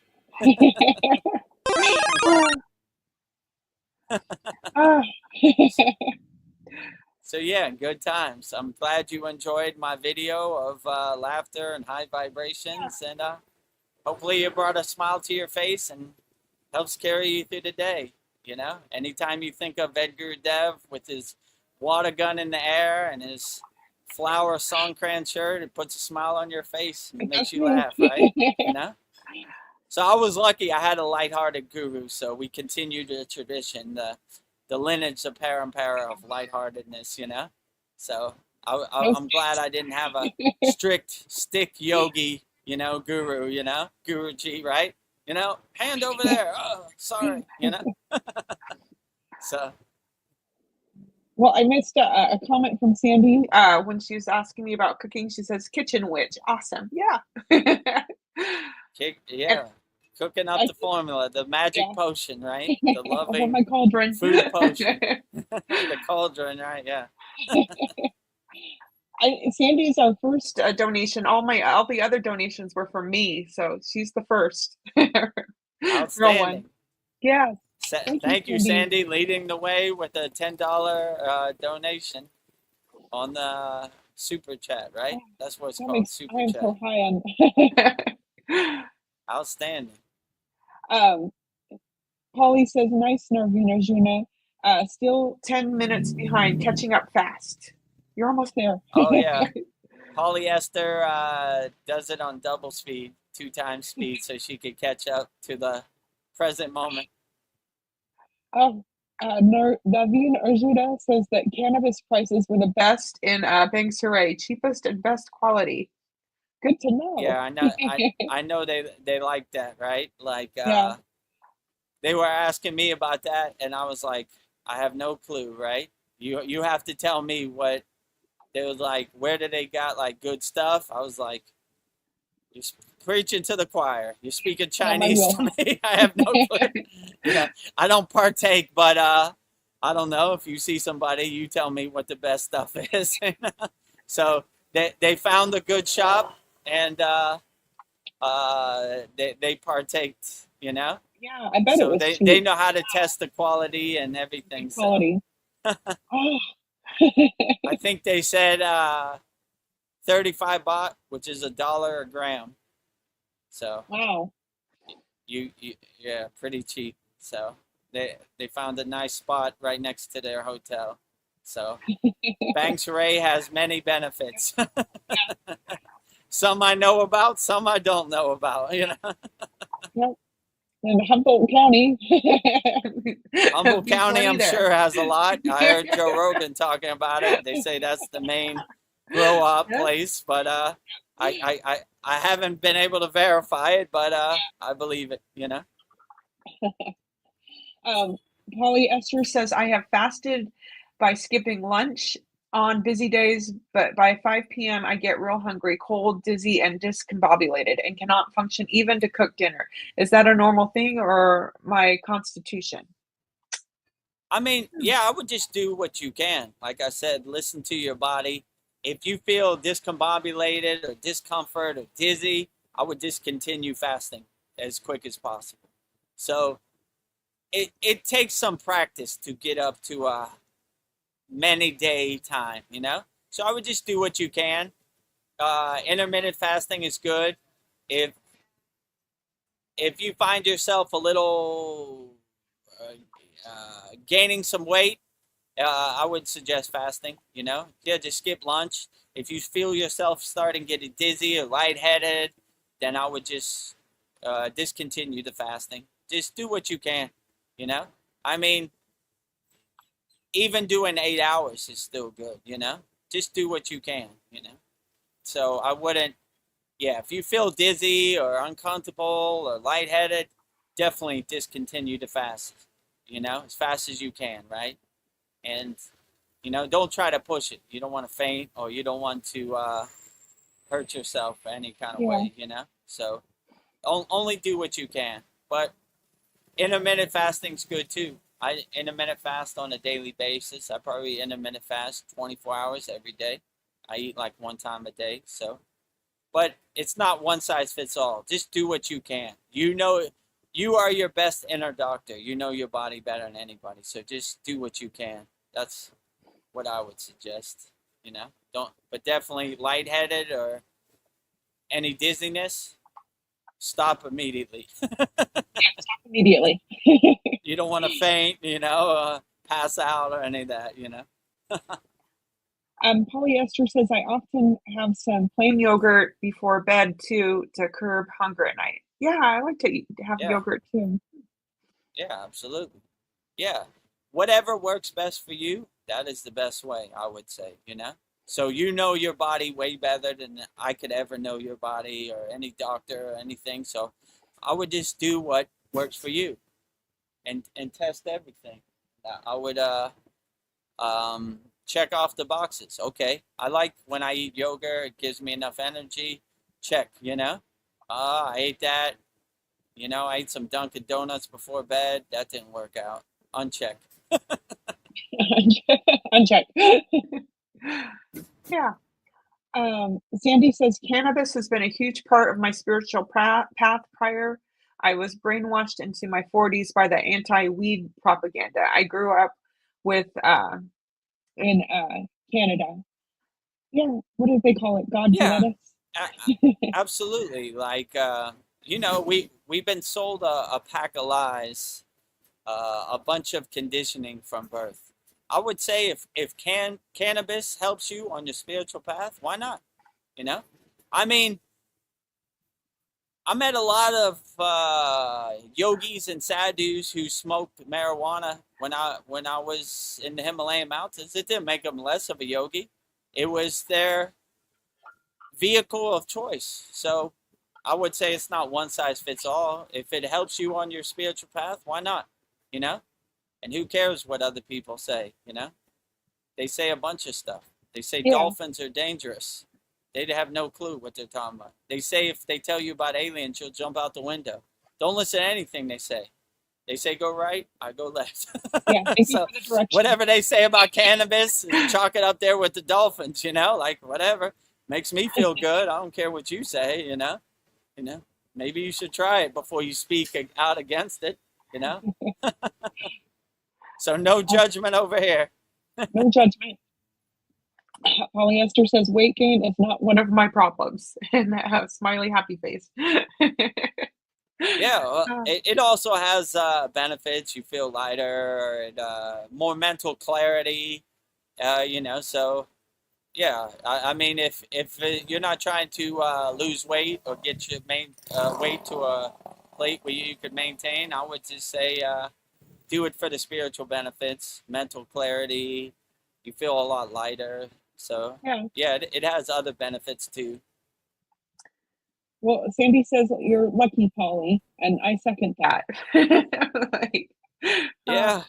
So yeah, good times. I'm glad you enjoyed my video of laughter and high vibrations, and hopefully it brought a smile to your face and helps carry you through the day. You know, anytime you think of Vedagurudev with his water gun in the air and his flower Songkran shirt, it puts a smile on your face and makes you laugh, right? You know? So I was lucky I had a lighthearted guru, so we continued the tradition, the lineage of parampara of lightheartedness, you know? So I'm glad I didn't have a strict stick yogi, you know, guru, you know? Guruji, right? You know, hand over there. Oh, sorry, you know? So... Well, I missed a comment from Sandy. When she was asking me about cooking, she says, "Kitchen witch." Awesome. Yeah. Yeah. Cooking up the formula, the magic potion, right? The loving my cauldron. Food potion. The cauldron, right? Yeah. Sandy's our first donation. All the other donations were from me, so she's the first. Outstanding. Yeah. Thank you, Sandy, leading the way with a $10 donation on the super chat, right? That's what it's called, super chat. So high on. Outstanding. Polly says, "Nice, Narvina Juna. Still 10 minutes behind, catching up fast." You're almost there. Oh yeah. Polyester does it on double speed, 2 times speed, so she could catch up to the present moment. Naveen Arjuna says that cannabis prices were the best in Bangsaray, cheapest and best quality. Good to know. Yeah, I know. I know they like that, right? Like they were asking me about that, and I was like, I have no clue, right? You have to tell me what they was like, where did they got like good stuff? I was like, you're preaching to the choir. You're speaking Chinese to me. I have no clue. Yeah, I don't partake, but I don't know. If you see somebody, you tell me what the best stuff is. So they found a good shop, and they partaked, you know. Yeah, I bet it So was they cheap. know how to test the quality and everything. Quality. So Oh. I think they said 35 baht, which is $1 a gram. So Wow. you yeah, pretty cheap. So they found a nice spot right next to their hotel. So Bang Saray has many benefits. Some I know about, some I don't know about, you know. Yep. In Humboldt County. Humboldt County, I'm there. sure, has a lot. I heard Joe Rogan talking about it. They say that's the main grow up place, but I haven't been able to verify it, but I believe it, you know. Polyester says, I have fasted by skipping lunch on busy days, but by 5 p.m. I get real hungry, cold, dizzy, and discombobulated and cannot function even to cook dinner. Is that a normal thing or my constitution? I mean, yeah, I would just do what you can. Like I said, listen to your body. If you feel discombobulated or discomfort or dizzy, I would discontinue fasting as quick as possible. So it takes some practice to get up to a many day time, you know? So I would just do what you can. Intermittent fasting is good. If you find yourself a little gaining some weight, I would suggest fasting, you know? Yeah, just skip lunch. If you feel yourself starting getting dizzy or lightheaded, then I would just discontinue the fasting. Just do what you can, you know? I mean, even doing 8 hours is still good, you know? Just do what you can, you know? So I wouldn't, yeah, if you feel dizzy or uncomfortable or lightheaded, definitely discontinue the fast, you know, as fast as you can, right? And, you know, don't try to push it. You don't want to faint or you don't want to hurt yourself any kind of way, you know? So only do what you can. But intermittent fasting's good too. I intermittent fast on a daily basis. I probably intermittent fast 24 hours every day. I eat like one time a day. So, but it's not one size fits all. Just do what you can. You know, you are your best inner doctor. You know your body better than anybody. So just do what you can. That's what I would suggest. You know, but definitely lightheaded or any dizziness, stop immediately. Stop immediately. You don't want to faint, you know, pass out or any of that, you know. Polyester says, I often have some Plain yogurt before bed too to curb hunger at night. Yeah, I like to have yogurt too. Yeah, absolutely. Yeah. Whatever works best for you, that is the best way, I would say, you know. So you know your body way better than I could ever know your body or any doctor or anything. So I would just do what works for you and test everything. I would check off the boxes. Okay, I like when I eat yogurt, it gives me enough energy. Check, you know. I ate that. You know, I ate some Dunkin' Donuts before bed. That didn't work out. Uncheck. Uncheck. Yeah. Sandy says, cannabis has been a huge part of my spiritual path prior. I was brainwashed into my 40s by the anti-weed propaganda. I grew up with in Canada. Yeah, what do they call it? God genetics? Absolutely. Like, you know, we've been sold a pack of lies, a bunch of conditioning from birth. I would say if cannabis helps you on your spiritual path, why not? You know, I mean, I met a lot of yogis and sadhus who smoked marijuana when I was in the Himalayan mountains. It didn't make them less of a yogi. It was their vehicle of choice. So I would say it's not one size fits all. If it helps you on your spiritual path, why not? You know? And who cares what other people say, you know? They say a bunch of stuff. They say Yeah. dolphins are dangerous. They have no clue what they're talking about. They say if they tell you about aliens, you'll jump out the window. Don't listen to anything they say. They say go right, I go left. Yeah. Thank you So for the direction. whatever they say about cannabis, chalk it up there with the dolphins, like whatever. Makes me feel good. I don't care what you say, Maybe you should try it before you speak out against it, So no judgment over here. No judgment. Polyester says weight gain is not One of my problems. And a smiley happy face. Yeah, well, it also has benefits. You feel lighter, and, more mental clarity, So, yeah, I mean, if you're not trying to lose weight or get your weight to a plate where you could maintain, I would just say do it for the spiritual benefits, mental clarity. You feel a lot lighter. So, yeah, it has other benefits too. Well, Sandy says you're lucky, Polly, and I second that. Yeah.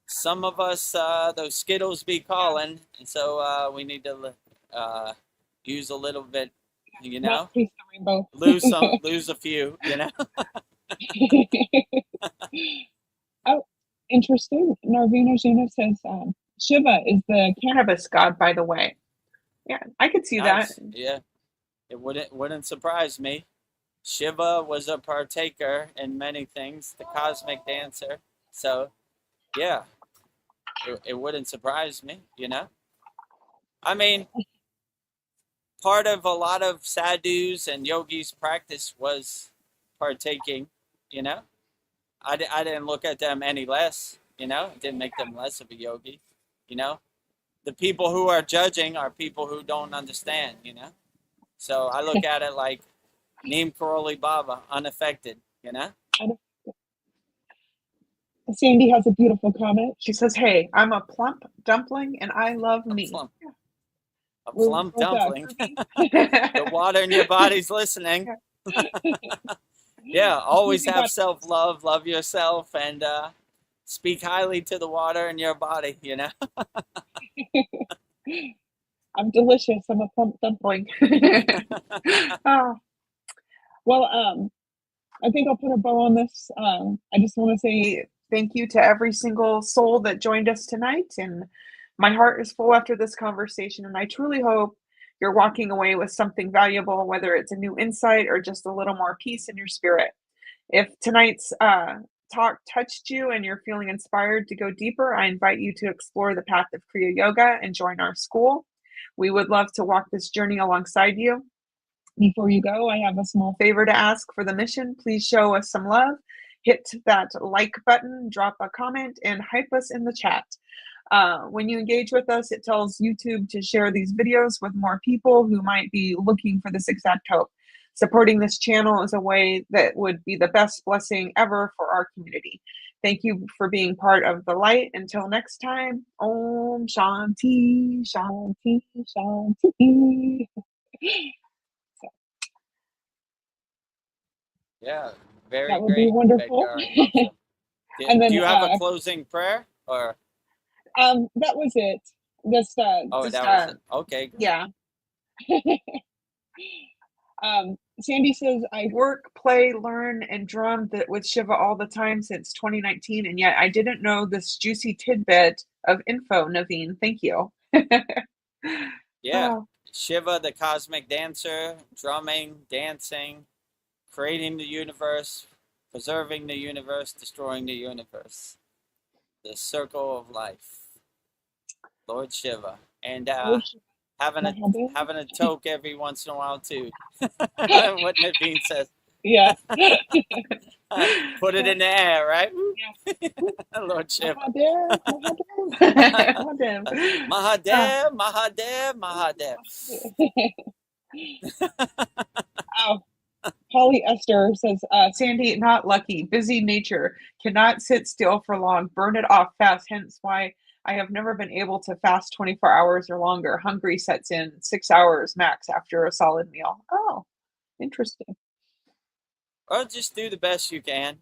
Some of us, those Skittles be calling, and so we need to use a little bit, Not taste the rainbow. lose a few, Oh, interesting. Narvina Juna says Shiva is the Cannabis god, by the way. Yeah, I could see Nice. that. Yeah, it wouldn't surprise me. Shiva was a partaker in many things, the cosmic dancer. So, yeah, it wouldn't surprise me, I mean, part of a lot of sadhus and yogis' practice was partaking, I didn't look at them any less, it didn't make them less of a yogi, The people who are judging are people who don't understand, So I look at it like Neem Karoli Baba, unaffected, Sandy has a beautiful comment. She says, hey, I'm a plump dumpling and I love me. A plump dumpling. The water in your body's listening. Yeah, always have self-love, love yourself, and speak highly to the water in your body, I'm delicious. I'm a plump dumpling. Oh. Well, I think I'll put a bow on this. I just want to say thank you to every single soul that joined us tonight. And my heart is full after this conversation. And I truly hope you're walking away with something valuable, whether it's a new insight or just a little more peace in your spirit. If tonight's talk touched you and you're feeling inspired to go deeper, I invite you to explore the path of Kriya Yoga and join our school. We would love to walk this journey alongside you. Before you go, I have a small favor to ask for the mission. Please show us some love. Hit that like button, drop a comment, and hype us in the chat. When you engage with us, it tells YouTube to share these videos with more people who might be looking for this exact hope. Supporting this channel is a way that would be the best blessing ever for our community. Thank you for being part of the light. Until next time, Om Shanti, Shanti, Shanti. Yeah, very that would great. be wonderful. And then, do you have a closing prayer, or? That was it. Just that was it. Okay. Yeah. Sandy says, I work, play, learn, and drum with Shiva all the time since 2019, and yet I didn't know this juicy tidbit of info, Naveen. Thank you. Yeah. Oh. Shiva, the cosmic dancer, drumming, dancing, creating the universe, preserving the universe, destroying the universe. The circle of life. Lord Shiva. And having a toke every once in a while too. What Naveen says. Yeah. Put it in the air, right? Yeah. Lord Shiva. Mahadev. Mahadev, Mahadev, Mahadev. Oh. Polly Esther says, Sandy, not lucky. Busy nature. Cannot sit still for long. Burn it off fast. Hence why I have never been able to fast 24 hours or longer. Hungry sets in 6 hours max after a solid meal. Oh, interesting. Or just do the best you can,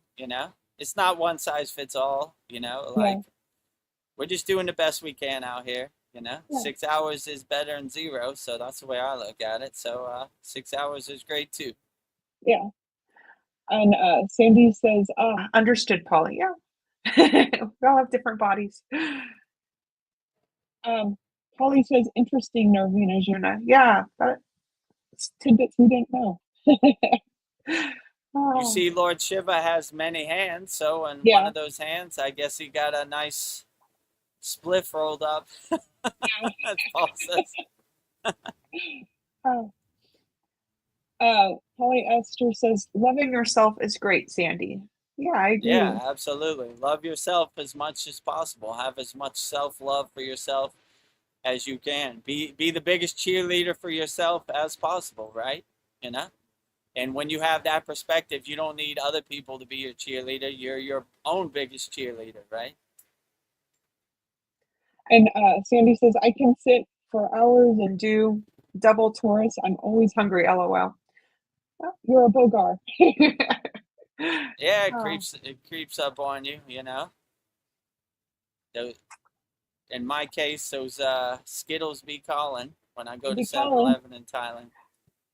It's not one size fits all, We're just doing the best we can out here. You know, Yeah. 6 hours is better than 0. So that's the way I look at it. So 6 hours is great too. Yeah. And Sandy says, Understood, Polly. Yeah. We all have different bodies. Polly says, interesting, Narvina Juna. Yeah, that's tidbits we didn't know. You see, Lord Shiva has many hands. So in one of those hands, I guess he got a nice spliff rolled up. As Paul says. Polly Esther says, loving yourself is great, Sandy. Yeah, I agree. Yeah, absolutely. Love yourself as much as possible. Have as much self-love for yourself as you can. Be the biggest cheerleader for yourself as possible, right? You know? And when you have that perspective, you don't need other people to be your cheerleader. You're your own biggest cheerleader, right? And Sandy says, I can sit for hours and do double Taurus. I'm always hungry, LOL. You're a Bogar. Yeah, it creeps up on you, you know. In my case, those Skittles be calling when I go to 7-Eleven in Thailand.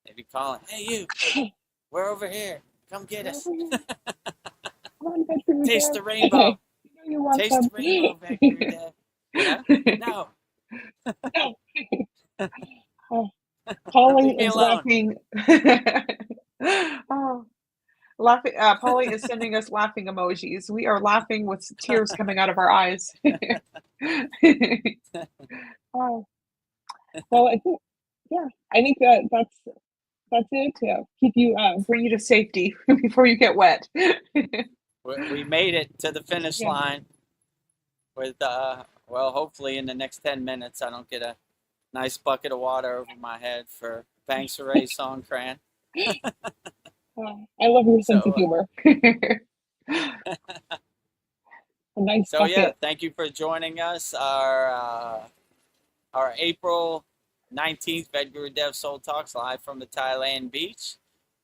They be calling, hey you, we're over here. Come get us. Taste the rainbow. Taste the rainbow, Vedagurudev. Yeah? No. Polly is laughing. Laughing. Polly is sending us laughing emojis. We are laughing with tears coming out of our eyes. Well, I think that's it to keep you bring you to safety before you get wet. We made it to the finish line with hopefully in the next 10 minutes I don't get a nice bucket of water over my head for Banks Ray Songkran. I love your sense of humor. A nice bucket. Yeah, thank you for joining us. Our April 19th Vedagurudev Soul Talks live from the Thailand beach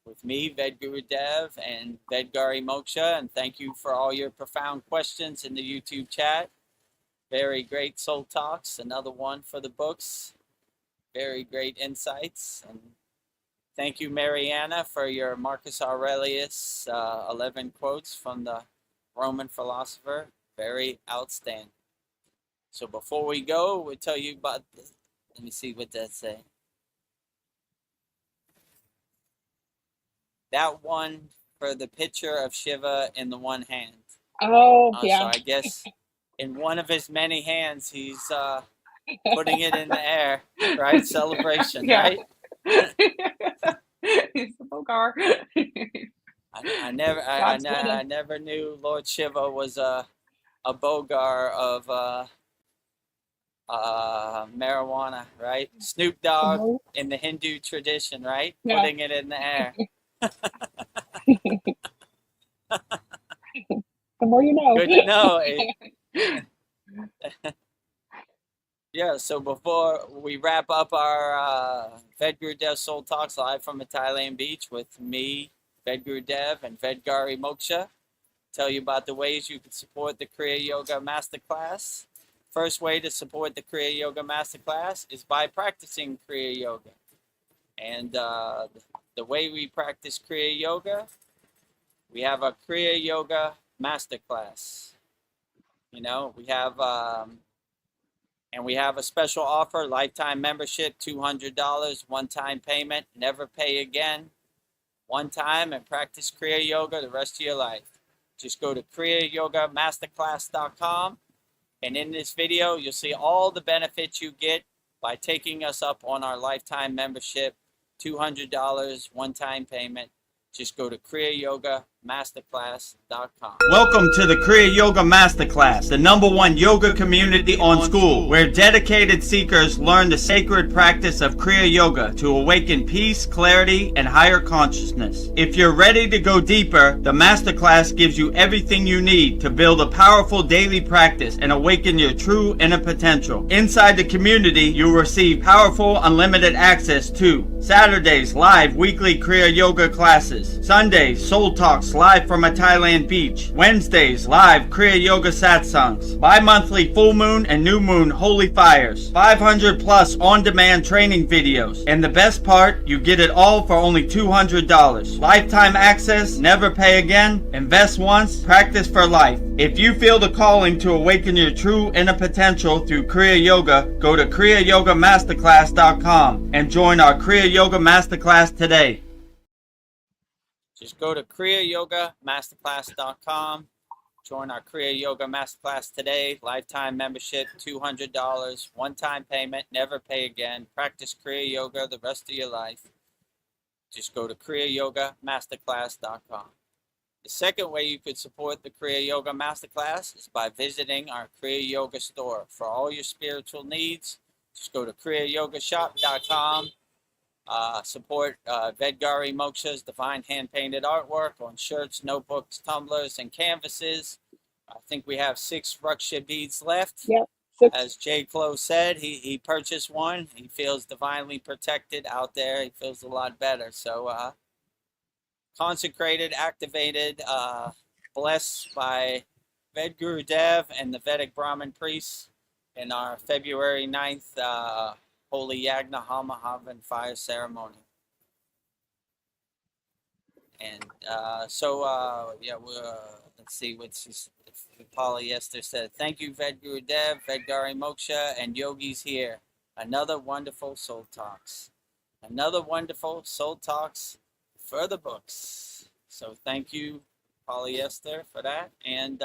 with me, Vedagurudev, and Vedgari Moksha. And thank you for all your profound questions in the YouTube chat. Very great Soul Talks. Another one for the books. Very great insights. And thank you, Mariana, for your Marcus Aurelius 11 quotes from the Roman philosopher. Very outstanding. So before we go, we'll tell you about this. Let me see what that say. That one for the picture of Shiva in the one hand. Oh, So I guess in one of his many hands, he's putting it in the air, right? Celebration, right? He's a Bogar. I never knew Lord Shiva was a Bogar of marijuana, right? Snoop Dogg in the Hindu tradition, right? Yeah. Putting it in the air. The more you know. Good to know. Yeah, so before we wrap up our Vedagurudev Soul Talks live from the Thailand beach with me, Vedagurudev, and Vedgari Moksha, tell you about the ways you can support the Kriya Yoga Masterclass. First way to support the Kriya Yoga Masterclass is by practicing Kriya Yoga. And the way we practice Kriya Yoga, we have a Kriya Yoga Masterclass. You know, we have a special offer, lifetime membership, $200, one-time payment, never pay again, one time, and practice Kriya Yoga the rest of your life. Just go to kriyayogamasterclass.com. And in this video, you'll see all the benefits you get by taking us up on our lifetime membership, $200, one-time payment. Just go to kriyayogamasterclass.com. Welcome to the Kriya Yoga Masterclass, the #1 yoga community on SKOOL, where dedicated seekers learn the sacred practice of Kriya Yoga to awaken peace, clarity, and higher consciousness. If you're ready to go deeper, the Masterclass gives you everything you need to build a powerful daily practice and awaken your true inner potential. Inside the community, you'll receive powerful, unlimited access to Saturdays, live weekly Kriya Yoga classes, Sundays, Soul Talks Talks live from a Thailand beach. Wednesdays, live Kriya Yoga satsangs. Bi-monthly full moon and new moon holy fires. 500 plus on-demand training videos. And the best part, you get it all for only $200. Lifetime access, never pay again, invest once, practice for life. If you feel the calling to awaken your true inner potential through Kriya Yoga, go to kriyayogamasterclass.com and join our Kriya Yoga Masterclass today. Just go to kriyayogamasterclass.com. Join our Kriya Yoga Masterclass today. Lifetime membership, $200. One-time payment, never pay again. Practice Kriya Yoga the rest of your life. Just go to kriyayogamasterclass.com. The second way you could support the Kriya Yoga Masterclass is by visiting our Kriya Yoga store. For all your spiritual needs, just go to kriyayogashop.com. Support Vedgari Moksha's divine hand-painted artwork on shirts, notebooks, tumblers, and canvases. I think we have 6 Raksha beads left. Yep. 6. As Jay Clo said, he purchased one. He feels divinely protected out there. He feels a lot better. So consecrated, activated, blessed by Vedagurudev and the Vedic Brahmin priests in our February 9th Holy Yagna Hamahavan fire ceremony. And let's see what polyester said. Thank you, Vedagurudev, Vedgari Moksha, and yogis here. Another wonderful soul talks. Another wonderful soul talks for the books. So thank you, polyester, for that. And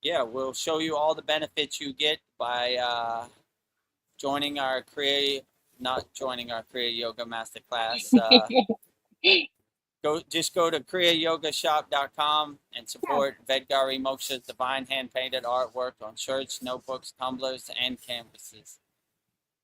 we'll show you all the benefits you get by joining our Kriya Yoga Masterclass. Go to kriyayogashop.com and support Vedgari Moksha's divine hand-painted artwork on shirts, notebooks, tumblers, and canvases.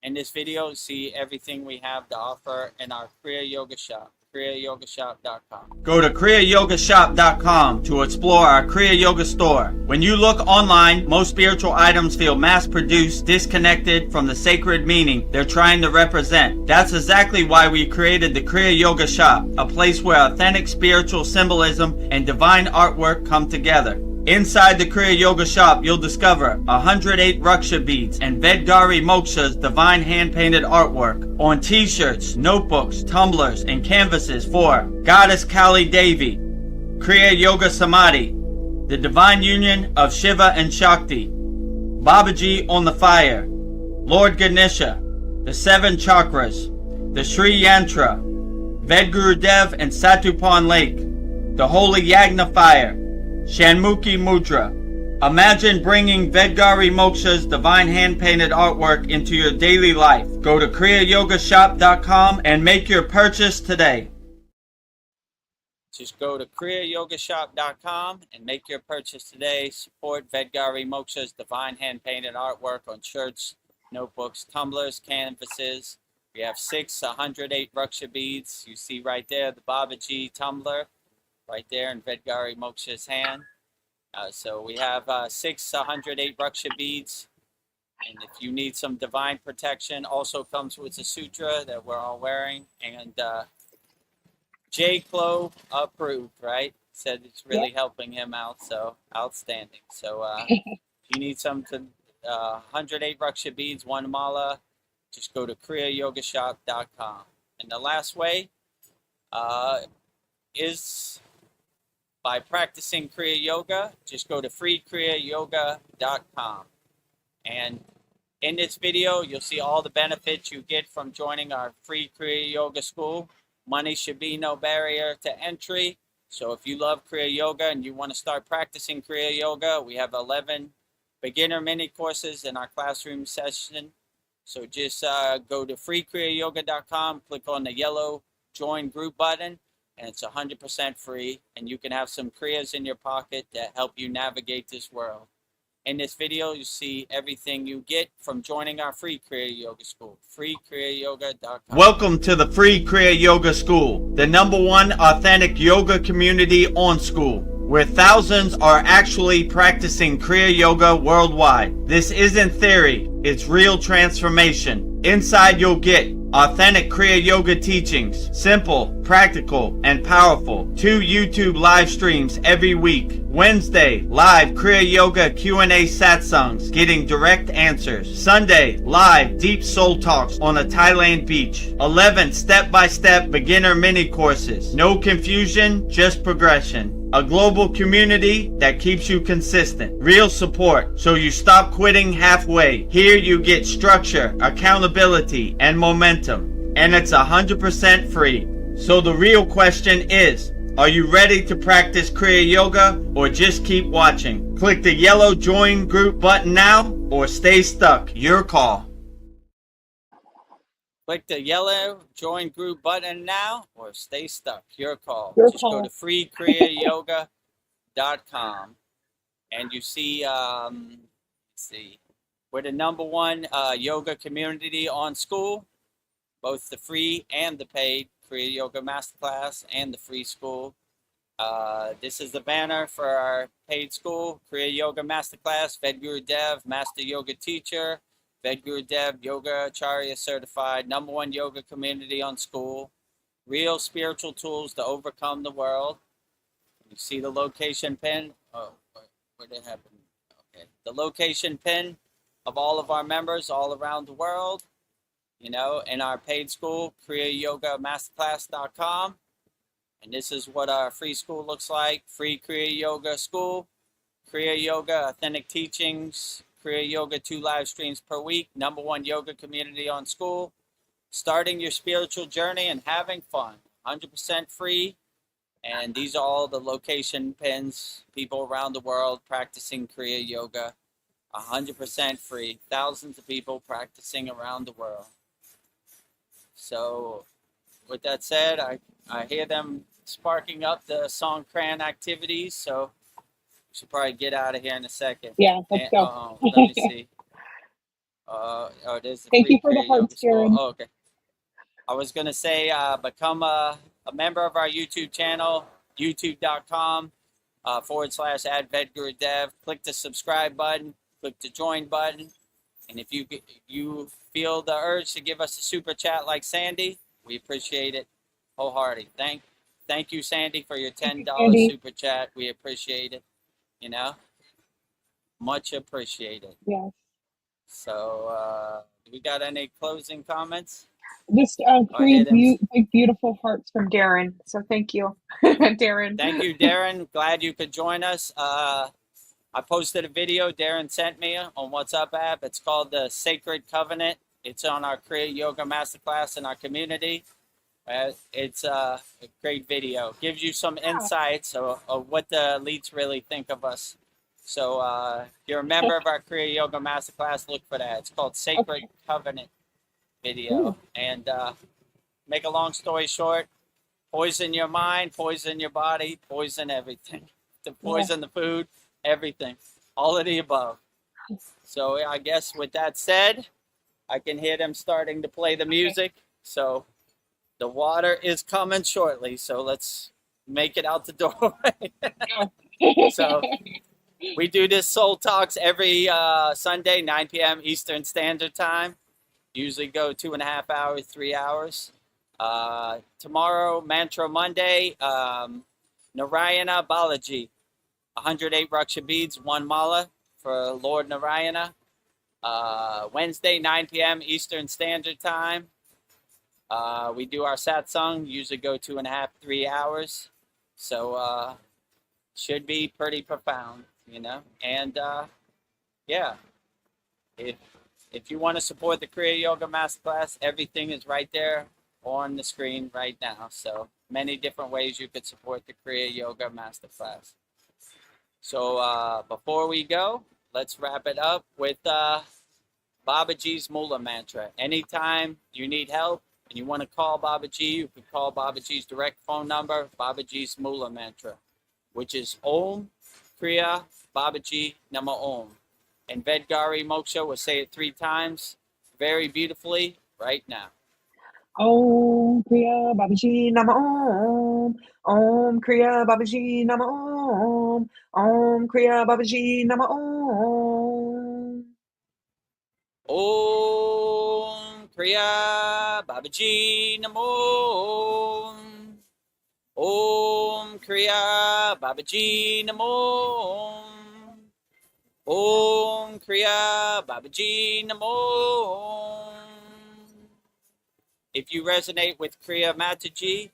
In this video, see everything we have to offer in our Kriya Yoga shop, kriyayogashop.com. Go to kriyayogashop.com to explore our Kriya Yoga store. When you look online, most spiritual items feel mass-produced, disconnected from the sacred meaning they're trying to represent. That's exactly why we created the Kriya Yoga shop, a place where authentic spiritual symbolism and divine artwork come together. Inside the Kriya Yoga shop, you'll discover 108 Raksha beads and Vedgari Moksha's divine hand-painted artwork on t-shirts, notebooks, tumblers, and canvases for Goddess Kali Devi, Kriya Yoga Samadhi, the divine union of Shiva and Shakti, Babaji on the fire, Lord Ganesha, the 7 chakras, the Sri Yantra, Vedagurudev and Satupan Lake, the Holy Yagna fire, Shanmukhi Mudra. Imagine bringing Vedgari Moksha's divine hand-painted artwork into your daily life. Go to kriyayogashop.com and make your purchase today. Just go to kriyayogashop.com and make your purchase today. Support Vedgari Moksha's divine hand-painted artwork on shirts, notebooks, tumblers, canvases. We have 108 Raksha beads. You see right there the Babaji tumbler. Right there in Vedgari Moksha's hand. So we have 108 Raksha beads. And if you need some divine protection, also comes with a sutra that we're all wearing. And J. Clo approved, right? Said it's really helping him out. So outstanding. So if you need some 108 Raksha beads, 1 mala, just go to kriyayogashop.com. And the last way is by practicing Kriya Yoga. Just go to freekriyayoga.com. And in this video, you'll see all the benefits you get from joining our free Kriya Yoga school. Money should be no barrier to entry. So if you love Kriya Yoga and you want to start practicing Kriya Yoga, we have 11 beginner mini courses in our classroom session. So just go to freekriyayoga.com, click on the yellow join group button, and it's 100% free, and you can have some Kriyas in your pocket that help you navigate this world. In this video, you see everything you get from joining our free Kriya Yoga school, freekriyayoga.com. Welcome to the free Kriya Yoga School, the #1 authentic yoga community on Skool. where thousands are actually practicing Kriya Yoga worldwide. This isn't theory, it's real transformation. Inside you'll get authentic Kriya Yoga teachings, simple, practical, and powerful. 2 YouTube live streams every week. Wednesday, live Kriya Yoga Q&A satsangs, getting direct answers. Sunday, live deep soul talks on a Thailand beach. 11 step-by-step beginner mini courses. No confusion, just progression. A global community that keeps you consistent. Real support, so you stop quitting halfway. Here you get structure, accountability, and momentum. And it's 100% free. So the real question is, are you ready to practice Kriya Yoga or just keep watching? Click the yellow join group button now or stay stuck. Your call. Click the yellow join group button now or stay stuck. Your call. Your Just call. go to freekriyayogamasterclass.com and you see, we're the #1 yoga community on SKOOL, both the free and the paid Kriya Yoga Masterclass and the free school. This is the banner for our paid school, Kriya Yoga Masterclass, Vedagurudev, Master Yoga Teacher, Vedagurudev Yoga Acharya Certified, #1 yoga community on SKOOL. Real spiritual tools to overcome the world. You see the location pin. Oh, where did it happen? Okay, the location pin of all of our members all around the world. You know, in our paid school, kriyayogamasterclass.com. And this is what our free school looks like. Free Kriya Yoga School, Kriya Yoga Authentic Teachings, Kriya Yoga 2 live streams per week, #1 yoga community on SKOOL. Starting your spiritual journey and having fun. 100% free. And these are all the location pins, people around the world practicing Kriya Yoga. 100% free. Thousands of people practicing around the world. So with that said, I hear them sparking up the Songkran activities, so we should probably get out of here in a second. Yeah, let's go. Let me see. There's the Thank free you for the Kriya Yoga hearts, School. Darren. Oh, okay. I was going to say, become a member of our YouTube channel, youtube.com/add Vedagurudev. Click the subscribe button, click the join button. And if you feel the urge to give us a super chat like Sandy, we appreciate it wholeheartedly. Thank you, Sandy, for your $10 super chat. We appreciate it. You know, much appreciated. Yes. So, do we got any closing comments? Just 3 big, beautiful hearts from Darren. So thank you, Darren. Thank you, Darren. Glad you could join us. I posted a video Darren sent me on WhatsApp app. It's called the Sacred Covenant. It's on our Kriya Yoga Masterclass in our community. It's a great video. Gives you some insights of what the elites really think of us. So if you're a member of our Kriya Yoga Masterclass, look for that. It's called Sacred Covenant video. And make a long story short, poison your mind, poison your body, poison everything. To poison the food, everything. All of the above. So I guess with that said, I can hear them starting to play the music. So the water is coming shortly. So let's make it out the doorway. So we do this Soul Talks every Sunday, 9 p.m. Eastern Standard Time. Usually go 2.5 hours, 3 hours. Tomorrow, Mantra Monday, Narayana Balaji. 108 Raksha beads, 1 mala for Lord Narayana. Wednesday, 9 p.m. Eastern Standard Time. We do our satsang, usually go 2.5, 3 hours. So should be pretty profound, you know. And yeah, if you want to support the Kriya Yoga Masterclass, everything is right there on the screen right now. So many different ways you could support the Kriya Yoga Masterclass. So before we go, let's wrap it up with Babaji's Mula Mantra. Anytime you need help and you want to call Babaji, you can call Babaji's direct phone number, Babaji's Mula Mantra, which is Om Kriya Babaji Nama Om. And Vedgari Moksha will say it 3 times very beautifully right now. Om Kriya Babaji Nama Om. Om Kriya Babaji Nama Om. Om. Om Kriya Babaji Nama Om. Om Kriya Babaji Namo. Om Kriya Babaji Namo. Om Kriya Babaji Namo. If you resonate with Kriya Mataji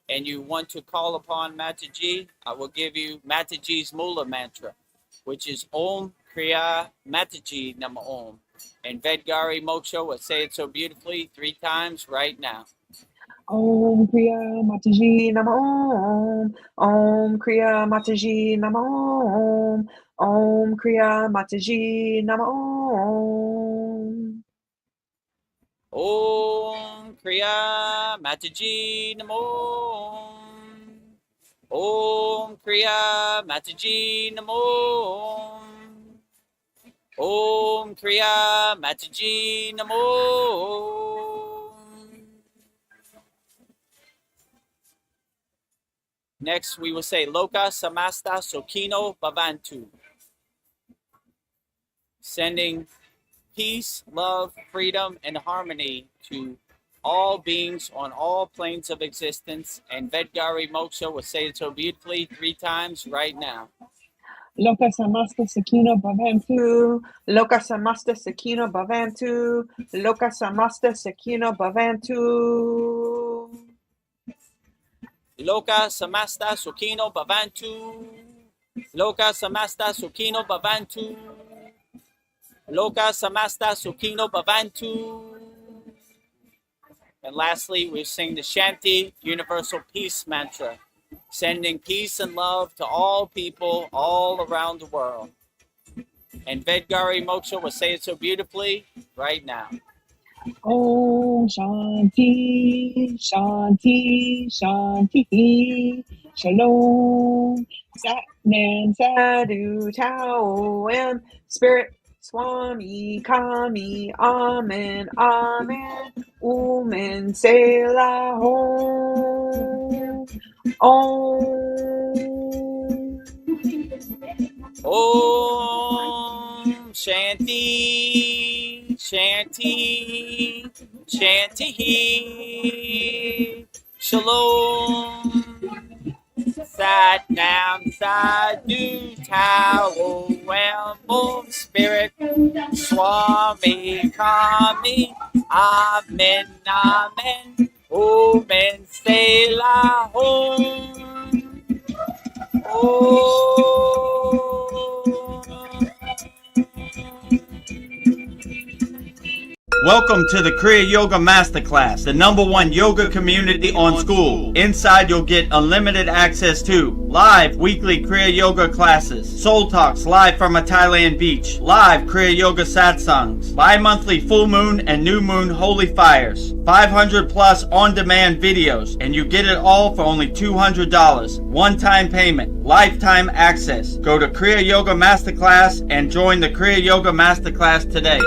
and you want to call upon Mataji, I will give you Mataji's Mula mantra, which is Om Kriya Mataji Nama Om. And Vedgari Moksha will say it so beautifully 3 times right now. Om Kriya Mataji Nama Om. Om Kriya Mataji Nama Om. Om Kriya Mataji Nama Om. Om Kriya Mataji Namo. Om Kriya Mataji Namo. Om Kriya Mataji Namo. Next, we will say Loka Samasta Sokino Bhavantu. Sending peace, love, freedom, and harmony to all beings on all planes of existence. And Vedgari Moksha will say it so beautifully 3 times right now. Loka Samasta Sakina Bhavantu. Loka Samasta Sakina Bhavantu. Loka Samasta Sakina Bhavantu. Loka Samasta Sukhino Bhavantu. Loka Samasta Sukhino Bhavantu. Loka Samasta Sukhino Bhavantu. And lastly, we sing the Shanti Universal Peace Mantra, sending peace and love to all people all around the world. And Vedgari Moksha will say it so beautifully right now. Om Shanti, Shanti, Shanti, Shalom, Satnam, Sadhu, Tao, and Spirit, Swami, Kami, Amen, Amen, Umen, Selah, Om, Om Shanti, Shanti, Shanti, Shalom, Satnam, Sadhu, Tao, Om Spirit, Swami, Kami, Amen, Amen, Omen, Selah, Welcome to the Kriya Yoga Masterclass, the #1 yoga community on SKOOL. Inside you'll get unlimited access to live weekly Kriya Yoga classes, soul talks live from a Thailand beach, live Kriya Yoga satsangs, bi-monthly full moon and new moon holy fires, 500 plus on-demand videos, and you get it all for only $200. One-time payment, lifetime access. Go to Kriya Yoga Masterclass and join the Kriya Yoga Masterclass today.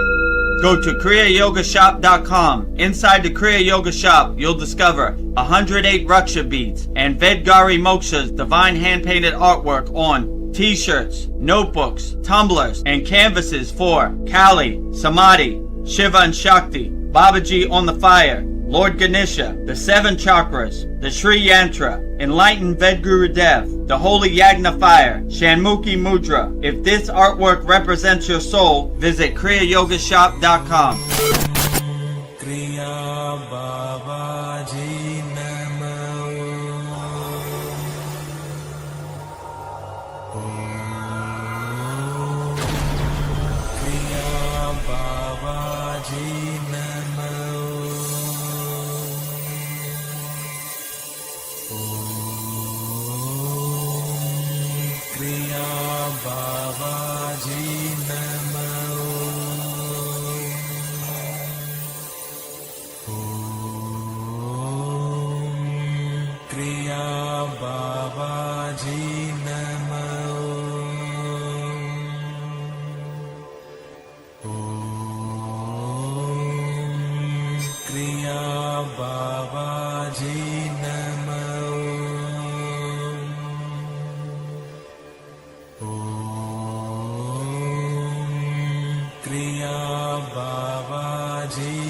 Go to kriyayogamasterclass.com. Inside the Kriya Yoga shop, you'll discover 108 Raksha beads and Vedgari Moksha's divine hand-painted artwork on t-shirts, notebooks, tumblers, and canvases for Kali, Samadhi, Shiva and Shakti, Babaji on the fire, Lord Ganesha, the 7 chakras, the Sri Yantra, Enlightened Vedagurudev, the Holy Yagna Fire, Shanmukhi Mudra. If this artwork represents your soul, visit kriyayogashop.com. Kriya Babaji Namo. Kriya Babaji Namo. Kriya Babaji Namo. Kriya Babaji Namo. Kriya Babaji Namo. Babaji